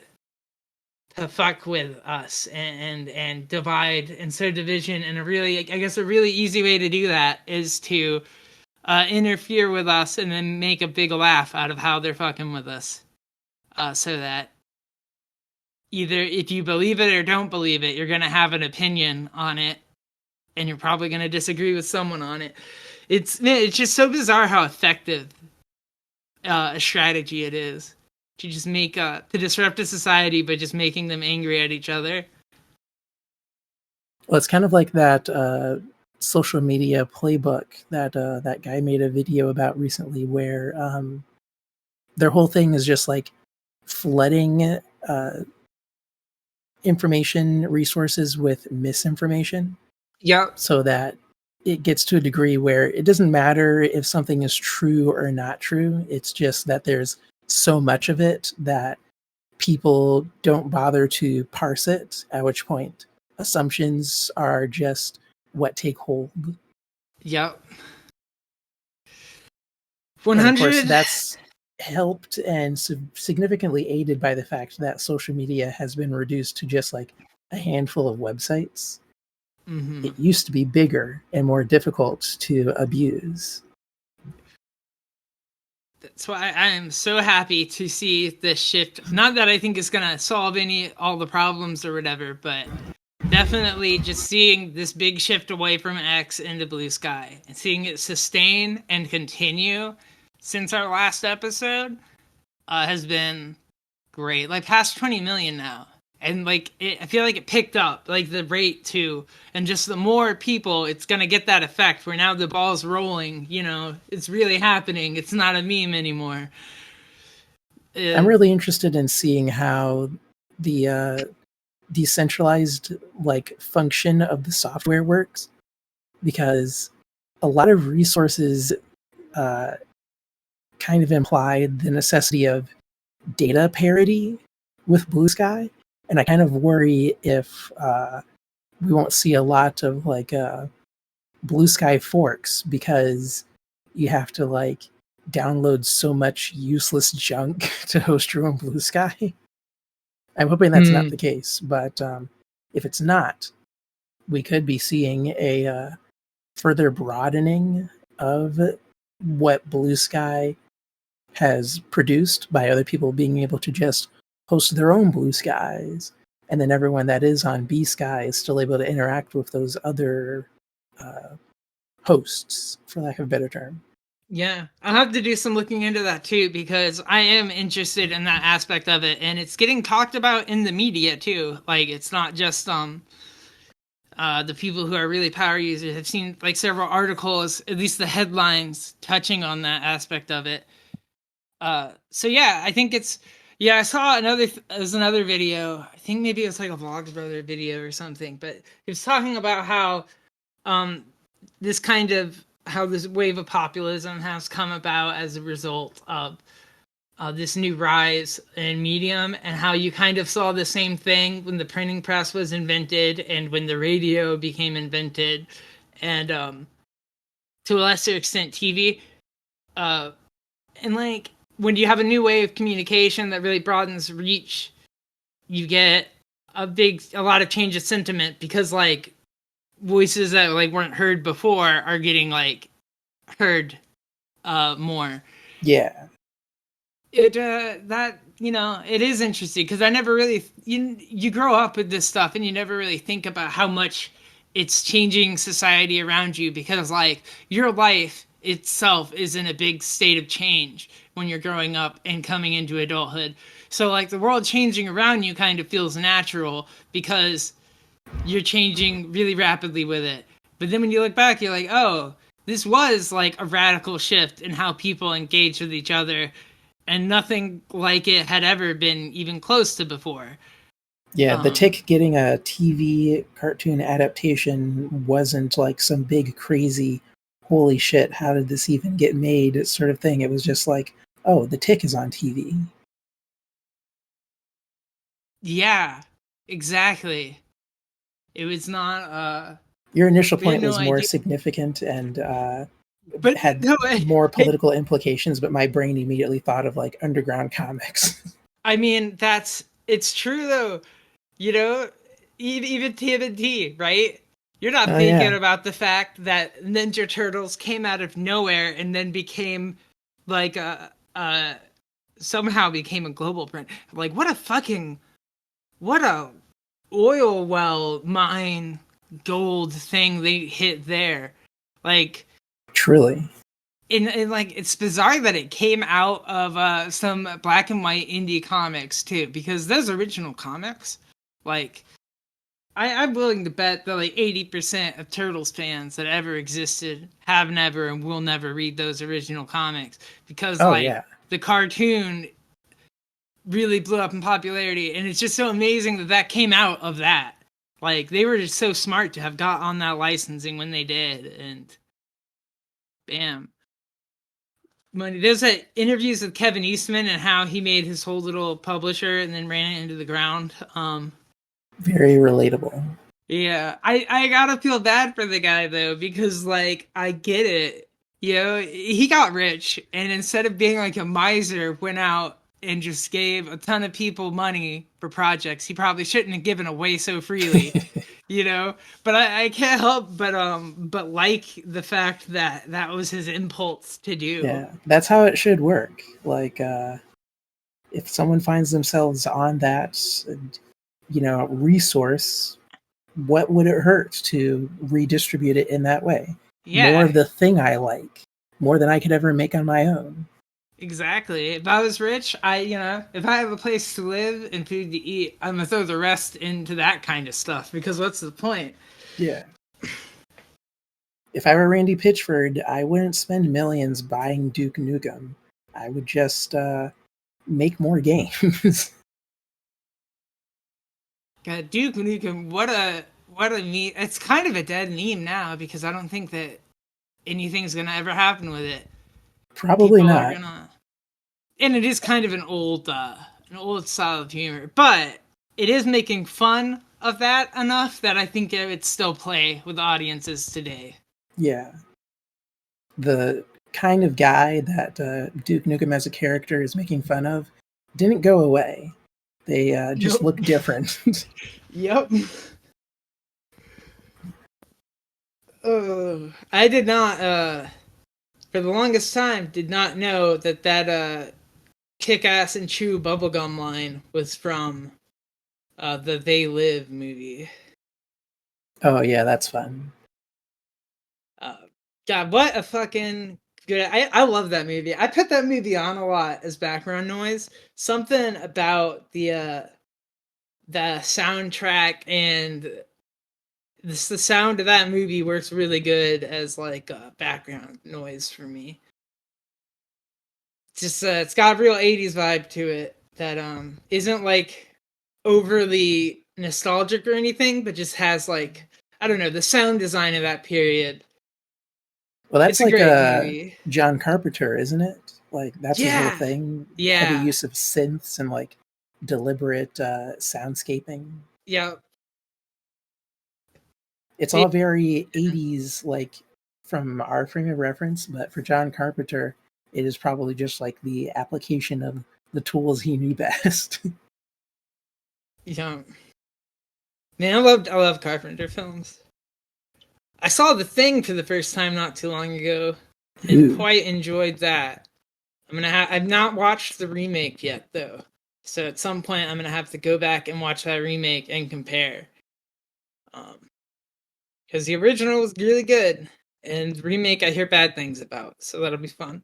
A: fuck with us and divide and sow division. And a really, I guess, a really easy way to do that is to interfere with us and then make a big laugh out of how they're fucking with us. So that either if you believe it or don't believe it, you're going to have an opinion on it, and you're probably going to disagree with someone on it. It's just so bizarre how effective a strategy it is to just make to disrupt a society by just making them angry at each other.
B: Well, it's kind of like that social media playbook that that guy made a video about recently, where their whole thing is just like flooding information resources with misinformation.
A: Yep.
B: So that it gets to a degree where it doesn't matter if something is true or not true. It's just that there's so much of it that people don't bother to parse it, at which point assumptions are just what take hold.
A: Yep.
B: And of course,
A: 100.
B: that's helped and significantly aided by the fact that social media has been reduced to just like a handful of websites.
A: Mm-hmm.
B: It used to be bigger and more difficult to abuse.
A: That's why I am so happy to see this shift. Not that I think it's gonna solve all the problems or whatever, but definitely just seeing this big shift away from X into Blue Sky and seeing it sustain and continue since our last episode has been great. Like past 20 million now. And like I feel like it picked up like the rate too, and just the more people, it's gonna get that effect where now the ball's rolling. You know, it's really happening. It's not a meme anymore.
B: I'm really interested in seeing how the decentralized like function of the software works, because a lot of resources kind of imply the necessity of data parity with Blue Sky. And I kind of worry if we won't see a lot of like Blue Sky forks, because you have to like download so much useless junk to host your own Blue Sky. I'm hoping that's not the case, but if it's not, we could be seeing a further broadening of what Blue Sky has produced by other people being able to just host their own Blue Skies, and then everyone that is on B Sky is still able to interact with those other hosts, for lack of a better term.
A: Yeah, I'll have to do some looking into that too, because I am interested in that aspect of it, and it's getting talked about in the media too. Like it's not just the people who are really power users. I've seen like several articles, at least the headlines, touching on that aspect of it. So yeah, I think it's I saw another video. I think maybe it was like a Vlogs Brother video or something, but he was talking about how this kind of how this wave of populism has come about as a result of this new rise in medium, and how you kind of saw the same thing when the printing press was invented and when the radio became invented, and to a lesser extent TV, and like when you have a new way of communication that really broadens reach, you get a lot of change of sentiment, because like voices that like weren't heard before are getting like heard more.
B: Yeah.
A: It that it is interesting, because I never really you grow up with this stuff and you never really think about how much it's changing society around you, because like your life itself is in a big state of change when you're growing up and coming into adulthood. So like the world changing around you kind of feels natural because you're changing really rapidly with it. But then when you look back, you're like, oh, this was like a radical shift in how people engage with each other, and nothing like it had ever been even close to before.
B: Yeah, the Tick getting a TV cartoon adaptation wasn't like some big crazy, holy shit, how did this even get made sort of thing. It was just like, oh, the Tick is on TV.
A: Yeah, exactly. It was not
B: your initial point
A: no
B: was more
A: idea.
B: significant and
A: but
B: had more political implications, but my brain immediately thought of like underground comics.
A: I mean, it's true though. You know, even TMNT, right? You're not
B: Oh
A: thinking
B: yeah,
A: about the fact that Ninja Turtles came out of nowhere and then became like a somehow became a global brand. Like what a oil well mine gold thing they hit there. Like
B: truly.
A: in like it's bizarre that it came out of some black and white indie comics too, because those original comics, like I'm willing to bet that like 80% of Turtles fans that ever existed have never and will never read those original comics because
B: Oh
A: like
B: yeah,
A: the cartoon really blew up in popularity, and it's just so amazing that that came out of that. Like they were just so smart to have got on that licensing when they did, and bam, money. There's interviews with Kevin Eastman and how he made his whole little publisher and then ran it into the ground.
B: very relatable.
A: Yeah, I gotta feel bad for the guy though, because like I get it. You know, he got rich and instead of being like a miser, went out and just gave a ton of people money for projects he probably shouldn't have given away so freely. You know, but I can't help but like the fact that that was his impulse to do.
B: Yeah, that's how it should work. Like, if someone finds themselves on that, resource, what would it hurt to redistribute it in that way? More
A: Yeah,
B: of the thing I like, more than I could ever make on my own.
A: exactly. If I was rich, if I have a place to live and food to eat, I'm gonna throw the rest into that kind of stuff because what's the point?
B: Yeah. If I were Randy Pitchford, I wouldn't spend millions buying Duke Nukem. I would just make more games.
A: God, Duke Nukem, what a meme. It's kind of a dead meme now because I don't think that anything's gonna ever happen with it.
B: Probably
A: People are
B: not.
A: gonna, and it is kind of an old style of humor, but it is making fun of that enough that I think it would still play with audiences today.
B: Yeah. The kind of guy that Duke Nukem as a character is making fun of didn't go away. They just
A: Nope.
B: look different.
A: Yep. I did not. For the longest time, did not know that Kick Ass and Chew bubblegum line was from the They Live movie.
B: Oh yeah, that's fun.
A: Uh, God, what a fucking good. I love that movie. I put that movie on a lot as background noise. Something about the soundtrack and the sound of that movie works really good as like background noise for me. Just it's got a real 80s vibe to it that isn't like overly nostalgic or anything, but just has like I don't know, the sound design of that period.
B: Well, that's
A: It's a
B: like
A: great
B: a
A: movie.
B: John Carpenter, isn't it? Like that's his whole
A: Yeah.
B: thing. Heavy
A: Yeah.
B: use of synths and like deliberate soundscaping.
A: Yeah.
B: It's
A: It,
B: all very 80s, like from our frame of reference, but for John Carpenter, it is probably just like the application of the tools he knew best.
A: yeah. Man, I love Carpenter films. I saw The Thing for the first time not too long ago and
B: Ooh.
A: quite enjoyed that. I've not watched the remake yet though. So at some point I'm gonna have to go back and watch that remake and compare. Um, because the original was really good, and the remake I hear bad things about, so that'll be fun.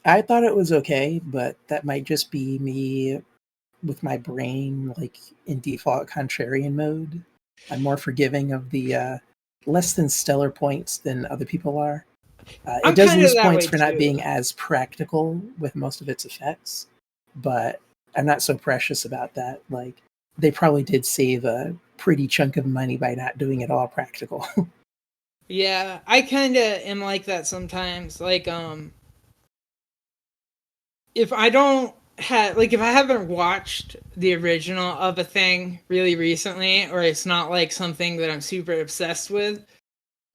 B: I thought it was okay, but that might just be me with my brain like in default contrarian mode. I'm more forgiving of the less than stellar points than other people are. It
A: I'm
B: does
A: kind of
B: lose
A: that
B: points
A: way
B: for not
A: too.
B: being as practical with most of its effects, but I'm not so precious about that. Like, they probably did save a pretty chunk of money by not doing it all practical.
A: Yeah, I kind of am like that sometimes. Like, if I don't have like if I haven't watched the original of a thing really recently, or it's not like something that I'm super obsessed with,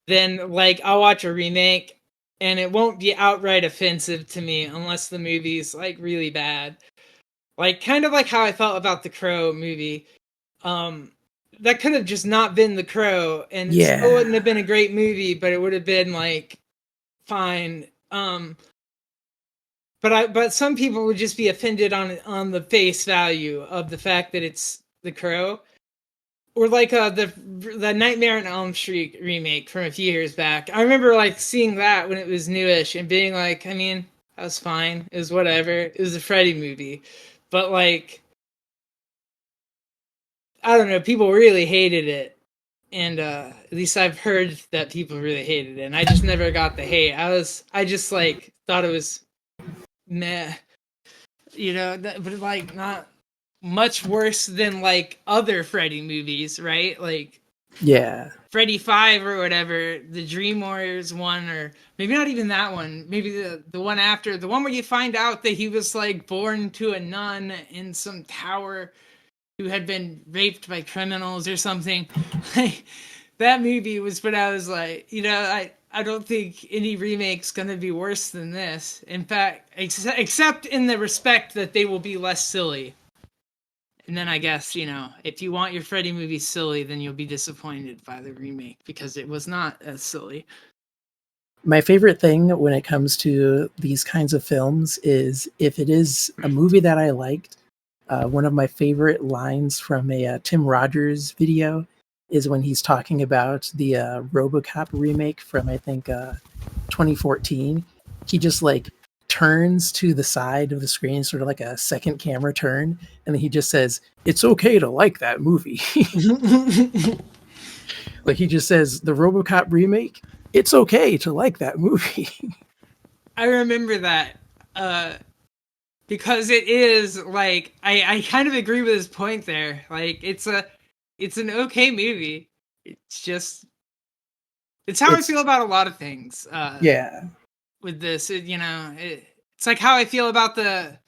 A: then like I'll watch a remake and it won't be outright offensive to me unless the movie's like really bad. Like kind of like how I felt about the Crow movie. Um that could have just not been The Crow, and it still
B: Yeah.
A: wouldn't have been a great movie, but it would have been like fine. But some people would just be offended on the face value of the fact that it's The Crow, or like the Nightmare on Elm Street remake from a few years back. I remember like seeing that when it was newish and being like, I mean, that was fine. It was whatever. It was a Freddy movie, but like I don't know, people really hated it. And at least I've heard that people really hated it, and I just never got the hate. I just like thought it was meh, but like not much worse than like other Freddy movies, right? Like
B: Yeah.
A: Freddy 5 or whatever, the Dream Warriors one, or maybe not even that one, maybe the one after, the one where you find out that he was like born to a nun in some tower who had been raped by criminals or something. Like that movie was when I was like, I don't think any remake's gonna be worse than this. In fact, except in the respect that they will be less silly. And then I guess, if you want your Freddy movie silly, then you'll be disappointed by the remake because it was not as silly.
B: My favorite thing when it comes to these kinds of films is if it is a movie that I liked. One of my favorite lines from a Tim Rogers video is when he's talking about the RoboCop remake from I think 2014. He just like turns to the side of the screen, sort of like a second camera turn, and then he just says, "It's okay to like that movie." Like he just says, "The RoboCop remake. It's okay to like that movie."
A: I remember that. Because it is like I kind of agree with his point there. Like it's an okay movie. It's just it's how I
B: It's
A: feel about a lot of things.
B: Yeah.
A: With this, it's like how I feel about the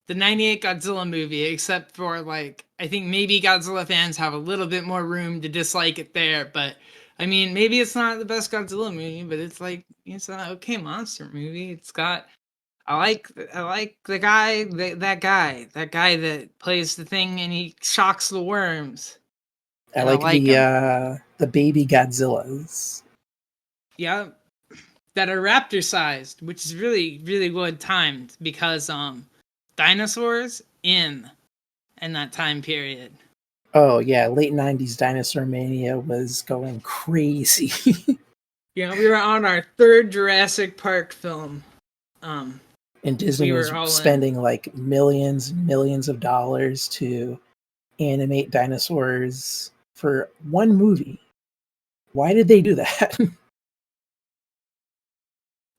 A: '98 Godzilla movie, except for like I think maybe Godzilla fans have a little bit more room to dislike it there. But I mean, maybe it's not the best Godzilla movie, but it's like it's an okay monster movie. It's got I like that guy that plays the thing and he shocks the worms.
B: I
A: And I
B: like
A: like him.
B: the baby Godzillas.
A: Yeah, that are raptor sized, which is really really well timed because dinosaurs in that time period.
B: Oh yeah, late '90s dinosaur mania was going crazy.
A: We were on our third Jurassic Park film. Um,
B: And Disney
A: we
B: was
A: were all in.
B: spending like millions and millions of dollars to animate dinosaurs for one movie. Why did they do that?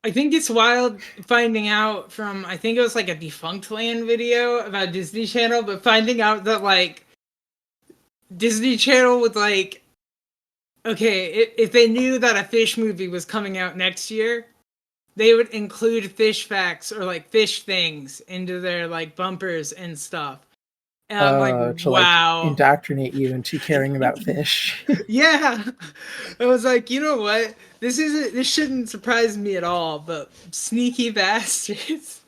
A: I think it's wild finding out from I think it was like a Defunct Land video about Disney Channel, but finding out that like Disney Channel would like okay, if they knew that a fish movie was coming out next year, they would include fish facts or like fish things into their like bumpers and stuff. And I'm like,
B: To like
A: wow.
B: indoctrinate you into caring about fish.
A: Yeah. I was like, you know what? This shouldn't surprise me at all, but sneaky bastards.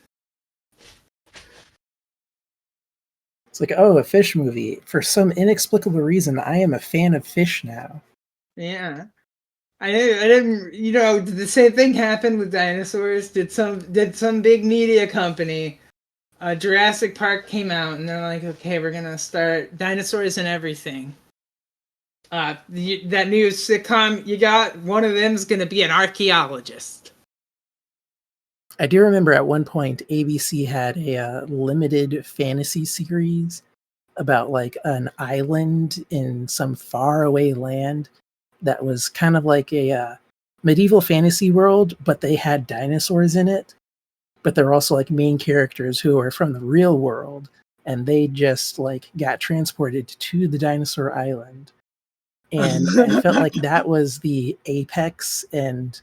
B: It's like, oh, a fish movie. For some inexplicable reason, I am a fan of fish now.
A: Yeah. I didn't did the same thing happen with dinosaurs? Did some big media company Jurassic Park came out and they're like, okay, we're gonna start dinosaurs and everything. That new sitcom you got, one of them's gonna be an archaeologist.
B: I do remember at one point ABC had a limited fantasy series about like an island in some faraway land that was kind of like a medieval fantasy world, but they had dinosaurs in it. But they're also like main characters who are from the real world, and they just like got transported to the dinosaur island. And I felt like that was the apex and,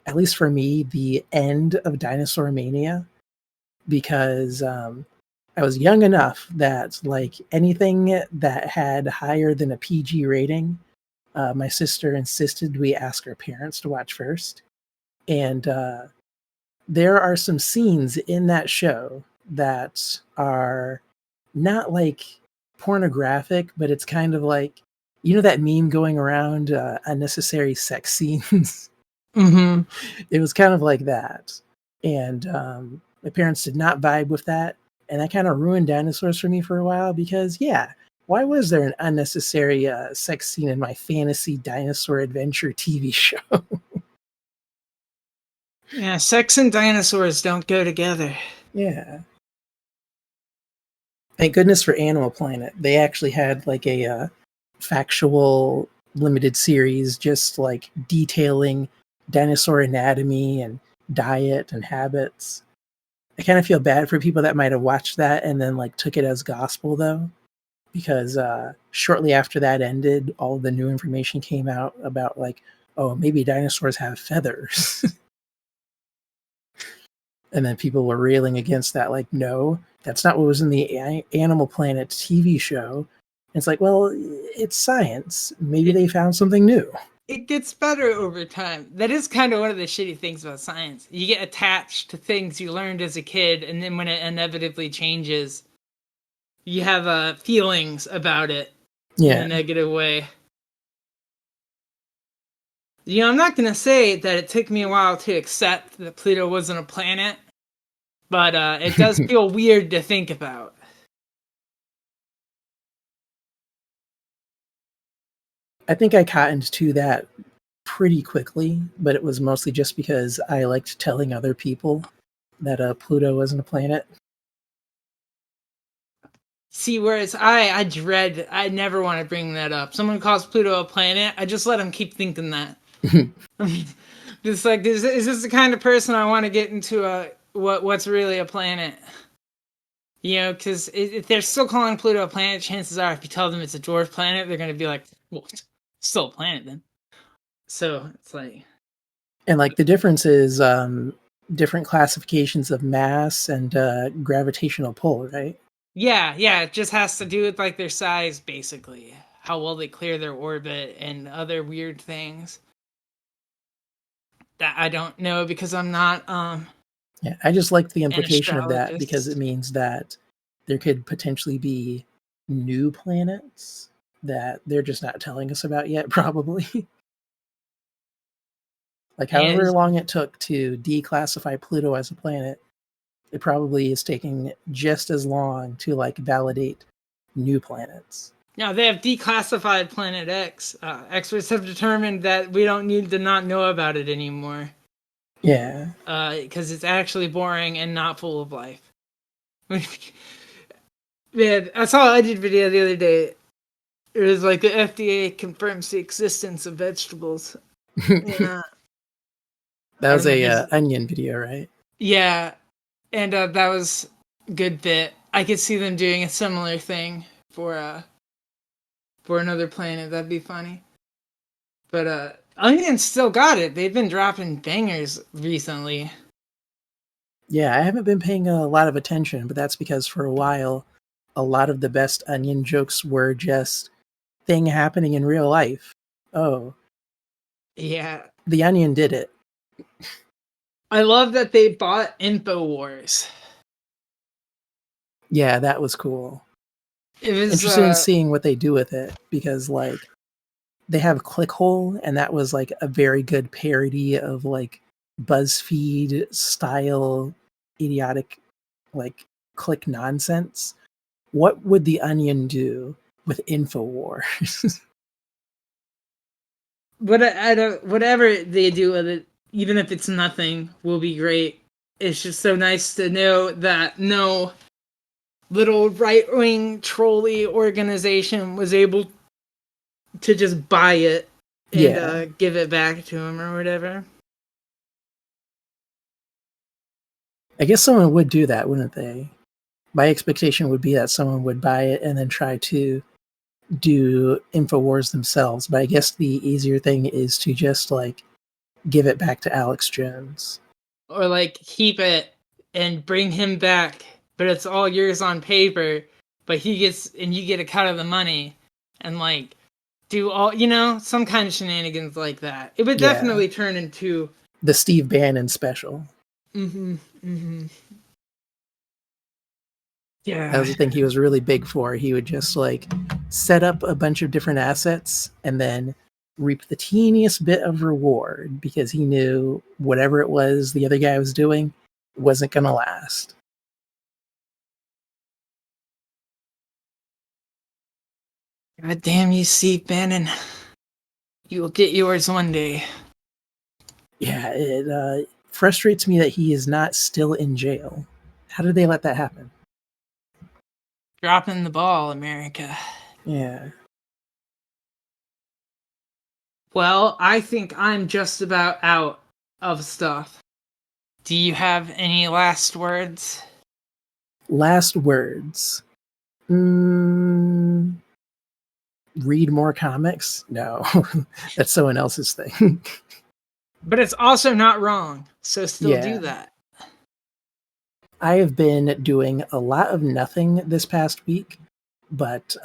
B: at least for me, the end of dinosaur mania, because I was young enough that like anything that had higher than a PG rating, my sister insisted we ask our parents to watch first. And there are some scenes in that show that are not like pornographic, but it's kind of like You know that meme going around, unnecessary sex scenes?
A: Mm-hmm.
B: It was kind of like that. And my parents did not vibe with that. And that kind of ruined dinosaurs for me for a while because, yeah, why was there an unnecessary sex scene in my fantasy dinosaur adventure TV show?
A: Yeah, sex and dinosaurs don't go together.
B: Yeah. Thank goodness for Animal Planet. They actually had like a factual limited series just like detailing dinosaur anatomy and diet and habits. I kind of feel bad for people that might have watched that and then like took it as gospel though, because shortly after that ended, all of the new information came out about like, oh, maybe dinosaurs have feathers. And then people were railing against that, like, no, that's not what was in the Animal Planet TV show. And it's like, well, it's science. Maybe they found something new.
A: It gets better over time. That is kind of one of the shitty things about science. You get attached to things you learned as a kid, and then when it inevitably changes, you have feelings about it in a
B: Yeah.
A: negative way. You know, I'm not going to say that it took me a while to accept that Pluto wasn't a planet, but it does feel weird to think about.
B: I think I cottoned to that pretty quickly, but it was mostly just because I liked telling other people that Pluto wasn't a planet.
A: See, whereas I never want to bring that up. Someone calls Pluto a planet, I just let them keep thinking that. Just like, is this the kind of person I want to get into what's really a planet? You know, because if they're still calling Pluto a planet, chances are if you tell them it's a dwarf planet, they're going to be like, well, it's still a planet then. So it's like,
B: And like the difference is different classifications of mass and gravitational pull, right?
A: yeah, it just has to do with like their size, basically, how well they clear their orbit and other weird things that I don't know because I'm not
B: Yeah, I just liked the
A: an
B: implication of that because it
A: astrologist.
B: means that there could potentially be new planets that they're just not telling us about yet, probably. Like,
A: And
B: however long it took to declassify Pluto as a planet, it probably is taking just as long to like validate new planets.
A: now they have declassified Planet X. Experts have determined that we don't need to not know about it anymore
B: Yeah.
A: because it's actually boring and not full of life. Man, I saw a Edit video the other day. It was like the FDA confirms the existence of vegetables. And,
B: That
A: I
B: was
A: don't know.
B: a
A: There's
B: onion video, right?
A: yeah, and that was a good bit. I could see them doing a similar thing for another planet. That'd be funny. But Onions still got it. They've been dropping bangers recently.
B: Yeah, I haven't been paying a lot of attention, but that's because for a while, a lot of the best onion jokes were just thing happening in real life. Oh,
A: Yeah,
B: the onion did it.
A: I love that they bought Infowars.
B: Yeah, that was cool.
A: It was
B: Interested in seeing what they do with it because like they have Clickhole and that was like a very good parody of like BuzzFeed style idiotic like click nonsense. What would the onion do with Infowars?
A: I don't, whatever they do with it, even if it's nothing, will be great. It's just so nice to know that no little right wing trolley organization was able to just buy it and
B: Yeah.
A: give it back to him or whatever.
B: I guess someone would do that, wouldn't they? My expectation would be that someone would buy it and then try to do Infowars themselves. But I guess the easier thing is to just like give it back to Alex Jones.
A: Or like keep it and bring him back, but it's all yours on paper, but he gets and you get a cut of the money and like do all some kind of shenanigans like that. It would
B: Yeah.
A: definitely turn into
B: The Steve Bannon special.
A: mm-hmm, mm-hmm.
B: That
A: Yeah.
B: was the thing he was really big for. He would just like set up a bunch of different assets and then reap the teeniest bit of reward because he knew whatever it was the other guy was doing wasn't going to last.
A: God damn you, Steve Bannon. You will get yours one day.
B: Yeah, it frustrates me that he is not still in jail. How did they let that happen?
A: Dropping the ball, America.
B: Yeah.
A: Well, I think I'm just about out of stuff. Do you have any last words?
B: Last words. Mm, read more comics? No, that's someone else's thing.
A: But it's also not wrong, so still do
B: Yeah.
A: that.
B: I have been doing a lot of nothing this past week, but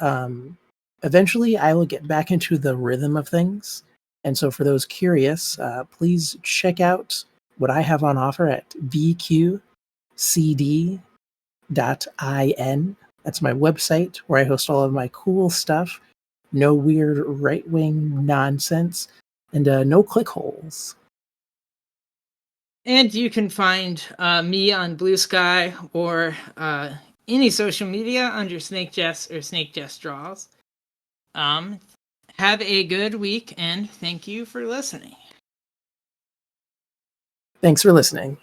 B: eventually I will get back into the rhythm of things. And so, for those curious, please check out what I have on offer at vqcd.in. That's my website where I host all of my cool stuff. No weird right wing nonsense, and no click holes.
A: And you can find me on Blue Sky or any social media under SnakeJess or SnakeJess Draws. Um, have a good week, and thank you for listening.
B: Thanks for listening.